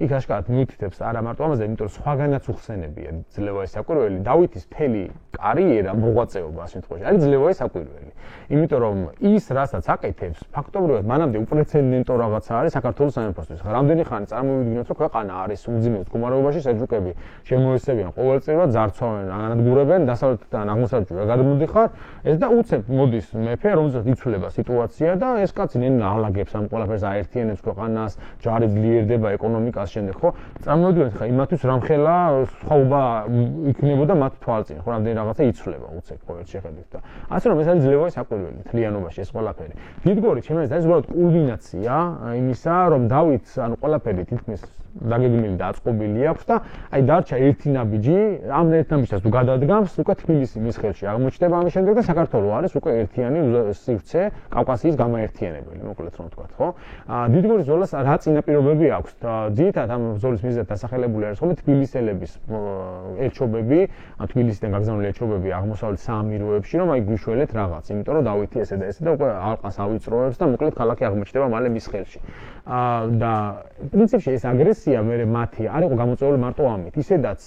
იქ აშკარად მიუთითებს არა მარტო ამაზე, იმიტომ რომ სხვაგანაც უხსენებია ლევაის საკვირველი, დავითის მთელი კარიერა მოღვაწეობა ამ შემთხვევაში არის ლევაის საკვირველი. იმიტომ რომ ის რასაც აკეთებს ფაქტობრივად მანამდე უპრეცედენტო რაღაცა არის საქართველოს სამეფოსთვის. რამდენი ხანი წარმოვიდგინოთ რომ ქვეყანა არის უძიმო მდგომარეობაში, სელჩუკები შემოეცებიან ყოველწლიურად ძარცვავენ, ანადგურებენ დასავლეთიდან აღმოსავლეთში ვერ გადმოდიხარ, ეს და უცებ მოდის მეფე, რომელსაც იცვლება სიტუაცია და ეს კაცი ნალაგებს ამ ყველაფერს აერთიანებს ქვეყანას, ჯარი ძლიერდება ეკონომიკას შემდეგ, ხო? წარმოვიდგინოთ ხა იმათვის რამხელა სხვაობა იქნებოდა მათ თვალწინ, ხო, რამდენი რაღაცა იცვლება უცებ ყოველ შეხედვით და ასე რომ ეს არის ლევაის საკვირველი მთლიანობაში ეს ყველაფერი. დიდგორი ჩემს ეს უბრალოდ კულმინაცია იმისა, რომ დავითს ანუ ყველაფერი თითქმის დაგეგმილი და აწყობილი აქვს და აი დარჩა ერთი ნაბიჯი, ამ ერთ ნაბიჯს თუ გადადგამს, უკვე თბილისი მის ხელში აღმოჩნდება ამის შემდეგ და საქართველოს არის უკვე ერთიანი სივრცე კავკასიის გამაერთიანებელი, მოკლედ რომ ვთქვათ, ხო? დიდგორის ბრძოლას რა წინაპირობები აქვს? ძირითადად ამ ბრძოლის მიზეზად დასახელებული არის ხოლმე თბილისელების ელჩობები, ან თბილისიდან გაგზავნილი ელჩობები აღმოსავლეთ საამიროებში, რომ აი გვიშველეთ რაღაც, იმიტომ რომ დავითი ესე და უკვე ალყას ავიწროებს და მოკლედ ქალაქი აღმოჩნდება მალე მის ხელში. და პრინციპში ეს აგრესია მე მათი არ იყო გამოწვეული მარტო ამით. ისედაც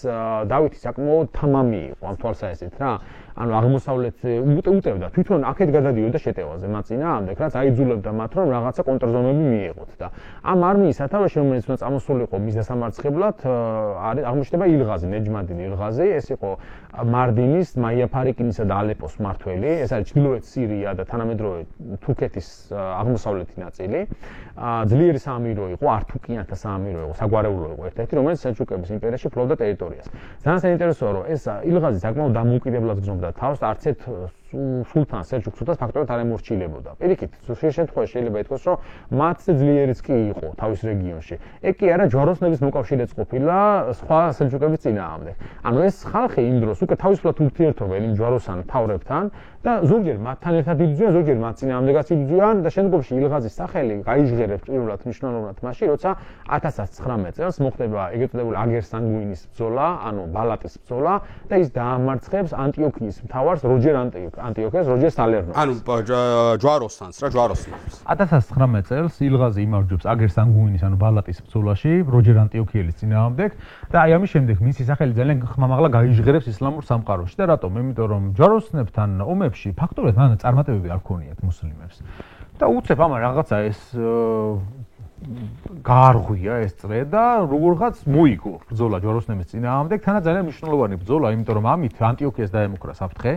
დავითი საკმაოდ თამამი იყო ამ თვალსაჩინო რა. ანუ აღმოსავლეთ უტევდა თვითონ აქეთ გადადიოდა შეტევაზე მათ წინააღმდეგ, რაც აიძულებდა მათ რომ რაღაცა კონტრზომები მიიღოთ და ამ არმიის სათავეში რომელიც უნდა წამოსულიყო მის დასამარცხებლად არის აღმოჩნდება ილღაზი, ნეჯმადინ ილღაზი, ეს იყო მარდინის, მაიაფარიკინისა და ალეპოს მმართველი, ეს არის ჩრდილოეთ სირია და თანამედროვე თურქეთის აღმოსავლეთი ნაწილი. ძლიერი საამირო იყო, ართუკიანთა საამირო იყო, საგვარეულო იყო ერთ-ერთი, რომელიც სელჩუკების იმპერიაში ფლობდა ტერიტორიას. ძალიან საინტერესოა, რომ ეს ილღაზი საკმაოდ დამოუკიდებლად გრძნობდა თავს, არც ერთ სულთანს, სელჩუკ სულთანს ფაქტობრივად არ ემორჩილებოდა. პირიქით, ხშირ შემთხვევაში შეიძლება ითქვას, რომ მათზე ძლიერიც კი იყო თავის რეგიონში. ეგ კი არა ჯვაროსნების მოკავშირეც ყოფილა სხვა სელჩუკების წინააღმდეგ. ანუ ეს ხალხი იმ დროს უკვე თავისუფლად ურთიერთობენ იმ ჯვაროსან მთავრებთან და ზოგჯერ მათთან ერთად იბრძვიან, ზოგჯერ მათ წინააღმდეგაც იბრძვიან და შემდგომში ილღაზის სახელი გაიჟღერებს პირველად მნიშვნელოვნად მაშინ, როცა 1119 წელს მოხდება ეგრეთ წოდებული აგერ-სანგუინის ბრძოლა, ანუ ბალატის ბრძოლა და ის დაამარცხებს ანტიოქიის მთავარს როჯერ ანტიოქიას როჯერ სალერნოს. ანუ ჯვაროსანს რა ჯვაროსნებს. 1119 წელს ილღაზი იმარჯვებს აგერ-სანგუინის ანუ ბალატის ბრძოლაში როჯერ ანტიოქიელის წინააღმდეგ და აი ამის შემდეგ მისი სახელი ძალიან ხმამაღლა გაიჟღერებს ისლამურ სამყაროში და რატომ? იმიტომ რომ ჯვაროსნებთან ომებში ფაქტობრივად მან წარმატებები არ ქონიათ მუსლიმებს. და უცებ ამან რაღაცა ეს გაარღვია ეს წრე და როგორღაც მოიგო ბრძოლა ჯვაროსნების წინააღმდეგ, თანაც ძალიან მნიშვნელოვანი ბრძოლა, იმიტომ რომ ამით ანტიოქიას დაემუქრა საფრთხე,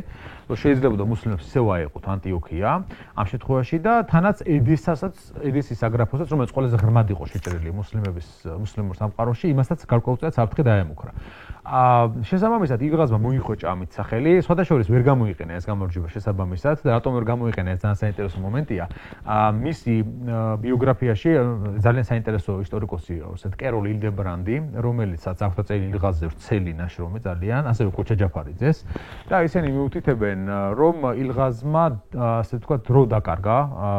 რომ შეიძლებოდა მუსლიმებს ისევ აეყოთ ანტიოქია ამ შემთხვევაში და თანაც ედესის აგრაფოსაც, რომელიც ყველაზე ღრმად იყო შეჭრილი მუსლიმურ სამყაროში, იმასაც გარკვეულწილად საფრთხე დაემუქრა. შესაბამისად ილღაზმა მოიხვეჭა ამით სახელი, სხვადასხვა ვერ გამოიყენა ეს გამარჯვება შესაბამისად და რატომ ვერ გამოიყენა ეს ძალიან საინტერესო მომენტია. მისი ბიოგრაფიაში ძალიან საინტერესო ისტორიკოსი ასეთ კეროლ ილდებრანდი, რომელიცაც აღწერილი ილღაზზე ვრცელი ნაშრომი ძალიან, ასევე კოჩა ჯაფარიძეს და ისინი მიუთითებენ, რომ ილღაზმა ასე ვთქვათ დრო დაკარგა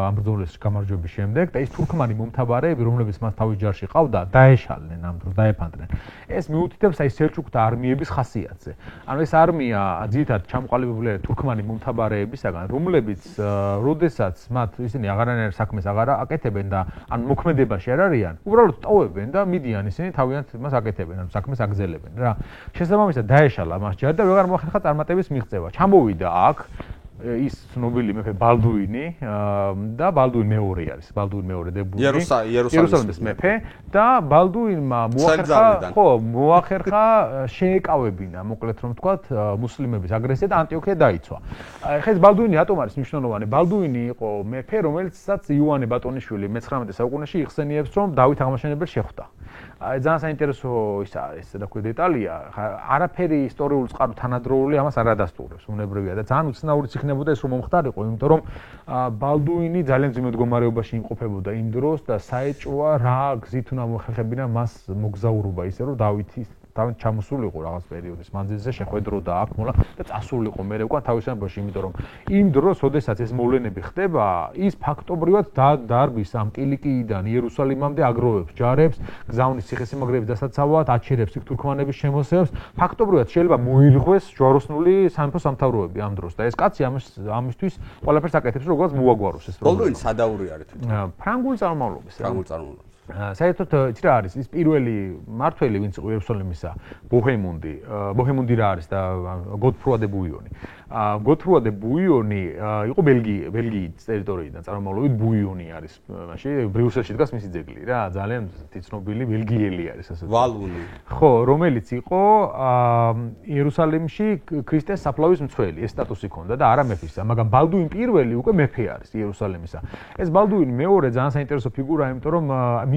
ამ ბრძოლის გამარჯვების შემდეგ და ის თურქმანი მომთაბარეები, რომლებიც მას თავის ჯარში ყავდა, დაეშალნენ ამ დროს, დაეფანტნენ. ეს მიუთითებს აი სელჩუკთა არმიების ხასიათზე. ანუ ეს არმია ძირითადად ჩამოყალიბებულია თურქმანი მომთაბარეებისაგან, რომლებიც როდესაც მათ ისინი აღარანაირ საქმეს აღარ აკეთებენ და ან მოქმედებაში არ არიან, უბრალოდ ტოვებენ და მიდიან ისინი თავიანთ მას აკეთებენ, ანუ საქმეს აგზელებენ რა. შესაბამისად დაეშალა მას ჯარი და ვეღარ მოახერხა წარმატების მიღწევა. ჩამოვიდა აქ ის ცნობილი მეფე ბალდუინი და ბალდუინ მეორე არის, ბალდუინ მეორე დებუდი იერუსალიმის მეფე და ბალდუინმა მოახერხა შეეკავებინა, მოკლედ რომ ვთქვათ, მუსლიმების აგრესია და ანტიოქია დაიცვა. ეხლა ეს ბალდუინი რატომ არის მნიშვნელოვანი? ბალდუინი იყო მეფე, რომელსაც იოანე ბატონიშვილი მე-19 საუკუნეში იხსენიებს, რომ დავით აღმაშენებელს შეხვდა. ძალიან საინტერესო ის არის, რა ქვია, დეტალია. არაფერი ისტორიულ წყარო თანადროული ამას არ ადასტურებს, უნებრივია და ძალიან უცნაურიც იქნებოდა ეს რომ მომხდარიყო, იმიტომ რომ ბალდუინი ძალიან ძიმე მდგომარეობაში იმყოფებოდა იმ დროს და საეჭვოა რა გზით უნდა მოხერხებინა მას მოგზაურობა ისე რომ დავითის დავით ჩამოსულიყო რაღაც პერიოდის მანძილზე შეხვედროდა აქ მოლა და წასულიყო მე უკვე თავის ამბოში, იმიტომ რომ იმ დროს, ოდესაც ეს მოვლენები ხდება, ის ფაქტობრივად დარბის ამ კილიკიიდან იერუსალიმამდე აგროვებს ჯარებს, გზავნის ციხესიმაგრეების დასაცავად, აჩერებს თურქმანების შემოსევებს, ფაქტობრივად შეიძლება მოირღვეს ჯვაროსნული სამეფო სამთავროები ამ დროს და ეს კაცი ამისთვის ყველაფერს აკეთებს, როგორაც მოაგვაროს ეს პრობლემა. ბოლდუინი სადაური არის თვითონ? ფრანგული წარმომავლობის. საერთოდ იცი რა არის ის პირველი მართველი ვინც იყო იერუსალიმისა ბოჰემუნდი რა არის და გოდფრუა დე ბუიონი გოდფრუა დე ბუიონი იყო ბელგიის ტერიტორიიდან წარმომავლობით ბუიონი არის მაშინ ბრიუსელში დგას მისი ძეგლი რა ძალიან ცნობილი ბელგიელი არის ასე ვალუნი ხო რომელიც იყო იერუსალიმში ქრისტეს საფლავის მცველი ეს სტატუსი ჰქონდა და არა მეფისა მაგრამ ბალდუინ პირველი უკვე მეფე არის იერუსალიმისა ეს ბალდუინ მეორე ძალიან საინტერესო ფიგურაა იმიტომ რომ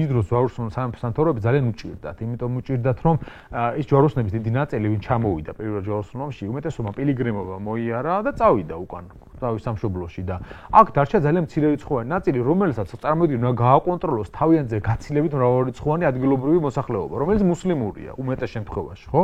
მის დროს ჯვაროსნული სამეფო სამთავროები ძალიან უჭირდათ იმიტომ უჭირდათ რომ ის ჯვაროსნების დიდი ნაწილი ვინ ჩამოვიდა პირველ ჯვაროსნულ ომში უმეტესობა პილიგრიმობა მოიარა და წავიდა უკან თავის სამშობლოში და აქ დარჩა ძალიან მცირერიცხოვანი ნაწილი რომელსაც წარმოიდგინე უნდა გააკონტროლოს თავიანთზე გაცილებით მრავალრიცხოვანი ადგილობრივი მოსახლეობა რომელიც მუსლიმურია უმეტეს შემთხვევაში ხო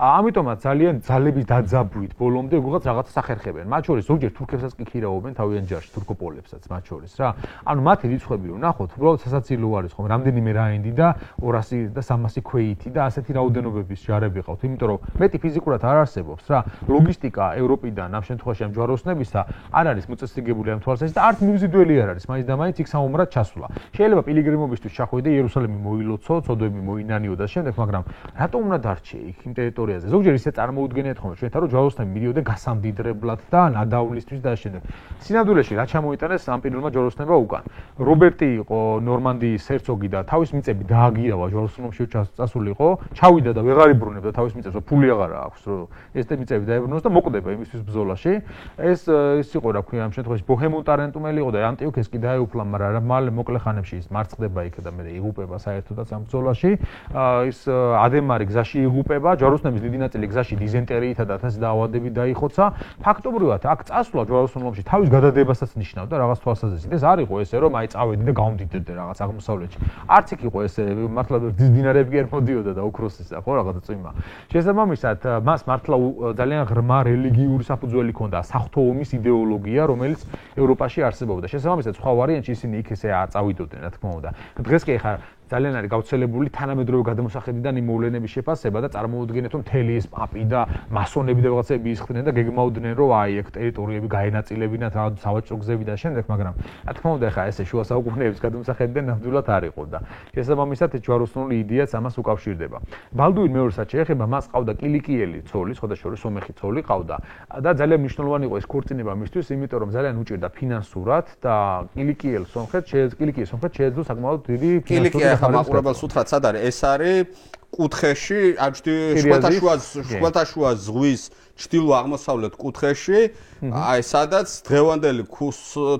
ამიტომაც ძალიან ძალების დაძაბვით ბოლომდე უღაც რაღაცას ახერხებენ მათ შორის ზოგჯერ თურქებსაც კი ქირაობენ თავიანთ ჯარში თურქოპოლებსაც მათ შორის რა ანუ მათი რიცხვები რომ ნახოთ უბრალოდ სასაცილო არის ხომ რამდენიმე რაინდი და 200 და 300 ქვეითი და ასეთი რაოდენობების ჯარები ყავთ იმიტომ რომ მეტი ფიზიკურად არ არსებობს რა ლოგისტიკა ევროპიდან ამ შემთხვევაში ამ ჯვაროსნებისა არ არის მოწესრიგებული ამ თვალსაზრისით და არც მიუზიდველი არ არის მაინც და მაინც იქ საომრად ჩასვლა შეიძლება პილიგრიმობისთვის ჩახვიდე იერუსალიმი მოილოცო ცოდვები მოინანიო და შემდეგ მაგრამ რატომ უნდა დარჩე იქ იმ ტერიტორიაზე ზოგჯერ ისე წარმოუდგენიათ ხომ ჩვენთან რომ ჯვაროსნები მიდიოდნენ გასამდიდრებლად და ნადავლისთვის და შემდეგ სინამდვილეში რა ჩამოიტანეს ამ პირველმა ჯვაროსნებმა უკან რობერტი იყო ნორმანდიის ჰერცოგი და თავის მიწები დააგირავა ჯვაროსნულში წასულიყო ჩავიდა და ვეღარ იბრუნებდა თავის მიწებს ფული აღარა აქვს რომ ეს მიწები დაებრუნოს და მოკვდება იმისთვის ბრძოლაში ეს ეს იყო რა ქვია ამ შემთხვევაში ბოჰემუნტარენტუმელი იყო და ანტიოქიეს კი დაეუფლა, მაგრამ მალე მოკლე ხანებში ის მარცხდება იქ და მე იღუპება საერთოდაც ამ ბრძოლაში. ის ადემარი გზაში იღუპება, ჯვაროსნების დიდი ნაწილი გზაში დიზენტერიითა და ათასი დაავადებით დაიხოცა. ფაქტობრივად აქ წასვლა ჯვაროსნულ ომში თავის გადადებასაც ნიშნავდა რაღაც თვალსაზრისით. ეს არ იყო ესე რომ აი წავედი და გავმდიდრდე რაღაც აღმოსავლეთში. არც იქ იყო ესე მართლა დინარები კი არ მოდიოდა და უქროსისა ხო რაღაცა წვიმა. შესაბამისად მას მართლა ძალიან ღრმა რელიგიური საფუძველი ჰქონდა საღვთო ომის იდეოლოგია, რომელიც ევროპაში არსებობდა. შესაბამისად სხვა ვარიანტში ისინი იქ ესე წავიდოდნენ, რა თქმა უნდა. დღეს კი ხა ძალიან არის გავრცელებული თანამედროვე გადამოსახედიდან იმ მოვლენების შეფასება და წარმოუდგენთ რომ მთელი ეს პაპი და მასონები და რაღაცები ისხდნენ და გეგმავდნენ რომ აი ეგ ტერიტორიები გაენაწილებინათ რაღაც სავაჭრო გზები და შემდეგ, მაგრამ რა თქმა უნდა ხა ესე შუა საუკუნეების გადამოსახედიდან ნამდვილად არ იყო და შესაბამისად ჯვაროსნული იდეაც ამას უკავშირდება. ბალდუინ მეორესაც შეეხება, მას ყავდა კილიკიელი ცოლი, სხვადასხვა სომეხი ცოლი ყავდა და ძალიან მნიშვნელოვანი იყო ეს ქორწინება მისთვის, იმიტომ რომ ძალიან უჭირდა ფინანსურად და კილიკიელს სომხეთ შეეძლო საკმაოდ დიდი ფინანსური მაყურებელს უთხრათ სად არის ეს არის კუთხეში შუათაშუა ზღვის ჩრდილო აღმოსავლეთ კუთხეში აი სადაც დღევანდელი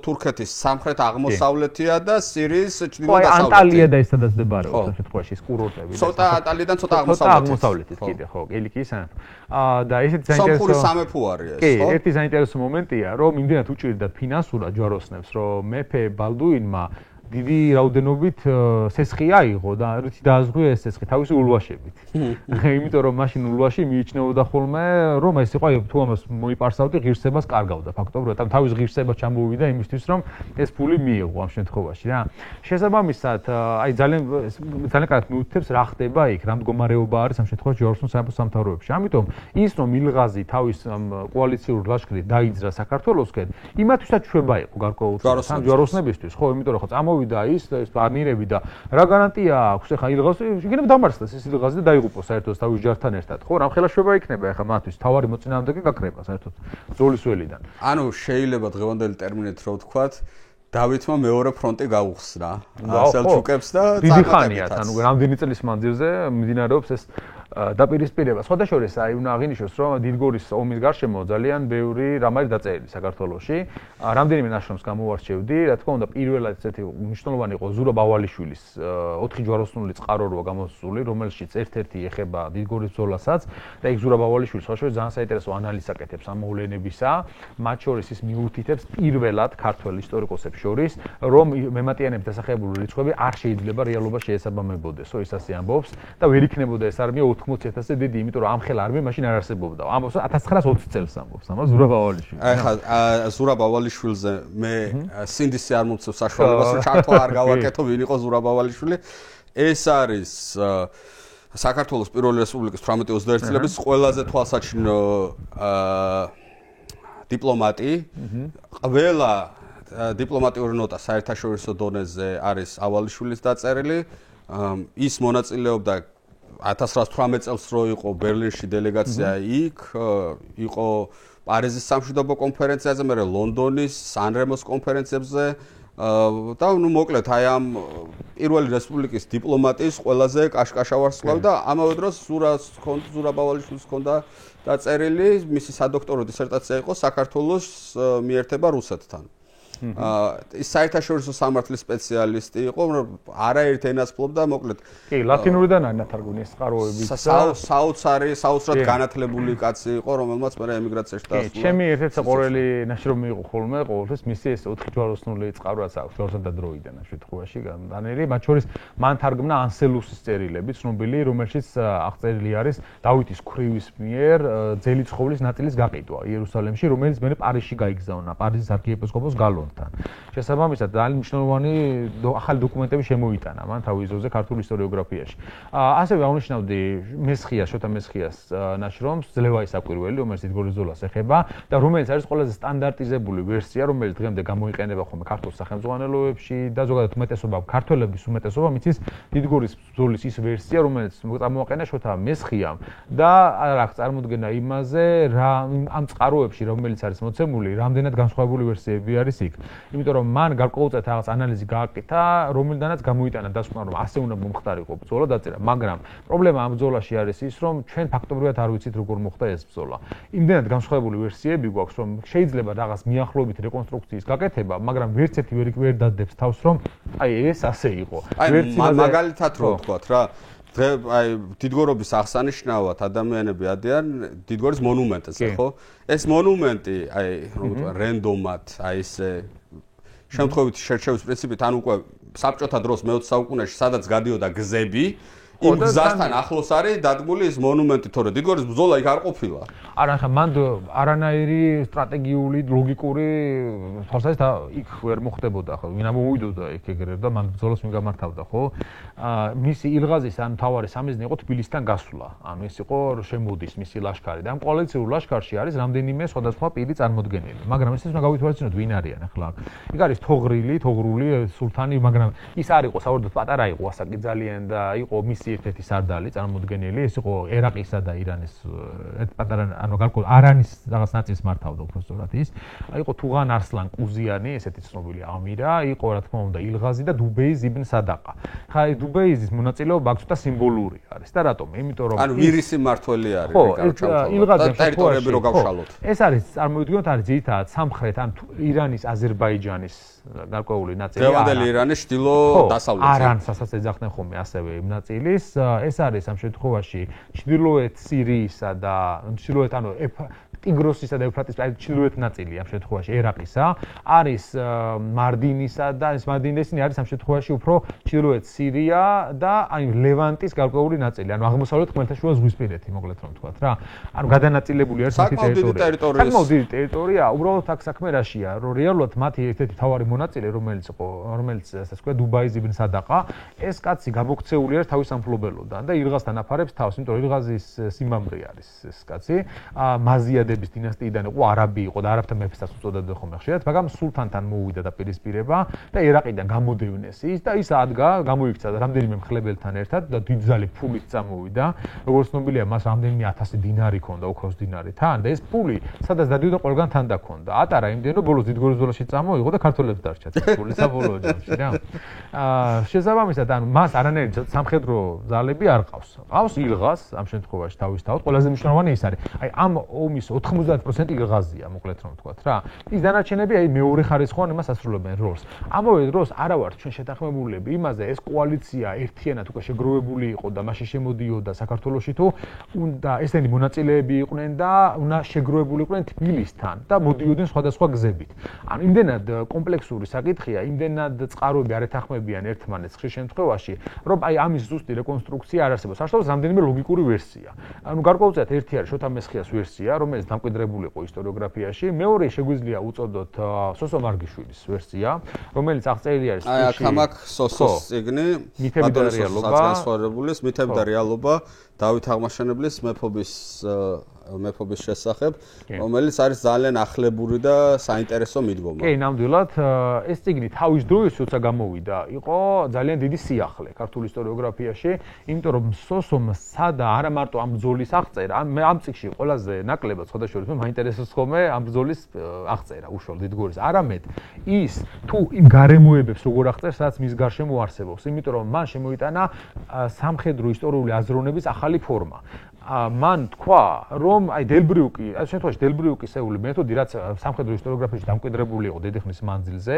თურქეთის სამხრეთ აღმოსავლეთია და სირიის ჩრდილო დასავლეთი. ანტალია და ეს სადაც მდებარეობს ამ შემთხვევაში ეს კურორტები. ცოტა ანტალიიდან ცოტა აღმოსავლეთით კიდე ხო, კილიკიის და ესეც საინტერესო სომხური სამეფო არის ეს, ხო? ერთი საინტერესო მომენტია, რომ იმდენად უჭირდა ფინანსურად ჯვაროსნებს, რომ მეფე ბალდუინმა დიდი რაოდენობით სესხი აიღო და რითი დააზღვია ეს სესხი თავისი ულვაშებით. იმიტომ რომ მაშინ ულვაში მიიჩნეოდა ხოლმე რომ ეს იყო თუ ამას მოიპარსავდი ღირსებას კარგავდა ფაქტობრივად ამ თავის ღირსებას ჩამოვიდა იმისთვის რომ ეს ფული მიიღო ამ შემთხვევაში რა. შესაბამისად აი ძალიან კარგად მიუთითებს რა ხდება იქ, რა მდგომარეობა არის ამ შემთხვევაში ჯვაროსნულ სამეფო სამთავროებში. ამიტომ ის რომ მილღაზი თავის კოალიციურ ლაშქრით დაიძრა საქართველოსკენ, იმათვისაც ჩვება იყო გარკვეულწილად ჯვაროსნებისთვის, ხო, იმიტომ რომ ხო წამოვიდა ის პარნირები და რა გარანტია აქვს ახლა ილღაზი, იქნება დამარცხდეს ეს ილღაზი და დაიღუპოს საერთოდ თავის ჯართან ერთად, ხო, რამხელა შვება იქნება ახლა მათთვის თავარი მოწინააღმდეგე გაქრება საერთოდ ბრძოლის ველიდან. ანუ შეიძლება დღევანდელი ტერმინით რო ვთქვათ, დავითმა მეორე ფრონტი გაუხსნა სელჩუკებს და დიდი ხანიათ, ანუ რამდენი წლის მანძილზე მიმდინარეობს ეს დაპირისპირება. სხვადასხვა აი უნდა აღინიშნოს, რომ დიდგორის ომის გარშემო ძალიან ბევრი რამ არის დაწერილი საქართველოში. რამდენიმე ნაშრომს გამოარჩევდი, რა თქმა უნდა, პირველად ესეთი მნიშვნელოვანი იყო ზურაბ ავალიშვილის 4 ჯვაროსნული წყარო როა გამოსული, რომელშიც ერთ-ერთი ეხება დიდგორის ბრძოლასაც და იქ ზურაბ ავალიშვილი სხვადასხვა ძალიან საინტერესო ანალიზს აკეთებს ამ მოვლენებისა. მათ შორის ის მიუთითებს პირველად ქართველ ისტორიკოსებს შორის, რომ მემატიანების დასახელებული რიცხვები არ შეიძლება რეალობაში შეესაბამებოდეს. ის ასე ამბობს და ვერ იქნებოდა ეს არმია 80,000-ზე დიდი, იმიტომ რომ ამ ხელ არმია მაშინ არ არსებობდა. ამბობს 1920 წელს ამბობს, ამას ზურაბ ავალიშვილი. აი ხა ზურაბ ავალიშვილზე მე სინდისი არ მომწევს საშუალებას, რომ ჩართვა არ გავაკეთო, ვინ იყო ზურაბ ავალიშვილი. ეს არის საქართველოს პირველი რესპუბლიკის 18-21 წლების ყველაზე თვალსაჩინო დიპლომატი. ყველა დიპლომატიური ნოტა საერთაშორისო დონეზე არის ავალიშვილის დაწერილი. ის მონაწილეობდა 1918 წელს რო იყო ბერლინში დელეგაცია იქ, იყო პარიზის სამშვიდობო კონფერენციაზე, მე ლონდონის, სან-რემოს კონფერენციებზე და ნუ მოკლედ აი ამ პირველი რესპუბლიკის დიპლომატიის ყველაზე კაშკაშავარსკვლავი და ამავე დროს ზურაბ ავალიშვილის ჰქონდა დაწერილი, მისი სადოქტორო დისერტაცია იყო საქართველოს მიერთება რუსეთთან. ის საერთაშორისო სამართლის სპეციალისტი იყო, არაერთ ენას ფლობდა, მოკლედ. კი, ლათინურიდან არის ნათარგმნი ეს წყაროები. საოცრად განათლებული კაცი იყო, რომელმაც მე ემიგრაციაში დაასრულა. კი, ჩემი ერთ-ერთი ყოველი ნაშრომი იყო ხოლმე, ყოველთვის მისი ეს 4 ჯვაროსნული წყაროაც აქვს, ჯვაროსნთა და დროიდან ამ შემთხვევაში განანერი, მათ შორის მან თარგმნა ანსელუსის წერილები, ცნობილი, რომელშიც აღწერილი არის დავითის ქვრივის მიერ ძელი ცხოვლის ნაწილის გაყიდვა იერუსალიმში, რომელიც მე პარიზში გაიგზავნა, პარიზის არქიეპისკოპოს გალონთან. შესაბამისად, ძალიან მნიშვნელოვანი ახალი დოკუმენტები შემოიტანა მან თავის ძოზე ქართულ ისტორიოგრაფიაში. ასევე აღნიშნავდი მესხიას, შოთა მესხიას ნაშრომს, ძლევაის საკვირველი, რომელიც დიდგორის ბრძოლას ეხება და რომელიც არის ყველაზე სტანდარტიზებული ვერსია, რომელიც დღემდე გამოიყენება ხოლმე ქართულ სახელმძღვანელოებში და ზოგადად უმეტესობა ქართველების უმეტესობა მიცის დიდგორის ბრძოლის ის ვერსია, რომელიც წამოაყენა შოთა მესხიამ და არ აქვს წარმოდგენა იმაზე, რა ამ წყაროებში, რომელიც არის მოცემული, რამდენად განსხვავებული ვერსიები არის იქ. იმიტომ რომ მან გარკვეულწილად რაღაც ანალიზი გააკეთა, რომელიდანაც გამოიტანა დასკვნა, რომ ასე უნდა მომხდარიყო ბრძოლა დაწერა, მაგრამ პრობლემა ამ ბრძოლაში არის ის, რომ ჩვენ ფაქტობრივად არ ვიცით როგორ მოხდა ეს ბრძოლა. იმდენად განსხვავებული ვერსიები გვაქვს, რომ შეიძლება რაღაც მიახლოებით რეკონსტრუქციის გაკეთება, მაგრამ ვერც ერთი ვერ დადებს თავს, რომ აი ეს ასე იყო. მაგალითად რო ვთქვათ რა დღე აი დიდგორობის აღსანიშნავად ადამიანები ადიან დიდგორის მონუმენტზე, ხო? ეს მონუმენტი აი რომ ვთქვა რენდომად აი ესე შემთხვევითი შერჩევის პრინციპით ან უკვე საბჭოთა დროს მე-20 საუკუნეში სადაც გადიოდა გზები იმ გზასთან ახლოს არის დადგმული ეს მონუმენტი, თორე დიდგორის ბრძოლა იქ არ ყოფილა. არა, ხა მან არანაირი სტრატეგიული, ლოგიკური თვალსაზრისით იქ ვერ მოხდებოდა, ხო? ვინ ამოვიდოდა იქ ეგრე და მან ბრძოლას მიგამართავდა, ხო? მისი ილღაზის ან მთავარი სამიზნე იყო თბილისთან გასვლა. ანუ ეს იყო შემოდის მისი ლაშქარი და ამ კოალიციურ ლაშქარში არის რამდენიმე სხვადასხვა პირი წარმოდგენილი. მაგრამ ეს უნდა გავითვალისწინოთ ვინ არიან ახლა. იქ არის თოღრული სულთანი, მაგრამ ის არ იყო საერთოდ პატარა იყო ასაკი ძალიან და იყო მისი ერთ-ერთი სარდალი წარმოდგენილი, ეს იყო ერაყისა და ირანის ერთ პატარა ანუ გარკვეულ არანის რაღაც ნაწილს მართავდა უბრალოდ ის. იყო თუღან არსლან ყუზიანი, ესეთი ცნობილი ამირა, იყო რა თქმა უნდა ილღაზი და დუბეიზ იბნ სადაყა. ხა დუბეიზის მონაწილეობა აქ ცოტა სიმბოლური არის და რატომ? იმიტომ რომ ანუ ვირის მმართველი არის ილღაზი ტერიტორიები რო გავშალოთ. ეს არის წარმოვიდგინოთ არის ძირითადად სამხრეთ ან ირანის აზერბაიჯანის გარკვეული ნაწილი. დღევანდელი ირანის ჩრდილო დასავლეთი. არანსაც ეძახდნენ ხოლმე ასევე იმ ნაწილის. ეს არის ამ შემთხვევაში ჩრდილოეთ სირიისა და ჩრდილოეთ ანუ ტიგროსისა და ევრფრატის ჩრდილოეთ ნაწილი ამ შემთხვევაში ერაყისა არის მარდინისა და ეს მარდინესინი არის ამ შემთხვევაში უფრო ჩრდილოეთ სირია და აი ლევანტის გარკვეული ნაწილი ანუ აღმოსავლეთ ხმელთაშუა ზღვისპირეთი მოკლედ რომ ვთქვათ რა ანუ გადანაწილებული არის მათი ტერიტორია საკმაოდ დიდი ტერიტორია უბრალოდ აქ საქმე რაშია რომ რეალურად მათი ერთ-ერთი მთავარი მონაწილე რომელიც ასე ვთქვათ დუბაიზ იბნ სადაყა ეს კაცი გამოქცეული არის თავის სამფლობელოდან და ილღაზთან აფარებს თავს იმიტომ რომ ილღაზის სიმამრი არის ეს კაცი მაზიადების დინასტიიდან იყო არაბი იყო და არაბთა მეფესაც უწოდებდა ხოლმე ხშირად მაგრამ სულთანთან მოუვიდა და პირისპირება და ერაყიდან გამოდევნეს ის და ის ადგა გამოიქცა რამდენიმე მხლებელთან ერთად და დიდძალი ფულით წამოვიდა როგორც ცნობილია მას რამდენიმე 1000 დინარი ჰქონდა ოქროს დინარი თან და ეს ფული სადაც დადიოდა ყველგან თან დაქონდა ატარა იმდენ რომ ბოლოს დიდგორის ბრძოლაში წამოიღო და ქართველებს დარჩა ფული საბოლოო ჯამში რა შესაბამისად ანუ მას არანაირი სამხედრო ძალები არ ყავს ყავს ილღას ამ შემთხვევაში თავის თავად ყველაზე მნიშვნელოვანი ის არის აი ამ ომის 90% ილღაზია მოკლედ რომ ვთქვათ რა ის დანარჩენები აი მეორე ხარისხოვან იმას ასრულებენ როლს ამავე დროს არა ვართ ჩვენ შეთანხმებულები იმაზე ეს კოალიცია ერთიანად უკვე შეგროვებული იყო და მასში შემოდიოდა საქართველოში თუ უნდა ესენი მონაწილეები იყვნენ და უნდა შეგროვებული იყვნენ თბილისთან და მოდიოდნენ სხვადასხვა გზებით ანუ იმდენად კომპლექსური საკითხია იმდენად წყაროები არ ეთანხმებიან ერთმანეთს ხშირ შემთხვევაში რომ აი ამის ზუსტი რეკონსტრუქცია არ არსებობს არსებობს რამდენიმე ლოგიკური ვერსია ანუ გარკვეულწილად ერთი არის შოთა მესხიას ვერსია რომელიც დამკვიდრებული იყო ისტორიოგრაფიაში მეორე შეგვიძლია უწოდოთ სოსო მარგიშვილის ვერსია რომელიც აღწერილი არის აი აქ ამაკ სოსოს წიგნი მითები და რეალობა განსხვავებულის მითები და რეალობა დავით აღმაშენებლის მეფობის შესახებ, რომელიც არის ძალიან ახლებური და საინტერესო მიდგომა. კი, ნამდვილად, ეს წიგნი თავის დროის როცა გამოვიდა, იყო ძალიან დიდი სიახლე ქართულ ისტორიოგრაფიაში, იმიტომ რომ სოსომ სადა არა მარტო ამ ბრძოლის აღწერა, ამ წიგნში ყველაზე ნაკლებად სხვადასხვა მე მაინტერესებს ხოლმე ამ ბრძოლის აღწერა უშუალოდ დიდგორის, არამედ ის თუ იმ გარემოებებს როგორ აღწერს, რაც მის გარშემო არსებობს, იმიტომ რომ მან შემოიტანა სამხედრო ისტორიული აზროვნების ახალი ფორმა. მან თქვა, რომ აი დელბრიუკი, ამ შემთხვევაში დელბრიუკისეული მეთოდი, რაც სამხედრო ისტორიოგრაფიაში დამკვიდრებული იყო დიდი ხნის მანძილზე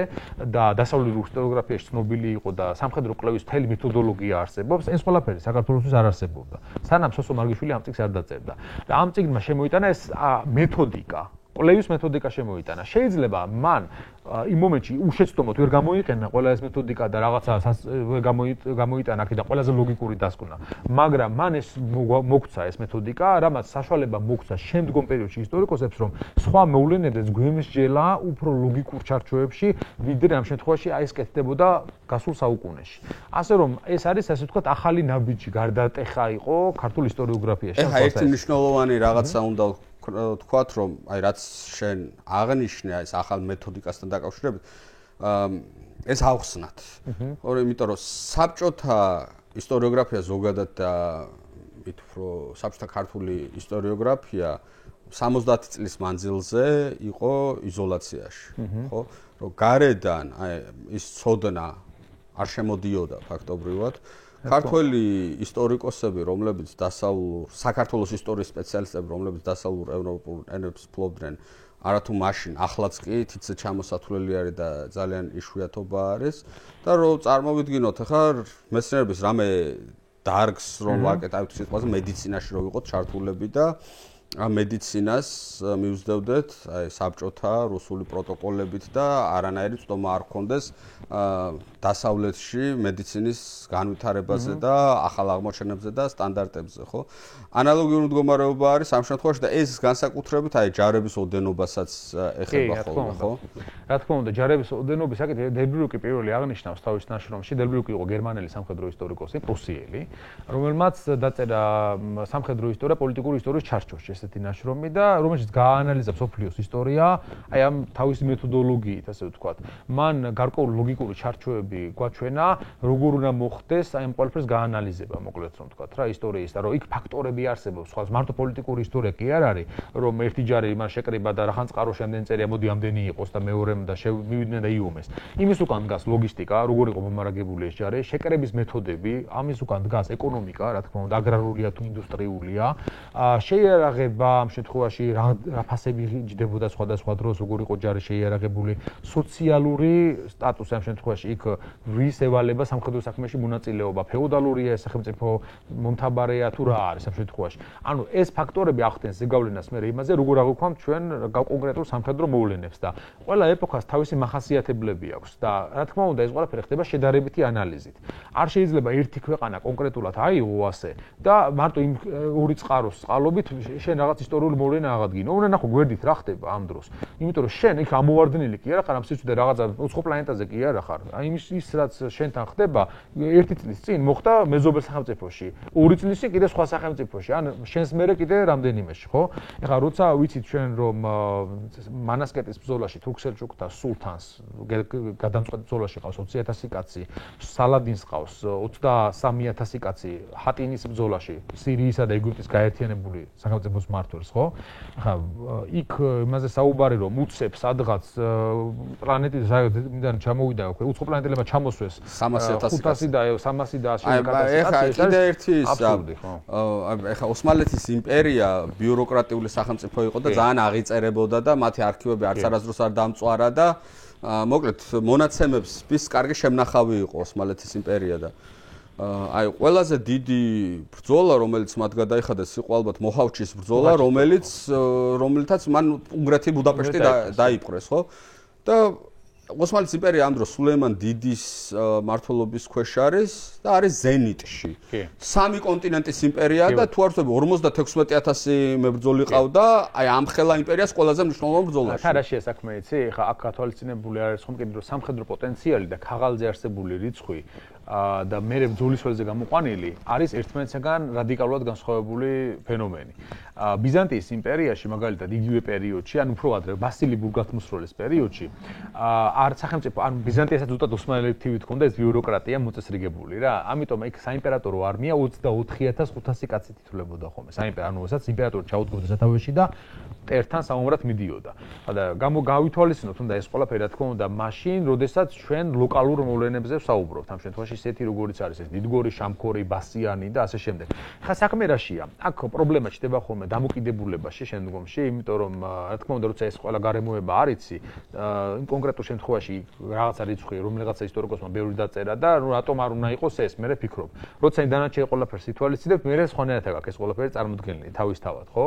და დასავლურ ისტორიოგრაფიაში ცნობილი იყო და სამხედრო კვლევის მთელი მეთოდოლოგია არსებობს, ეს ყველაფერი საქართველოსთვის არ არსებობდა. სანამ სოსო მარგიშვილი ამ წიგნს არ დაწერდა. და ამ წიგნმა შემოიტანა ეს მეთოდიკა კვლევის მეთოდიკა შემოიტანა. შეიძლება მან იმ მომენტში უშეცდომოდ ვერ გამოიყენა ყველა ეს მეთოდიკა და რაღაცა გამოიტანა აქედან ყველაზე ლოგიკური დასკვნა. მაგრამ მან ეს მოგცა ეს მეთოდიკა, რამაც საშუალება მოგცა შემდგომ პერიოდში ისტორიკოსებს, რომ სხვა მოვლენებიც გვემსჯელა უფრო ლოგიკურ ჩარჩოებში, ვიდრე ამ შემთხვევაში აი ეს კეთდებოდა გასულ საუკუნეში. ასე რომ ეს არის ასე ვთქვათ ახალი ნაბიჯი გარდატეხა იყო ქართულ ისტორიოგრაფიაში. ეხა ერთი მნიშვნელოვანი რაღაცა უნდა თქვათ რომ აი რაც შენ აღნიშნე ეს ახალ მეთოდიკასთან დაკავშირებით ეს ავხსნათ. იმიტომ რომ საბჭოთა ისტორიოგრაფია ზოგადად და მით უფრო საბჭოთა ქართული ისტორიოგრაფია 70 წლის მანძილზე იყო იზოლაციაში, ხო? რომ გარედან ის ცოდნა არ შემოდიოდა ფაქტობრივად. ქართველი ისტორიკოსები, რომლებიც საქართველოს ისტორიის სპეციალისტები, რომლებიც დასავლურ ევროპულ ენებს ფლობდნენ, არათუ მაშინ, ახლაც კი თითზე ჩამოსათვლელი არის და ძალიან იშვიათობა არის და რომ წარმოვიდგინოთ, ახლა მეცნიერების რამე დარგს რომ ვაკეთებთ სიტყვაზე მედიცინაში რომ ვიყოთ ჩართულები და მედიცინას მივსდევდეთ საბჭოთა რუსული პროტოკოლებით და არანაირი ცდომა არ ჰქონდეს დასავლეთში მედიცინის განვითარებაზე და ახალ აღმოჩენებზე და სტანდარტებზე, ხო? ანალოგიური მდგომარეობა არის ამ შემთხვევაში და ეს განსაკუთრებით ჯარების ოდენობასაც ეხება ხოლმე, ხო? რა თქმა უნდა, ჯარების ოდენობის საკითხი დელბრუკი პირველი აღნიშნავს თავის ნაშრომში. დელბრუკი იყო გერმანელი სამხედრო ისტორიკოსი, პრუსიელი, რომელმაც დაწერა სამხედრო ისტორია პოლიტიკური ისტორიის ჩარჩოში ესეთი ნაშრომი და რომელშიც გააანალიზებს სოფლიოს ისტორია, აი ამ თავისი მეთოდოლოგიით, ასე ვთქვათ. მან გარკვეული ლოგიკური ჩარჩოები გვაჩვენა, როგორ უნდა მოხდეს აი ამ ყველაფერს გააანალიზება, მოკლედ რომ ვთქვათ რა ისტორიის და რომ იქ ფაქტორები არსებობს, სხვა მარტო პოლიტიკური ისტორია კი არ არის, რომ ერთი ჯარი იმან შეკრიბა და რახან წყაროში ამდენი წერია, მოდი ამდენი იყოს და მეორემ და მივიდნენ და იუმეს. იმის უკან დგას ლოგისტიკა, როგორ იყო მომარაგებული ეს ჯარი, შეკრების მეთოდები, ამის უკან დგას ეკონომიკა, რა თქმა უნდა, აგრარულია თუ ინდუსტრიულია, შეიარაღება ამ შემთხვევაში რა ფასები ჯდებოდა სხვადასხვა დროს, როგორ იყო ჯარი შეიარაღებული, სოციალური სტატუსი ამ შემთხვევაში იქ ვის ევალება სამხედრო საქმეში მონაწილეობა, ფეოდალურია სახელმწიფო მომთაბარეა თუ რა არის ამ შემთხვევაში. ანუ ეს ფაქტორები ახდენს ზეგავლენას მე იმაზე, როგორ აღვქვამთ ჩვენ კონკრეტულ სამხედრო მოვლენებს და ყველა ეპოქას თავისი მახასიათებლები აქვს და რა თქმა უნდა ეს ყველაფერი ხდება შედარებითი ანალიზით. არ შეიძლება ერთი ქვეყანა კონკრეტულად აიღო ასე და მარტო იმ ორი წყაროს წყალობით შენ რაღაც ისტორიული მოვლენა აღადგინო. უნდა ნახო გვერდით რა ხდება ამ დროს. იმიტომ რომ შენ იქ ამოვარდნილი კი არა ხარ ამ სიცოცხლე რაღაცა უცხო პლანეტაზე კი არა ხარ. აი ის რაც შენთან ხდება ერთი წლის წინ მოხდა მეზობელ სახელმწიფოში. ორი წლის წინ კიდე სხვა სახელმწიფოში. ან შენს მერე კიდე რამდენიმეში, ხო? ეხლა როცა ვიცით ჩვენ რომ მანასკეტის ბრძოლაში თურქ-სელჩუკთა სულთანს გადამწყვეტ ბრძოლაში ყავს 20000 კაცი, სალადინს ყავს 23000 კაცი ჰატინის ბრძოლაში, სირიისა და ეგვიპტის გაერთიანებული სახელმწიფოს მმართველს, ხო? ახლა იქ იმაზე საუბარი რომ უცებს სადღაც პლანეტიდან ჩამოვიდა უკვე უცხო პლანეტელებმა ჩამოსვეს 500 და 300 და 100 კაცი. ეხლა კიდე ერთი ეხლა ოსმალეთის იმპერია ბიუროკრატიული სახელმწიფო იყო და ძალიან აღიწერებოდა და მათი არქივები არც არასდროს არ დამწვარა და მოკლედ მონაცემებს ის კარგი შემნახავი იყო ოსმალეთის იმპერია და აი ყველაზე დიდი ბრძოლა რომელიც მათ გადაიხადეს იყო ალბათ მოჰავჩის ბრძოლა რომელთაც მან უნგრეთი ბუდაპეშტი დაიპყრეს, ხო? და ოსმალეთის იმპერია ამ დროს სულეიმან დიდის მმართველობის ქვეშ არის და არის ზენიტში. სამი კონტინენტის იმპერიაა და თუ არ ვთქვი 56000 მებრძოლი ყავდა, აი ამ ხელა იმპერიას ყველაზე მნიშვნელოვან ბრძოლაში. რა შეასაქმე იცი? ხა აქ გათვალისწინებული არის ხომ კიდე რომ სამხედრო პოტენციალი და ქაღალზე არსებული რიცხვი და მე ბრძოლის ველზე გამოყვანილი არის ერთმანეთსაგან რადიკალურად განსხვავებული ფენომენი. ბიზანტიის იმპერიაში მაგალითად იგივე პერიოდში, ან უფრო ადრე ბასილი ბურგათმოსროლის პერიოდში, არ სახელმწიფო, ან ბიზანტიასაც უბრალოდ ოსმალეთივით ჰქონდა ეს ბიუროკრატია მოწესრიგებული რა. ამიტომ იქ საიმპერატორო არმია 24500 კაცი თითოლებოდა ხოლმე. ანუ ესაც იმპერატორი ჩაუდგებოდა სათავეში და მტერთან სამომრად მიდიოდა. და გავითვალისწინოთ უნდა ეს ყველაფერი რა თქმა უნდა მაშინ, როდესაც ჩვენ ლოკალურ მოვლენებზე ვსაუბრობთ. ამ შემთხვევაში ისეთი როგორიც არის ეს დიდგორი, შამქორი, ბასიანი და ასე შემდეგ. ხა საქმე რაშია? აქ პრობლემა ჩდება ხოლმე დამოკიდებულებაში შემდგომში, იმიტომ რომ რა თქმა უნდა როცა ეს ყველა გარემოება არ იცი, იმ კონკრეტულ შემთხვევაში რაღაცა რიცხვი რომელიღაცა ისტორიკოსმა ბევრი დაწერა და რატომ არ უნდა იყოს ეს, მე ვფიქრობ. როცა დანარჩენი ყველაფერს ითვალისწინებ, მე სხვანაირად აქვს ეს ყველაფერი წარმოქმნილი თავისთავად, ხო?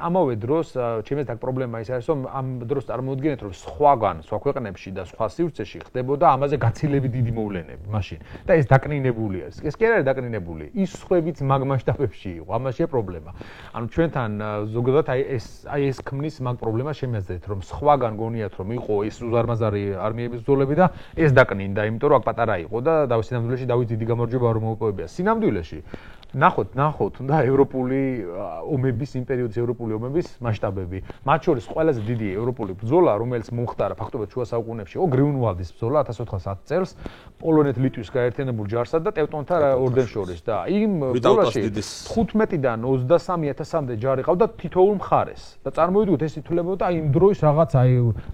ამავე დროს ჩემს აქ პრობლემა ის არის, რომ ამ დროს წარმოუდგენთ, რომ სხვა ქვეყნებში და სხვა სივრცეში ხდებოდა ამაზე გაცილებით დიდი მოვლენები მაშინ. და ეს დაკნინებულია. ეს კი არ არის დაკნინებული. ის სხვებიც მაგ მასშტაბებში იყო. ამაშია პრობლემა. ანუ ჩვენთან ზოგადად აი ეს ქმნის მაგ პრობლემას შემეძდეთ, რომ სხვაგან გონიათ, რომ იყო ეს უზარმაზარი არმიების ბრძოლები და ეს დაკნინდა, იმიტომ რომ აქ პატარა იყო და დავით სინამდვილეში დავით დიდი გამარჯვება არ მოუპოვებია. სინამდვილეში ნახოთ და ევროპული ომების იმ პერიოდის ევროპული ომების მასშტაბები. მათ შორის ყველაზე დიდი ევროპული ბრძოლა, რომელიც მომხდარა ფაქტობრივად შუა საუკუნეებში, იყო გრიუნვალდის ბრძოლა 1410 წელს პოლონეთ-ლიტვის გაერთიანებულ ჯარსა და ტევტონთა ორდენს შორის და იმ ბრძოლაში 15-დან 23,000-მდე ჯარი ყავდა თითოეულ მხარეს. და წარმოიდგინეთ ეს ითვლებოდა იმ დროის რაღაც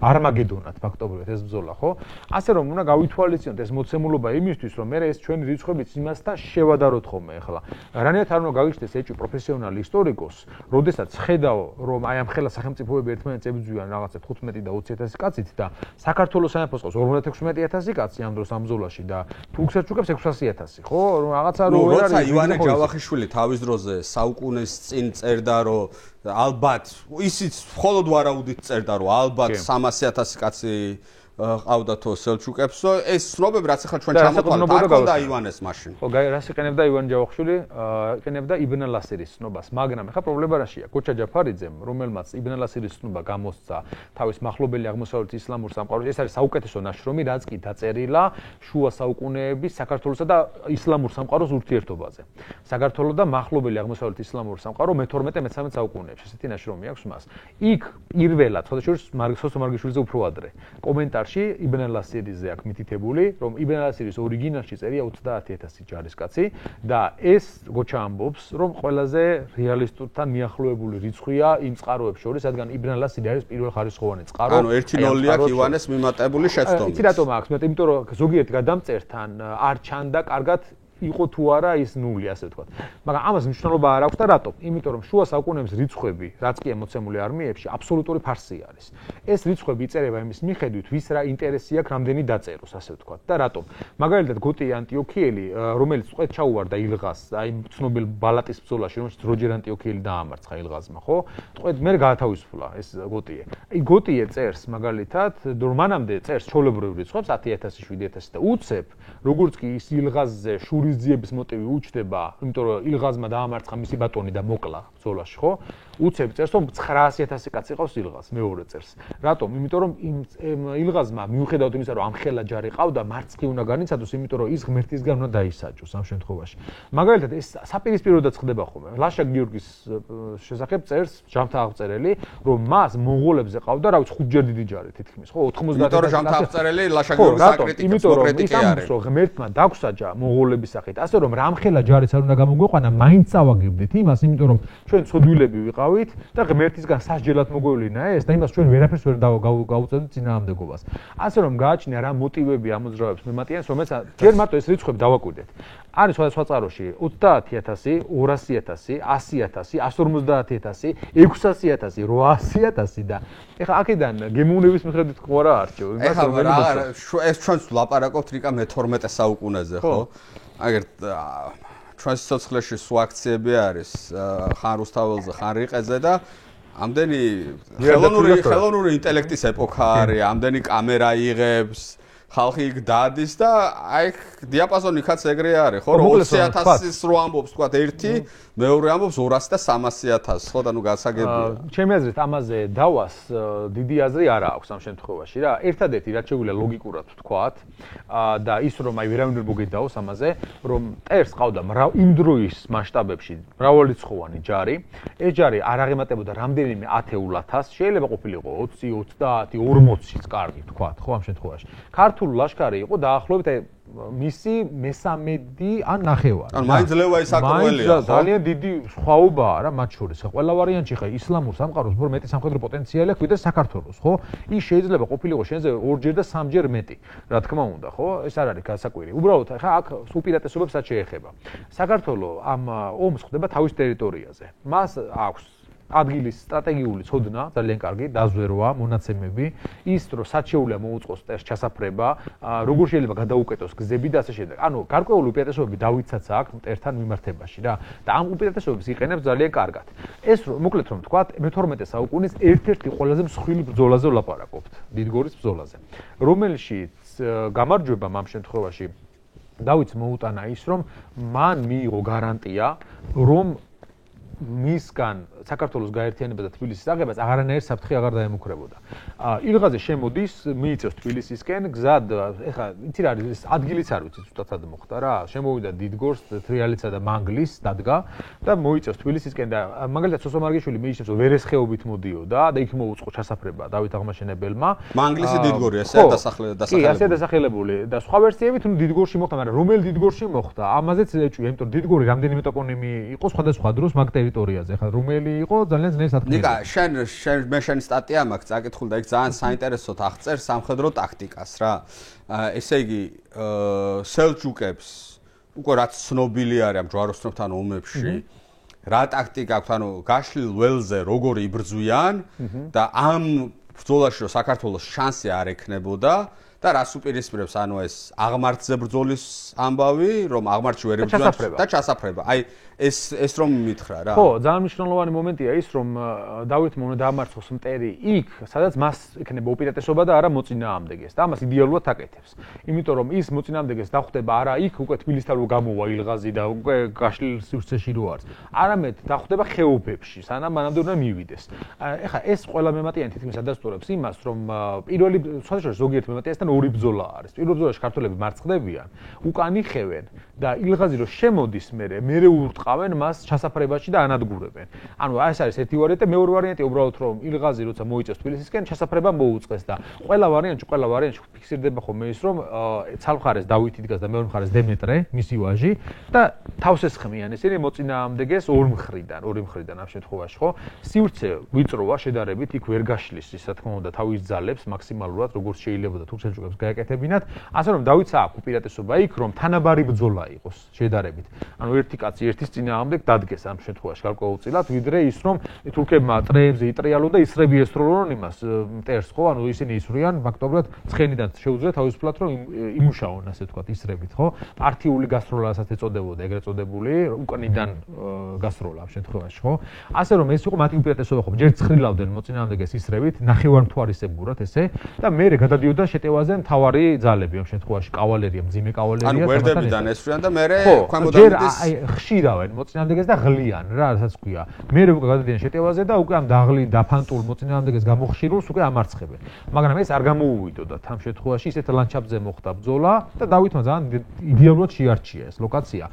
არმაგედონად ფაქტობრივად ეს ბრძოლა, ხო? ასე რომ უნდა გავითვალისწინოთ ეს მოცემულობა იმისთვის, რომ მე ეს ჩვენი რიცხვებიც იმასთან შევადაროთ ხოლმე ახლა. რანაირად არ უნდა გაგიჩნდეს ეჭვი პროფესიონალი ისტორიკოს, როდესაც ხედავ, რომ აი ამ ხელა სახელმწიფოები ერთმანეთს ებრძვიან რაღაცა 15 და 20,000 კაცით და საქართველოს სამეფოს ყავს 56,000 კაცი ამ დროს ამ ბრძოლაში და თურქ-სელჩუკებს 600,000, ხო? რაღაცა რო ვერ არის. როცა ივანე ჯავახიშვილი თავის დროზე საუკუნეს წინ წერდა, რომ ალბათ ისიც მხოლოდ ვარაუდით წერდა, რომ ალბათ 300,000 კაცი ყავდათო სელჩუკებსო, ეს ცნობები რაც ახლა ჩვენ ჩამოთვალეთ, არ ყავდა ივანეს მაშინ. ხო, რას იყენებდა ივანე ჯავახიშვილი? იყენებდა იბნ ალ-ასირის ცნობას, მაგრამ ახლა პრობლემა რაშია? კოჩა ჯაფარიძემ, რომელმაც იბნ ალ-ასირის ცნობა გამოსცა თავის მახლობელი აღმოსავლეთ ისლამურ სამყაროში, ეს არის საუკეთესო ნაშრომი, რაც კი დაწერილა შუა საუკუნეების საქართველოსა და ისლამურ სამყაროს ურთიერთობაზე. საქართველოს და მახლობელი აღმოსავლეთ ისლამურ სამყარო მე-12-მე-13 საუკუნეებში ესეთი ნაშრომი აქვს მას. იქ პირველად, ხოდაშორის სოსო მარგიშვილიძე უფრო ადრე, კომენტარი იბნ ალ-ასირიზე აქვს მითითებული, რომ იბნ ალ-ასირის ორიგინალში წერია 30,000 ჯარისკაცი და ეს გოჩა ამბობს, რომ ყველაზე რეალისტურთან მიახლოებული რიცხვია იმ წყაროებს შორის, რადგან იბნ ალ-ასირი არის პირველხარისხოვანი წყარო. ანუ 1-0 აქვს ივანეს მიმატებული შეცდომით. იცი რატომ აქვს? იმიტომ რომ ზოგიერთ გადამწერთან არ ჩანდა კარგად იყო თუ არა ის ნული, ასე ვთქვათ. მაგრამ ამას მნიშვნელობა არ აქვს და რატომ? იმიტომ რომ შუა საუკუნეების რიცხვები, რაც კი მოცემული არმიებში, აბსოლუტური ფარსი არის. ეს რიცხვები იწერება იმის მიხედვით, ვის რა ინტერესი აქვს რამდენი დაწეროს, ასე ვთქვათ. და რატომ? მაგალითად, გოტი ანტიოქიელი, რომელიც წვეთ ჩაუვარდა ილღას, აი ცნობილ ბალატის ბრძოლაში, რომელშიც როჯერ ანტიოქიელი დაამარცხა ილღაზმა, ხო? წვეთ მე გაათავისუფლა ეს გოტიე. აი გოტიე წერს მაგალითად, რომ მანამდე წერს ჩოლებრივ რიცხვებს 10,000, 7,000 და უცებ, როგორც კი ის ილღაზზე ძიების მოტივი უჩდება, იმიტომ რომ ილღაზმა დაამარცხა მისი ბატონი და მოკლა ბრძოლაში, ხო? უცებ წერს, რომ 900,000 კაცი ყავს ილღაზს, მეორე წერს. რატომ? იმიტომ რომ იმ ილღაზმა მიუხედავად იმისა, რომ ამ ხელა ჯარი ყავდა, მარცხი უნდა განიცადოს, იმიტომ რომ ის ღმერთისგან უნდა დაისაჯოს ამ შემთხვევაში. მაგალითად, ეს საპირისპიროდაც ხდება ხოლმე. ლაშა გიორგის შესახებ წერს ჟამთა აღწერელი, რომ მას მონღოლებზე ყავდა, რა ვიცი, 5-ჯერ დიდი ჯარი თითქმის, ხო? 90. იმიტომ რომ ჟამთა აღწერელი ლაშა გიორგის საკრიტიკო ამბობს, ღმერთმა დაგვსაჯა მონღოლების სახით, ასე რომ რამხელა ჯარიც არ უნდა გამოგვეყვანა, მაინც წავაგებდით იმას, იმიტომ რომ ჩვენ ცოდვილები ვიყავით და ღმერთისგან სასჯელად მოგვევლინა ეს და იმას ჩვენ ვერაფერს ვერ გავუწევდით წინააღმდეგობას. ასე რომ გააჩნია რა მოტივები ამოძრავებს მემატიანს, რომელსაც ჯერ მარტო ეს რიცხვები დავაკვირდეთ. არის სხვადასხვა წყაროში 30,000, 200,000, 100,000, 150,000, 600,000, 800,000 და ეხლა აქედან გემოვნების მიხედვით ხო არა არჩევ იმას რომ ეს ჩვენს ვლაპარაკობთ რიკა მე-12 საუკუნეზე, ხო? აგერ ჩვენს სიცოცხლეში სულ აქციები არის ხან რუსთაველზე, ხან რიყეზე და ამდენი ხელოვნური ინტელექტის ეპოქა არის, ამდენი კამერა იღებს, ხალხი იქ დადის და აი დიაპაზონი ხაც ეგრე არის, ხო? 20,000-ის რო ამბობს, თქვა ერთი, მეორე ამბობს 200 და 300,000, ხო და ნუ გასაგებია. ჩემი აზრით ამაზე დავას დიდი აზრი არ აქვს ამ შემთხვევაში რა. ერთადერთი რაც შეგვიძლია ლოგიკურად ვთქვათ და ის რომ აი ვერავინ ვერ მოგედაოს ამაზე, რომ ტერს ყავდა იმ დროის მასშტაბებში მრავალრიცხოვანი ჯარი. ეს ჯარი არ აღემატებოდა რამდენიმე 10,000, შეიძლება ყოფილიყო 20, 30, 40-იც კარგი ვთქვათ, ხო ამ შემთხვევაში. ქართული ლაშქარი იყო დაახლოებით მისი მესამედი ან ნახევარი. ანუ მაინც ლევა ისაკრველია, ხო? ძალიან დიდი სხვაობაა რა მათ შორის. ყველა ვარიანტში ხა ისლამურ სამყაროს უფრო მეტი სამხედრო პოტენციალი აქვს ვიდრე საქართველოს, ხო? ის შეიძლება ყოფილიყო შენზე 2-ჯერ და 3-ჯერ მეტი, რა თქმა უნდა, ხო? ეს არ არის გასაკვირი. უბრალოდ ხა აქ უპირატესობებს რაც შეეხება. საქართველოს ამ ომს ხდება თავის ტერიტორიაზე. მას აქვს ადგილის სტრატეგიული ცოდნა, ძალიან კარგი, დაზვერვა, მონაცემები, ის რომ საჩეულია მოუწყოს ტერს ჩასაფრება, როგორ შეიძლება გადაუკეტოს გზები და ასე შემდეგ. ანუ გარკვეული უპირატესობები დავიცაც აქვს ტერთან მიმართებაში რა. და ამ უპირატესობებს იყენებს ძალიან კარგად. ეს მოკლედ რომ ვთქვათ, მე-12 საუკუნის ერთ-ერთი ყველაზე მსხვილი ბრძოლაზე ვლაპარაკობთ, დიდგორის ბრძოლაზე, რომელშიც გამარჯვებამ ამ შემთხვევაში დავითს მოუტანა ის, რომ მან მიიღო გარანტია, რომ მისგან საქართველოს გაერთიანებას და თბილისის აღებას აღარანაირ საფრთხე აღარ დაემუქრებოდა. ილღაზე შემოდის, მიიწევს თბილისისკენ, გზად, ეხლა იცი რა არის, ადგილიც არ ვიცი, ზუსტად მოხდა რა. შემოვიდა დიდგორს, თრიალეთსა და მანგლის დადგა და მოიწევს თბილისისკენ და მაგალითად სოსო მარგიშვილი მიიჩნევს, რომ ვერესხეობით მოდიოდა და იქ მოუწყო ჩასაფრება დავით აღმაშენებელმა. მანგლისი დიდგორია, ესეა დასახლებული. კი, ასე დასახლებული და სხვა ვერსიებით დიდგორში მოხდა, მაგრამ რომელ დიდგორში მოხდა? ამაზეც ეჭვია, იმიტომ დიდგორი რამდენიმე ტოპონიმი იყო სხვადასხვა დროს მაგ ტერიტორიაზე. ეხლა რომელი იყო ძალიან ძლიერ სათქმელი. ნიკა, მე შენ სტატია მაქვს წაკითხული და იქ ძალიან საინტერესოდ აღწერ სამხედრო ტაქტიკას რა. ესე იგი, სელჯუკებს უკვე რაც ცნობილი არის ამ ჯვაროსნებთან ომებში, რა ტაქტიკა აქვს, ანუ გაშლილ ველზე როგორ იბრძვიან და ამ ბრძოლაში რომ საქართველოს შანსი არ ექნებოდა და რას უპირისპირებს, ანუ ეს აღმართზე ბრძოლის ამბავი, რომ აღმართში ვერ იბრძვიან და ჩასაფრება. აი ეს რომ მითხრა რა. ხო, ძალიან მნიშვნელოვანი მომენტია ის, რომ დავითმა უნდა დაამარცხოს მტერი იქ, სადაც მას ექნება უპირატესობა და არა მოწინააღმდეგეს და ამას იდეალურად აკეთებს. იმიტომ რომ ის მოწინააღმდეგეს დახვდება არა იქ, უკვე თბილისთან რო გამოვა ილღაზი და უკვე გაშლილ სივრცეში რო არის. არამედ დახვდება ხეობებში, სანამ მანამდე უნდა მივიდეს. ეხლა ეს ყველა მემატიანი თითქმის ადასტურებს იმას, რომ პირველი სხვადასხვა ზოგიერთ მემატიანსთან ორი ბრძოლა არის. პირველ ბრძოლაში ქართველები მარცხდებიან, უკან იხევენ და ილღაზი რო შემოდის მერე ურტყავენ მას ჩასაფრებაში და ანადგურებენ. ანუ ეს არის ერთი ვარიანტი, მეორე ვარიანტი უბრალოდ რომ ილღაზი როცა მოიწევს თბილისისკენ ჩასაფრება მოუწყეს და ყველა ვარიანტში ფიქსირდება ხოლმე ის რომ ცალმხარეს დავითი დგას და მეორე მხარეს დემეტრე, მისი ვაჟი და თავს ესხმიან ისინი მოწინააღმდეგეს ორი მხრიდან ამ შემთხვევაში, ხო? სივრცე ვიწროა შედარებით, იქ ვერ გაშლის ისა თქმა უნდა თავის ძალებს მაქსიმალურად როგორც შეიძლება და თუ სელჯუკებს გაეკეთებინათ, ასე რომ დავითს აქვს უპირატესობა იქ რომ თანაბარი ბრძოლა იყოს შედარებით. ანუ ერთი კაცი ერთის წინააღმდეგ დადგეს ამ შემთხვევაში გარკვეულწილად, ვიდრე ის რომ თურქებმა ტრეებზე იტრიალონ და ისრები ესროლონ იმას მტერს, ხო? ანუ ისინი ისვრიან ფაქტობრივად ცხენიდან შეუძლია თავისუფლად რომ იმუშაონ, ასე ვთქვათ, ისრებით, ხო? პარტიული გასროლასაც ეწოდებოდა, ეგრეთ წოდებული, უკანიდან გასროლა ამ შემთხვევაში, ხო? ასე რომ ეს იყო მათი უპირატესობა, ხო? ჯერ ცხრილავდნენ მოწინააღმდეგეს ისრებით, ნახევარმთვარისებურად ესე და მერე გადადიოდა შეტევაზე მთავარი ძალები ამ შემთხვევაში, კავალერია, მძიმე კავალერია, ანუ გვერდებიდან ესვრიან და მერე ქვემოდამდის ხშირავენ მოწინააღმდეგეს და ღლიან რა, რასაც ქვია. მერე უკვე გადადიან შეტევაზე და უკვე ამ დაფანტულ მოწინააღმდეგეს გამოხშირულს უკვე ამარცხებენ. მაგრამ ეს არ გამოუვიდოდათ ამ შემთხვევაში, ისეთ ლანდშაფტზე მოხდა ბრძოლა და დავითმა ძალიან იდეალურად შეარჩია ეს ლოკაცია.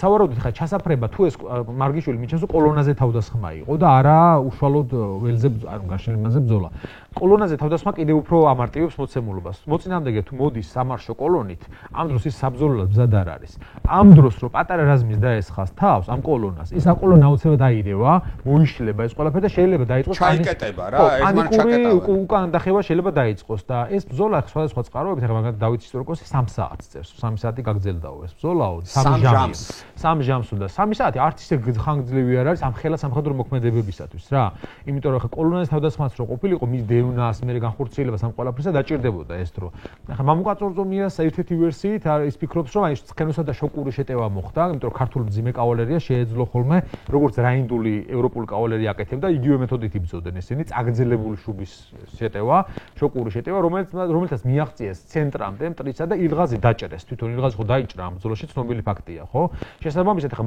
სავარაუდოდ ხა ჩასაფრება თუ ეს მარგიშვილი მიჩნევს კოლონაზე თავდასხმა იყო და არა უშუალოდ ველზე, ანუ გაშლილ ბრძოლა. კოლონაზე თავდასხმა კიდევ უფრო ამარტივებს მოცემულობას. მოწინააღმდეგე თუ მოდის სამარშო კოლონით, ამ დროს ის საბრძოლოდ მზად არ არის. ამ დროს რო პატარა რაზმის დაესხას თავს ამ კოლონას, ის ამ კოლონა აუცილებლად დაირევა, მოიშლება ეს ყველაფერი და შეიძლება დაიწყოს ჩაიკეტება რა, ერთმანეთს ჩაკეტავენ. უკან დახევა შეიძლება დაიწყოს და ეს ბრძოლა სხვადასხვა წყაროებით, ახლა მაგალითად დავით ისტორიკოსი 3 საათს წერს. 3 საათი გაგრძელდაო ეს ბრძოლაო, 3 ჟამს უნდა. 3 საათი არც ისე ხანგრძლივი არ არის ამ ხელა სამხედრო მოქმედებებისათვის რა. იმიტომ რომ ახლა კოლონაზე თავდასხმაც რო ყოფილიყო, მის დევნას, მერე განხორციელებას ამ ყველაფრისა დაჭირდებოდა ეს დრო. ახლა მამუკაწორძომიას ერთ-ერთი ვერსიით ის ფიქრობს, რომ აი ცხენოსა და შოკური შეტევა მოხდა, იმიტომ რომ ქართული მძიმე კავალერია შეეძლო ხოლმე, როგორც რაინდული ევროპული კავალერია აკეთებდა, იგივე მეთოდით იბრძოდნენ ესენი, წაგრძელებული შუბის შეტევა, შოკური შეტევა, რომელთაც მიაღწიეს ცენტრამდე მტრისა და ილღაზი დაჭერეს. თვითონ ილღაზი ხო დაიჭრა ამ ბრძოლაში, ცნობილი ფაქტია, ხო? შესაბამისად, ახლა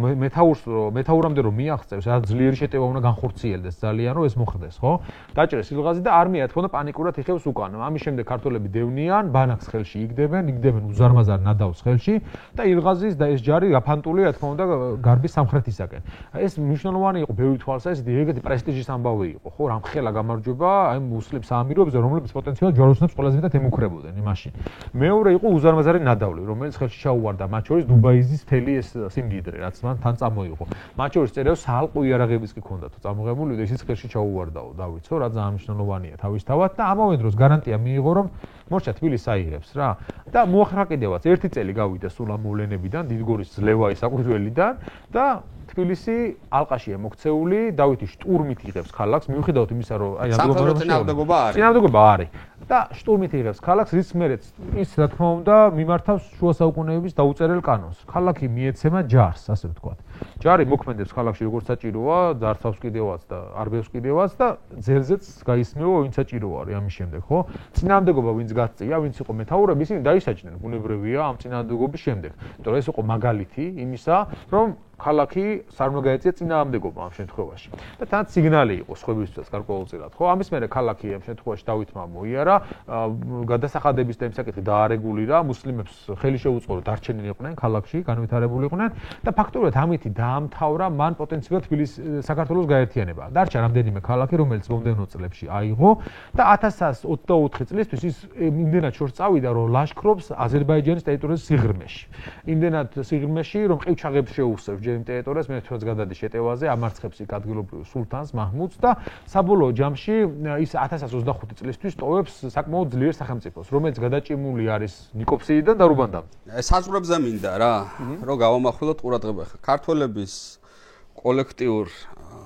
მეთაურამდე რომ მიაღწევს, რა ძლიერი შეტევა უნდა განხორციელდეს ძალიან, რომ ეს მოხდეს, ხო? დაჭერეს ილღაზი და არმია თქო და პანიკურად იხევს უკან. ამის შემდეგ ქართველები დევნიან, ბანაკს ხელში იგდებენ უზარმაზარ ნადავს ხელში და ილღაზის და ეს ჯარი გაფანტული, რა თქმა უნდა, გარბის სამხრეთისაკენ. ეს მნიშვნელოვანი იყო ბევრი თვალსაზრისით, ეგეთი პრესტიჟის ამბავი იყო, ხო, რამხელა გამარჯვება აი მუსლიმ საამიროებზე, რომლებიც პოტენციალურად ჯვაროსნებს ყველაზე მეტად ემუქრებოდნენ იმაში. მეორე იყო უზარმაზარი ნადავლი, რომელიც ხელში ჩაუვარდა, მათ შორის დუბაიზის მთელი ეს სიმდიდრე, რაც მან თან წამოიღო. მათ შორის წერევს საალყო იარაღებიც კი ჰქონდა, თუ წამოღებული და ისიც ხელში ჩაუვარდაო დავითო, რა ძალიან მნიშვნელოვანია თავისთავად და ამავე დროს გარანტია მიიღო, რომ მორჩა თბილისს აიღებს რა. და მოახერხა კიდევაც ერთი წელი გავიდა სულ ამ მოვლენებიდან, დიდგორის ძლევაის საყურველიდან და თბილისი ალყაშია მოქცეული, დავითი შტურმით იღებს ქალაქს, მიუხედავად იმისა, რომ აი სამხედრო წინააღმდეგობა არის. წინააღმდეგობა არის. და შტურმით იღებს ქალაქს, რის მერეც ის რა თქმა უნდა მიმართავს შუა საუკუნეების დაუწერელ კანონს. ქალაქი მიეცემა ჯარს, ასე ვთქვათ. ჯარი მოქმედებს ქალაქში როგორც საჭიროა, ძარცავს კიდევაც და არბევს კიდევაც და ძელზეც გაისმევა ვინც საჭირო არის ამის შემდეგ, ხო? წინააღმდეგობა ვინც გაწია, ვინც იყო მეთაურები, ისინი დაისაჯნენ, ბუნებრივია ამ წინააღმდეგობის შემდეგ. იმიტომ რომ ეს იყო მაგალითი იმისა, რომ ქალაქი სარმა გაეწია წინააღმდეგობა ამ შემთხვევაში. და თან სიგნალი იყო სხვებისთვისაც გარკვეულწილად. ხო, ამის მერე ქალაქი ამ შემთხვევაში დავითმა მოიარა, გადასახადების და იმ საკითხი დაარეგულირა, მუსლიმებს ხელი შეუწყო, რომ დარჩენილ იყვნენ ქალაქში, განვითარებულიყვნენ და ფაქტობრივად ამით დაამთავრა მან პოტენციალურად საქართველოს გაერთიანება. დარჩა რამდენიმე ქალაქი, რომელიც მომდევნო წლებში აიღო და 1124 წლისთვის ის იმდენად შორს წავიდა, რომ ლაშქრობს აზერბაიჯანის ტერიტორიის სიღრმეში. იმდენად სიღრმეში, რომ ყივჩაღებს შეუსწევს ჯერ იმ ტერიტორიას, მე თვითონაც გადადი შეტევაზე, ამარცხებს იქ ადგილობრივ სულთანს მაჰმუდს და საბოლოო ჯამში ის 1125 წლისთვის ტოვებს საკმაოდ ძლიერ სახელმწიფოს, რომელიც გადაჭიმული არის ნიკოფსიიდან და რუბანდამდე. საზღვრებზე მინდა რა, რომ გავამახვილოთ ყურადღება. ქართველების კოლექტიურ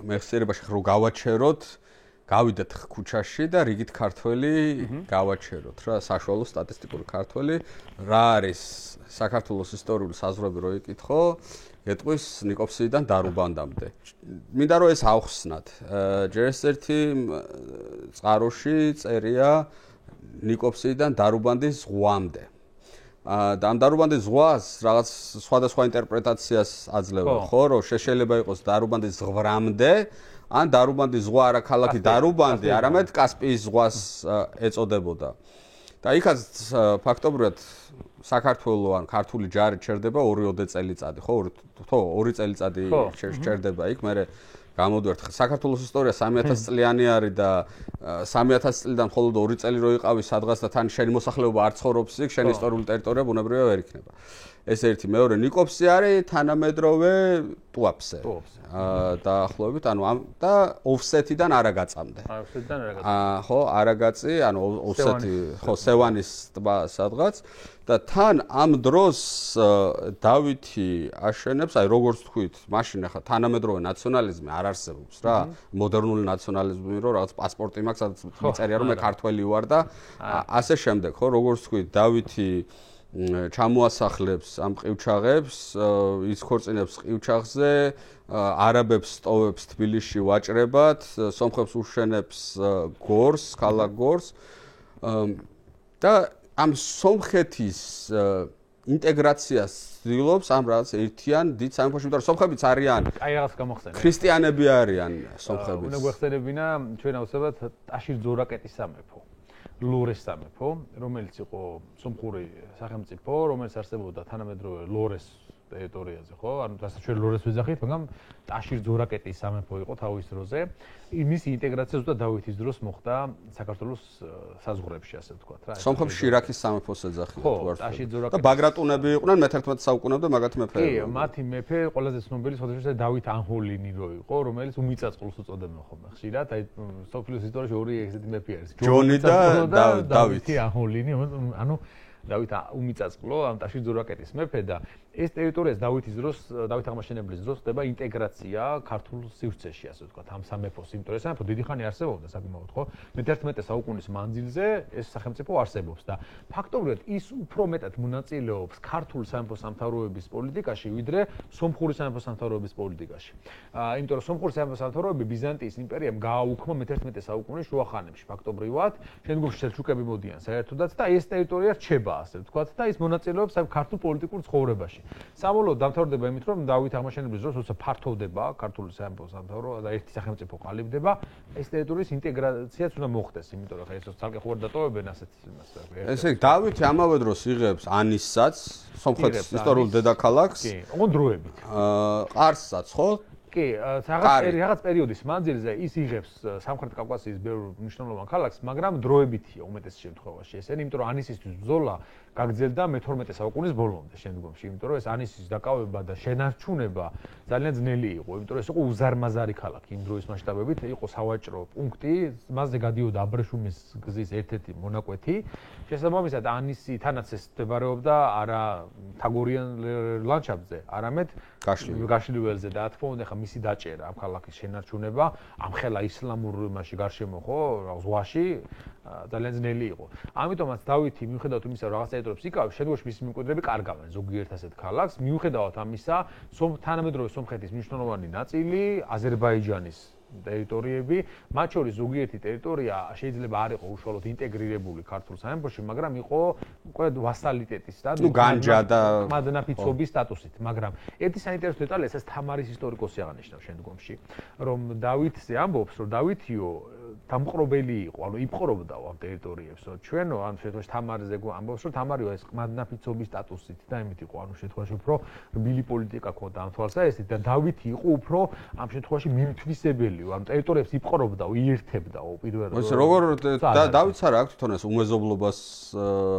მეხსიერებაში რო გავაჩეროთ, გავიდეთ ქუჩაში და რიგით ქართველი გავაჩეროთ რა, საშუალო სტატისტიკური ქართველი რა არის საქართველოს ისტორიული საზღვრები რო იკითხო, ეტყვის ნიკოფსიიდან დარუბანდამდე. მინდა რომ ეს ავხსნათ. ჯერ ერთი წყაროში წერია ნიკოფსიიდან დარუბანდის ზღვამდე. და ამ დარუბანდის ზღვას რაღაც სხვადასხვა ინტერპრეტაციას აძლევა, ხო, რომ შეიძლება იყოს დარუბანდის ზღვრამდე, ან დარუბანდის ზღვა არა ქალაქი დარუბანდი, არამედ კასპიის ზღვას ეწოდებოდა. და იქაც ფაქტობრივად საქართველოს ან ქართული ჯარი ჩერდება 2 წელიწადი, ხო, 2 წელიწადი ჩერდება იქ, მერე გამოდვართ. საქართველოს ისტორია 3000 წლიანი არის და 3000 წლიდან მხოლოდ 2 წელი რო იყავი სადღაც და თან შენი მოსახლეობა არ ცხოვრობს იქ, შენი ისტორიული ტერიტორია ბუნებრივად ვერ იქნება. ეს ერთი, მეორე ნიკოფსი არის თანამედროვე ტუაფსე. დაახლოებით, ანუ ამ და ოვსეთიდან არაგაწამდე. ოვსეთიდან არაგაწამდე. ხო, არაგაწი, ანუ ოვსეთი, ხო, სევანის ტბა სადღაც და თან ამ დროს დავითი აშენებს, აი როგორც თქვით, მაშინ ახლა თანამედროვე ნაციონალიზმი არ არსებობს რა, მოდერნული ნაციონალიზმი რო რაღაც პასპორტი მაქვს, სადაც მიწერია რომ მე ქართველი ვარ და ასე შემდეგ, ხო, როგორც თქვით, დავითი ჩამოასახლებს ამ ყივჩაღებს, იცქორწინებს ყივჩაღზე, არაბებს ტოვებს თბილისში ვაჭრებად, სომხებს უშენებს გორს, ქალაქ გორს და ამ სომხეთის ინტეგრაციას ცდილობს ამ რაღაც ერთიან დიდ სამეფოში, იმიტომ რომ სომხებიც არიან, აი რაღაც გამოხსენე. ქრისტიანები არიან სომხებიც. უნდა გვეხსენებინა ჩვენ აუცილებლად ტაშիր ძორაკეტის სამეფო. ლორეს სამეფო, რომელიც იყო სომხური სახელმწიფო, რომელიც არსებობდა თანამედროვე ლორეს ტერიტორიაზე, ხო? ანუ რასაც ჩვენ ლორეს ვეძახით, მაგრამ ტაშիր ძორაკეტის სამეფო იყო თავის დროზე. მისი ინტეგრაცია ზუსტად დავითის დროს მოხდა საქართველოს საზღვრებში, ასე ვთქვათ რა. სომხებს შირაქის სამეფოს ეძახიან თუ არ ტაშիր და ძორაკეტი. ბაგრატუნები იყვნენ მე-11 საუკუნემდე მაგათი მეფეები. კი, მათი მეფე ყველაზე ცნობილი სხვადასხვა დავით ანჰოლინი რო იყო, რომელიც უმიწაწყლოს უწოდებენ ხოლმე ხშირად. აი სოფლის ისტორიაში ორი ეგზეთი მეფე არის. ჯონი და დავითი ანჰოლინი, ანუ დავით უმიწაწყლო ამ ტაშիր ძორაკეტის მეფე და ეს ტერიტორიას დავითის დროს, დავით აღმაშენებლის დროს ხდება ინტეგრაცია ქართულ სივრცეში, ასე ვთქვათ, ამ სამეფოს, იმიტომ რომ სამეფო დიდი ხანი არსებობდა საკმაოდ, ხო? მე-11 საუკუნის მანძილზე ეს სახელმწიფო არსებობს და ფაქტობრივად ის უფრო მეტად მონაწილეობს ქართულ სამეფო სამთავროების პოლიტიკაში, ვიდრე სომხური სამეფო სამთავროების პოლიტიკაში. იმიტომ რომ სომხური სამეფო სამთავროები ბიზანტიის იმპერიამ გააუქმა მე-11 საუკუნის შუა ხანებში ფაქტობრივად, შემდგომში სელჩუკები მოდიან საერთოდაც და ეს ტერიტორია რჩება, ასე ვთქვათ, და ის მონაწილეობს ამ ქართულ პოლიტიკურ ცხოვრებაში. საბოლოოდ დამთავრდება იმით, რომ დავით აღმაშენებლის დროს როცა ფართოვდება ქართული სამეფო სამთავრო და ერთი სახელმწიფო ყალიბდება, ეს ტერიტორიის ინტეგრაციაც უნდა მოხდეს, იმიტომ რომ ხა ეს ცალკე ხوار დატოვებენ ასეთ იმას. ესე იგი დავითი ამავე დროს იღებს ანისსაც, სომხეთის ისტორიულ დედაქალაქს. კი, ოღონდ დროებით. ყარსსაც, ხო? კი, რაღაც პერიოდის მანძილზე ის იღებს სამხრეთ კავკასიის ბევრ მნიშვნელოვან ქალაქს, მაგრამ დროებითია უმეტეს შემთხვევაში ესენი, იმიტომ რომ ანისისთვის ბრძოლა გაგრძელდა მე-12 საუკუნის ბოლომდე შემდგომში, იმიტომ რომ ეს ანისის დაკავება და შენარჩუნება ძალიან ძნელი იყო, იმიტომ რომ ეს იყო უზარმაზარი ქალაქი იმ დროის მასშტაბებით, იყო სავაჭრო პუნქტი, მასზე გადიოდა აბრეშუმის გზის ერთ-ერთი მონაკვეთი. შესაბამისად, ანისი თანაც ეს მდებარეობდა არა თაგორიან ლანდშაფტზე, არამედ გაშლილ ველზე და თქო უნდა ხა მისი დაჭერა ამ ქალაქის შენარჩუნება, ამ ხელა ისლამურ მასში გარშემო ხო, ზღვაში ძალიან ძნელი იყო. ამიტომაც დავითი მიუხედავად იმისა, რომ რაღაც ტერიტორიებს იკავებს, შემდგომში მისი მემკვიდრეები კარგავენ ზოგიერთ ასეთ ქალაქს, მიუხედავად ამისა, თანამედროვე სომხეთის მნიშვნელოვანი ნაწილი, აზერბაიჯანის ტერიტორიები, მათ შორის ზოგიერთი ტერიტორია შეიძლება არ იყო უშუალოდ ინტეგრირებული ქართულ სამეფოში, მაგრამ იყო უკვე ვასალიტეტის და განჯა და მადნაფიცობის სტატუსით, მაგრამ ერთი საინტერესო დეტალი ეს თამარის ისტორიკოსი აღნიშნავს შემდგომში, რომ დავითზე ამბობს, რომ დავითიო დამყრობელი იყო, ანუ იპყრობდაო ამ ტერიტორიებსო. ჩვენო ამ შემთხვევაში თამარზე ამბობს, რომ თამარიო ეს მადნაფიცობის სტატუსით და იმით იყო, ანუ შემთხვევაში უფრო რბილი პოლიტიკა ქონდა ამ თვალსაზრისით და დავითი იყო უფრო ამ შემთხვევაში მიმთვისებელიო, ამ ტერიტორიებს იპყრობდაო, იერთებდაო პირველ რიგში. როგორ დავითს არა აქვს თვითონ ეს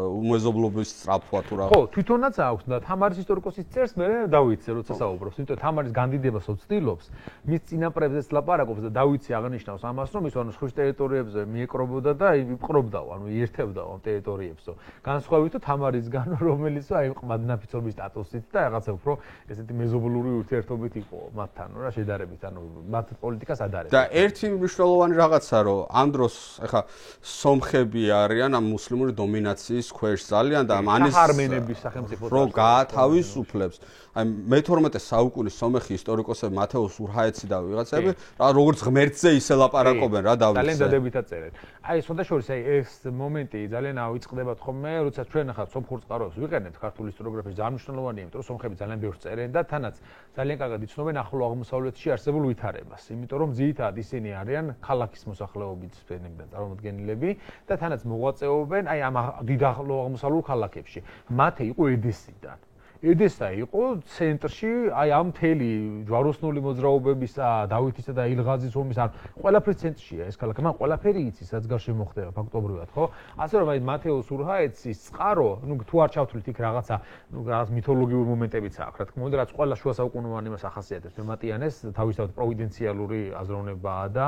უმეზობლობის სწრაფვა თუ რა. ხო, თვითონაც აქვს და თამარის ისტორიკოსის წერს მე დავითზე როცა საუბრობს, იმიტომ რომ თამარის განდიდებას ვცდილობს, მის წინაპრებზეც ლაპარაკობს და დავითი აღნიშნავს ამას, რომ ის ანუ ხუს ტერიტორიებზე მიეკრობოდა და იპყრობდაო, ანუ იერთებდაო ამ ტერიტორიებსო. განსხვავებით თამარისგან, რომელიც აი მადნაფიცობის სტატუსით და რაღაცა უფრო ესეთი მეზობლური ურთიერთობით იყო მათთან, რა შედარებით, ანუ მათ პოლიტიკას ადარებდა. და ერთი მნიშვნელოვანი რაღაცა, რომ ამ დროს ეხა სომხები არიან ამ მუსლიმური დომინაციის ქვეშ ძალიან და ამანის არმენების სახელმწიფო რო გაათავისუფლებს. აი მე-12 საუკუნის სომეხი ისტორიკოსები მათეუს ურჰაეცი და ვიღაცები, როგორც ღმერთზე ისე ლაპარაკობენ რა დავითზე. ძალიან დადებითად წერენ. აი, შესაძლოა ეს მომენტი ძალიან ავიწყდებათ ხოლმე, როცა ჩვენ ახლა სომხურ წყაროებს ვიყენებთ ქართული ისტორიოგრაფიაში ძალიან მნიშვნელოვანია, იმიტომ რომ სომხები ძალიან ბევრს წერენ და თანაც ძალიან კარგად იცნობენ ახლო აღმოსავლეთში არსებულ ვითარებას, იმიტომ რომ ძირითადად ისინი არიან ქალაქის მოსახლეობის წარმომადგენლები და თანაც მოღვაწეობენ აი ამ დიდ ახლო აღმოსავლურ ქალაქებში. მათე იყო ედესიდან. ედესა იყო ცენტრში, აი ამ მთელი ჯვაროსნული მოძრაობებისა, დავითისა და ილღაზის ომის ან ყველაფრის ცენტრშია ეს ქალაქი. მან ყველაფერი იცის, რაც გარშემო მოხდება ფაქტობრივად, ხო? ასე რომ აი მათეუს ურჰაეცის წყარო, ნუ თუ არ ჩავთვლით იქ რაღაცა, ნუ რაღაც მითოლოგიური მომენტებიც აქვს, რა თქმა უნდა, რაც ყველა შუა საუკუნოვანი იმას ახასიათებს. მემატიანეს თავისთავად პროვიდენციალური აზროვნებაა და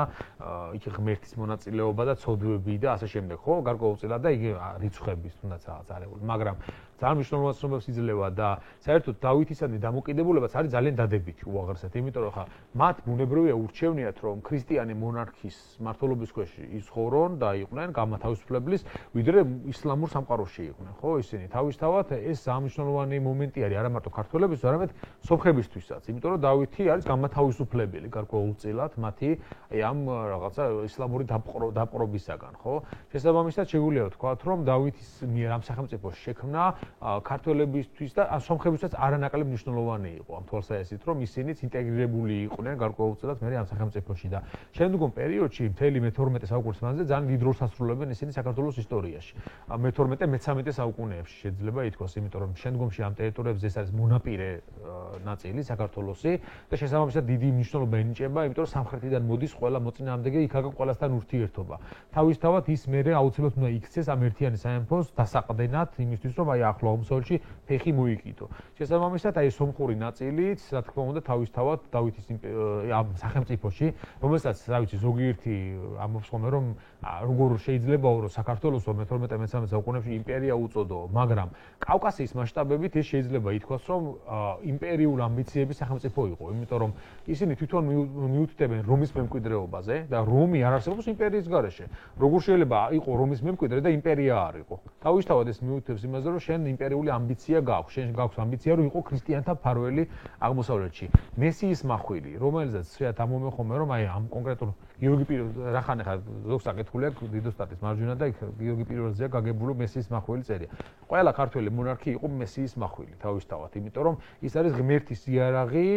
იქ ღმერთის მონაწილეობა და ცოდვები და ასე შემდეგ, ხო? გარკვეულწილად და იგი რიცხვების თუნდაც რაღაც არეული, მაგრამ ძალიან მნიშვნელოვან ცნობებს იძლევა და საერთოდ დავითისადმი დამოკიდებულებაც არის ძალიან დადებითი უაღრესად, იმიტომ რომ ხა მათ ბუნებრივია ურჩევნიათ, რომ ქრისტიანი მონარქის მმართველობის ქვეშ იცხოვრონ და იყვნენ გამათავისუფლებლის, ვიდრე ისლამურ სამყაროში იყვნენ, ხო, ისინი. თავისთავად ეს მნიშვნელოვანი მომენტი არის არა მარტო ქართველებისთვის, არამედ სომხებისთვისაც, იმიტომ რომ დავითი არის გამათავისუფლებელი გარკვეულწილად მათი ამ რაღაცა ისლამური დაპყრობისაგან, ხო? შესაბამისად შეგვიძლია ვთქვათ, რომ დავითის მიერ ამ სახელმწიფოს შექმნა ქართველებისთვის და სომხებისთვისაც არანაკლებ მნიშვნელოვანი იყო ამ თვალსაზრისით, რომ ისინიც ინტეგრირებული იყვნენ გარკვეულწილად მე ამ სახელმწიფოში და შემდგომ პერიოდში მთელი მე-12 საუკუნის მანძილზე ძალიან დიდ როლს ასრულებენ ისინი საქართველოს ისტორიაში. მე-12-მე-13 საუკუნეებში შეიძლება ითქვას, იმიტომ რომ შემდგომში ამ ტერიტორიებზე ეს არის მონაპირე ნაწილი საქართველოსი და შესაბამისად დიდი მნიშვნელობა ენიჭება, იმიტომ რომ სამხრეთიდან მოდის ყველა მოწინააღმდეგე იქაგან ყველასთან ურთიერთობა. თავისთავად ის მერე აუცილებლად უნდა იქცეს ამ ერთიანი სამეფოს დასაყრდენად იმისთვის, რომ აი ახლო აღმოსავლეთში ფეხი მოიკიდო. შესაბამისად, აი სომხური ნაწილიც, რა თქმა უნდა, თავისთავად დავითის ამ სახელმწიფოში, რომელსაც რა ვიცი, ზოგიერთი ამბობს ხოლმე, რომ როგორ შეიძლებაო, რომ საქართველოსო მე-12-მე-13 საუკუნეებში იმპერია უწოდო, მაგრამ კავკასიის მასშტაბებით ეს შეიძლება ითქვას, რომ იმპერიულ ამბიციების სახელმწიფო იყო, იმიტომ რომ ისინი თვითონ მიუთითებენ რომის მემკვიდრეობაზე და რომი არ არსებობს იმპერიის გარეშე. როგორ შეიძლება იყო რომის მემკვიდრე და იმპერია არ იყო? თავისთავად ეს მიუთითებს იმაზე, რომ შენ იმპერიული ამბიცია გაქვს, შენ გაქვს ამბიცია, რომ იყო ქრისტიანთა მფარველი აღმოსავლეთში. მესიის მახვილი, რომელზეც შეიძლება ამომეხომე, რომ აი ამ კონკრეტულ გიორგი პირველ რახან ახლა ზოგს აკეთებული აქვს დიდოსტატის მარჯვენა და იქ გიორგი პირველზეა გაგებული მესიის მახვილი წერია. ყველა ქართველი მონარქი იყო მესიის მახვილი თავისთავად, იმიტომ რომ ის არის ღმერთის იარაღი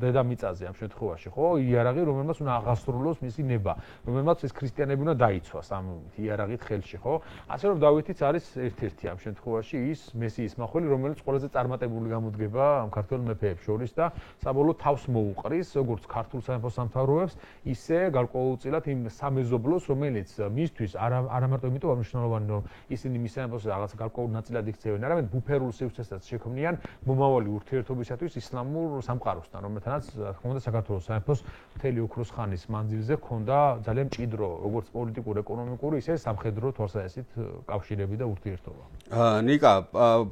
დედამიწაზე ამ შემთხვევაში, ხო? იარაღი, რომელმაც უნდა აღასრულოს მისი ნება, რომელმაც ეს ქრისტიანები უნდა დაიცვას ამ იარაღით ხელში, ხო? ასე რომ დავითიც არის ერთ-ერთი ამ შემთხვევაში ის მესიის მახვილი, რომელიც ყველაზე წარმატებული გამოდგება ამ ქართველ მეფეებს შორის და საბოლოოდ თავს მოუყრის როგორც ქართულ სამეფო სამთავროებს, ისე გარკვეულწილად იმ სამეზობლოს, რომელიც მისთვის არა მარტო იმიტომ რომ მნიშვნელოვანი რომ ისინი მის სამეფოს რაღაც გარკვეულ ნაწილად იქცევენ, არამედ ბუფერულ სივრცესაც შექმნიან მომავალი ურთიერთობისათვის ისლამურ სამყაროსთან, რომელთანაც რა თქმა უნდა საქართველოს სამეფოს მთელი ოქროს ხანის მანძილზე ჰქონდა ძალიან მჭიდრო როგორც პოლიტიკური, ეკონომიკური, ისე სამხედრო თვალსაზრისით კავშირები და ურთიერთობა. ნიკა,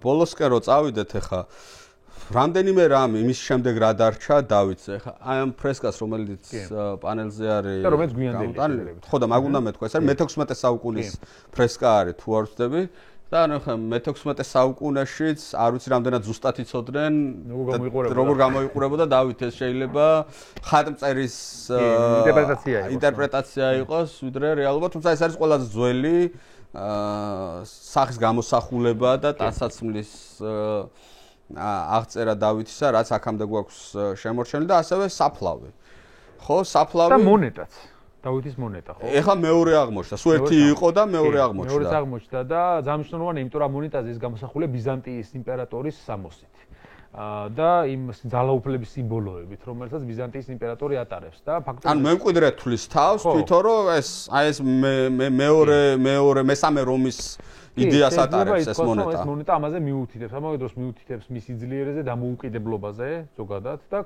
ბოლოსკენ რო წავიდეთ ახლა რამდენიმე რამ იმის შემდეგ რა დარჩა დავითზე. ახლა აი ამ ფრესკას რომელიც პანელზე არის და რომელიც გვიანდელი ხო და მაგ უნდა მეთქვა, ეს არის მე-16 საუკუნის ფრესკა არის თუ არ ვცდები. და ანუ ხა მე-16 საუკუნეშიც არ ვიცი რამდენად ზუსტად იცოდნენ როგორ გამოიყურებოდა დავით ეს შეიძლება ხატმწერის ინტერპრეტაცია იყოს ვიდრე რეალობა, თუმცა ეს არის ყველაზე ძველი სახის გამოსახულება და ტანსაცმლის აღწერა დავითისა, რაც აქამდე გვაქვს შემორჩენილი და ასევე საფლავი. ხო, საფლავი და მონეტაც. დავითის მონეტა, ხო? ეხლა მეორე აღმოჩნდა. სულ ერთი იყო და მეორე აღმოჩნდა. მეორე აღმოჩნდა და ძალიან მნიშვნელოვანია, იმიტომ რომ მონეტაზე ის გამოსახულია ბიზანტიის იმპერატორის სამოსით. და იმ ძალაუფლების სიმბოლოებით, რომელსაც ბიზანტიის იმპერატორი ატარებს და ფაქტობრივად ანუ მემკვიდრე თulis თავს, თვითონ რომ ეს მეორე მესამე რომის იდეას ატარებს ეს მონეტა. ეს მონეტა ამაზე მიუთითებს, ამავე დროს მიუთითებს მის სიძლიერეზე და მოუკიდებლობაზე ზოგადად და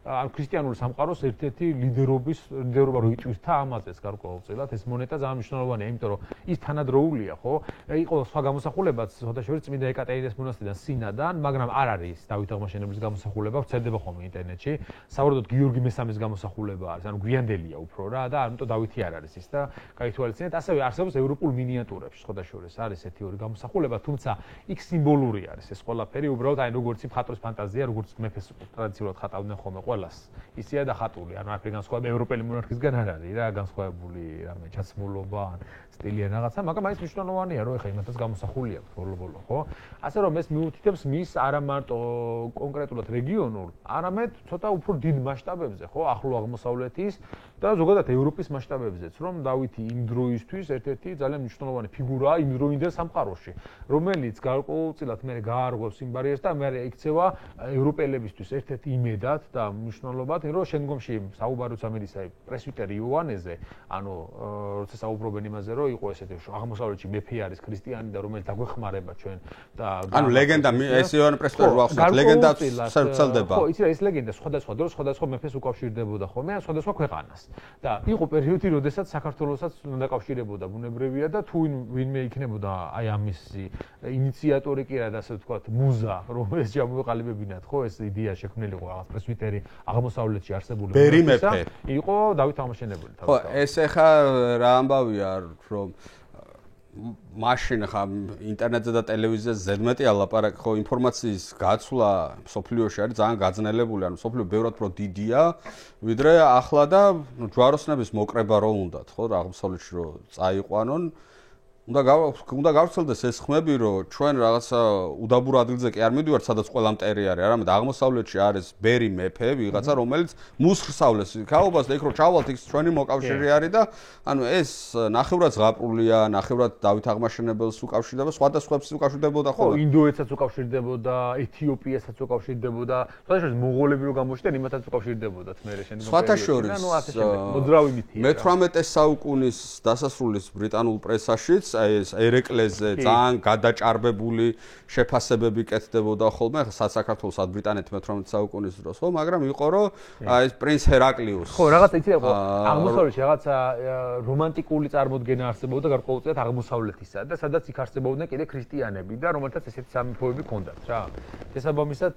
ქრისტიანული სამყაროს ერთ-ერთი ლიდერობა რო იწვირთა ამაზეც გარკვეულწილად. ეს მონეტა ძალიან მნიშვნელოვანია, იმიტომ რომ ის თანადროულია, ხო? იყო სხვა გამოსახულებაც, შესაძლოა წმინდა ეკატერინეს მონასტრიდან სინადან, მაგრამ არ არის დავით აღმაშენებლის გამოსახულება, ვრცელდება ხოლმე ინტერნეტში. საერთოდ გიორგი მესამეს გამოსახულება არის, ანუ გვიანდელია უფრო რა და ამიტომ დავითი არ არის ის და გაითვალისწინეთ. ასევე არსებობს ევროპულ მინიატურებში, შესაძლოა არის ერთი ორი გამოსახულება, თუმცა იქ სიმბოლური არის ეს ყველაფერი, უბრალოდ აი როგორც მხატვრის ფანტაზია, როგორც მეფეს ტრადიციულად ხატავდნენ ხოლმე ყველას. ისია და ხატული, ანუ აქ განსხვავება ევროპელი მონარქისგან არ არის რა, განსხვავებული რამე ჩაცმულობა, სტილი ან რაღაცა, მაგრამ აი ეს მნიშვნელოვანია, რომ ეხა იმათაც გამოსახული აქვს ბოლო-ბოლო, ხო? ასე რომ ეს მიუთითებს მის არა მარტო კონკრეტულად რეგიონულ, არამედ ცოტა უფრო დიდ მასშტაბებზე, ხო, ახლო აღმოსავლეთის და ზოგადად ევროპის მასშტაბებზეც, რომ დავითი იმ დროისთვის ერთ-ერთი ძალიან მნიშვნელოვანი ფიგურაა იმ დროინდელ სამყაროში, რომელიც გარკვეულწილად მე გაარღვევს იმ ბარიერს და მე იქცევა ევროპელებისთვის ერთ-ერთი იმედად და მნიშვნელობად, რომ შემდგომში საუბარიც ამერისა პრესვიტერი იოანეზე, ანუ როცა საუბრობენ იმაზე, რომ იყო ესეთი აღმოსავლეთში მეფე არის ქრისტიანი და რომელიც დაგვეხმარება ჩვენ და ანუ ლეგენდა ეს იოანე პრესვიტერი ვახსოვთ, ლეგენდა ვრცელდება. ხო, იცი რა ეს ლეგენდა სხვადასხვა დროს სხვადასხვა მეფეს უკავშირდებოდა ხოლმე, ან სხვადასხვა ქვეყანას. და იყო პერიოდი, როდესაც საქართველოსაც დაკავშირებოდა ბუნებრივია და თუ ვინმე იქნებოდა აი ამის ინიციატორი კი რა და ასე ვთქვათ, მუზა, რომ ეს ჩამოეყალიბებინათ, ხო, ეს იდეა შექმნილიყო რაღაც პრესვიტერი აღმოსავლეთში არსებული ბერი მეფე. იყო დავით აღმაშენებელი თავის. ხო, ეს ახლა რა ამბავია, რომ მაშინ ხა ინტერნეტზე და ტელევიზიაზე ზედმეტი ალაპარაკი, ხო, ინფორმაციის გაცვლა სოფლიოში არის ძალიან გაძნელებული, ანუ სოფლიო ბევრად უფრო დიდია, ვიდრე ახლა და ჯვაროსნების მოკრება რო უნდათ, ხო, აღმოსავლეთში რო წაიყვანონ. უნდა გავრცელდეს ეს ხმები, რომ ჩვენ რაღაცა უდაბურ ადგილზე კი არ მივდივართ, სადაც ყველა მტერი არის, არამედ აღმოსავლეთში არის ბერი მეფე, ვიღაცა, რომელიც მუსხსავლეს ქაობას და იქ რო ჩავალთ, იქ ჩვენი მოკავშირე არის და ანუ ეს ნახევრად ზღაპრულია, ნახევრად დავით აღმაშენებელს უკავშირდება, სხვადასხვაებს უკავშირდებოდა ხოლმე. ხო, ინდოეთსაც უკავშირდებოდა, ეთიოპიასაც უკავშირდებოდა, სხვადასხვა მონღოლები რო გამოჩნდნენ, იმათაც უკავშირდებოდათ მე შემდგომ პერიოდში. ანუ ასე შემდეგ, მოძრავი მითია. მე-18 საუკუნის დასასრულის ბრიტანულ პრესაშიც ეს ერეკლეზე ძალიან გადაჭარბებული შეფასებები კეთდებოდა ხოლმე, ახლა საქართველოს სად ბრიტანეთი მე-18 საუკუნის დროს, ხო, მაგრამ იყო რომ ეს პრინც ჰერაკლიუსი. ხო, რაღაცა იცი იყო, აღმოსავლეთში რაღაცა რომანტიკული წარმოდგენა არსებობდა გარკვეულწილად აღმოსავლეთისა და სადაც იქ არსებობდნენ კიდე ქრისტიანები და რომელთაც ესეთი სამეფოები ჰქონდათ რა. შესაბამისად,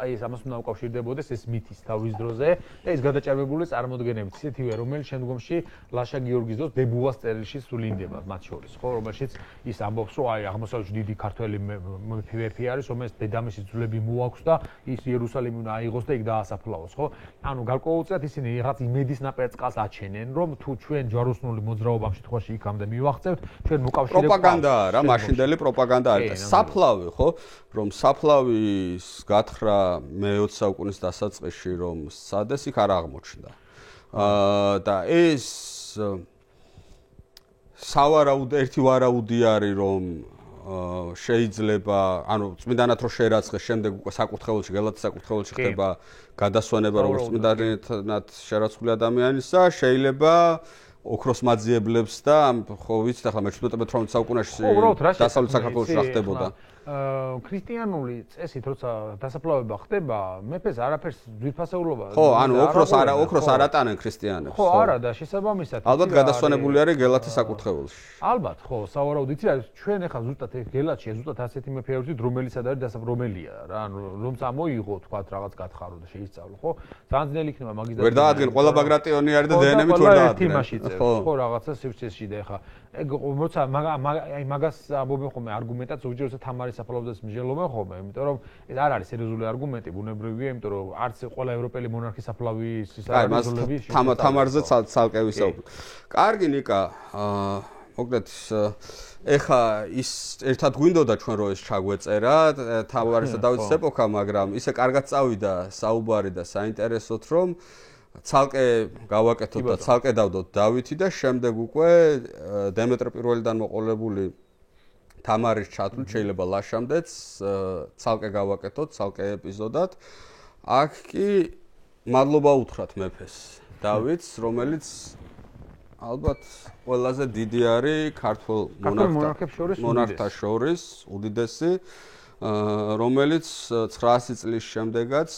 აი ეს ამას უნდა უკავშირდებოდეს ეს მითის თავის დროზე და ეს გადაჭარბებული წარმოდგენებით, ისეთივე რომელიც შემდგომში ლაშა გიორგის დროს დებუას წერილში სულინდება მათ შორის, ხო, რომელშიც ის ამბობს, რომ აი აღმოსავლეთში დიდი ქართველი მეფე არის, რომელიც დედამისის ძვლები მოაქვს და ის იერუსალიმი უნდა აიღოს და იქ დაასაფლავოს, ხო? ანუ გარკვეულწილად ისინი რაღაც იმედის ნაპერწკალს აჩენენ, რომ თუ ჩვენ ჯვაროსნული მოძრაობა ამ შემთხვევაში იქამდე მივახცევთ, ჩვენ მოკავშირე პროპაგანდაა რა, მაშინდელი პროპაგანდა არის. საფლავი, ხო? რომ საფლავის გათხრა მე-20 საუკუნის დასაწყისში რომ სადეს იქ არ აღმოჩნდა. და ეს ერთი ვარაუდი არის რომ შეიძლება, ანუ წმინდანად რო შეერაცხეს, შემდეგ უკვე საკურთხეველში, გელათის საკურთხეველში ხდება გადასვენება როგორც წმინდანად შერაცხული ადამიანისა, შეიძლება ოქროს მაძიებლებს და ხო ვიცით ახლა მე-18 საუკუნეში დასავლეთ საქართველოში რა ხდებოდა. ქრისტიანული წესით როცა დასაფლავება ხდება, მეფეს არაფერს ძვირფასეულობა. ხო, ანუ ოქროს არ ატანენ ქრისტიანებს. ხო, არა და შესაბამისად. ალბათ გადასვენებული არის გელათის საკურთხეველში. ალბათ, ხო, სავარაუდოდ იცი რა, ჩვენ ახლა ზუსტად ეს გელათში, ზუსტად ასეთი მეფე არის, რომელიცად არის დასაფლავებელია რა, ანუ რომც ამოიღო, თქვა რაღაც გათხარო და შეისწავლო, ხო? ძალიან ძნელი იქნება მაგის და ვერ დაადგენ, ყველა ბაგრატიონი არის და დნმ-ით ვერ დაადგენ. ხო, რაღაცა სივრცეში და ახლა ეგ როცა აი მაგას ამბობენ ხოლმე არგუმენტად, ზოგჯერ როცა თამარის საფლავდეს მსჯელობენ ხოლმე, იმიტომ რომ ეს არ არის სერიოზული არგუმენტი, ბუნებრივია, იმიტომ რომ არც ყველა ევროპელი მონარქის საფლავის ის არის თამარზე ცალკე ვისაუბრებ. კარგი ნიკა, მოკლედ ეხა ის ერთად გვინდოდა ჩვენ რო ეს ჩაგვეწერა თავარისა დავით ეპოქა, მაგრამ ისე კარგად წავიდა საუბარი და საინტერესოდ რომ ცალკე გავაკეთოთ და ცალკე დავდოთ დავითი და შემდეგ უკვე დემეტრე პირველიდან მოყოლებული თამარის ჩათვლით შეიძლება ლაშამდეც ცალკე გავაკეთოთ ცალკე ეპიზოდად. აქ კი მადლობა უთხრათ მეფეს დავითს, რომელიც ალბათ ყველაზე დიდი არის ქართულ მონარქთა შორის უდიდესი, რომელიც 900 წლის შემდეგაც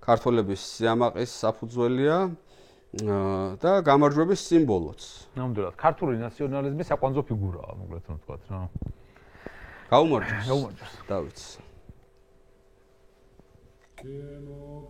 ქართველების სიამაყის საფუძველია და გამარჯვების სიმბოლოც. ნამდვილად, ქართული ნაციონალიზმი საკვანძო ფიგურაა, მოკლედ რომ ვთქვათ რა. გაუმარჯოს დავითს. Che no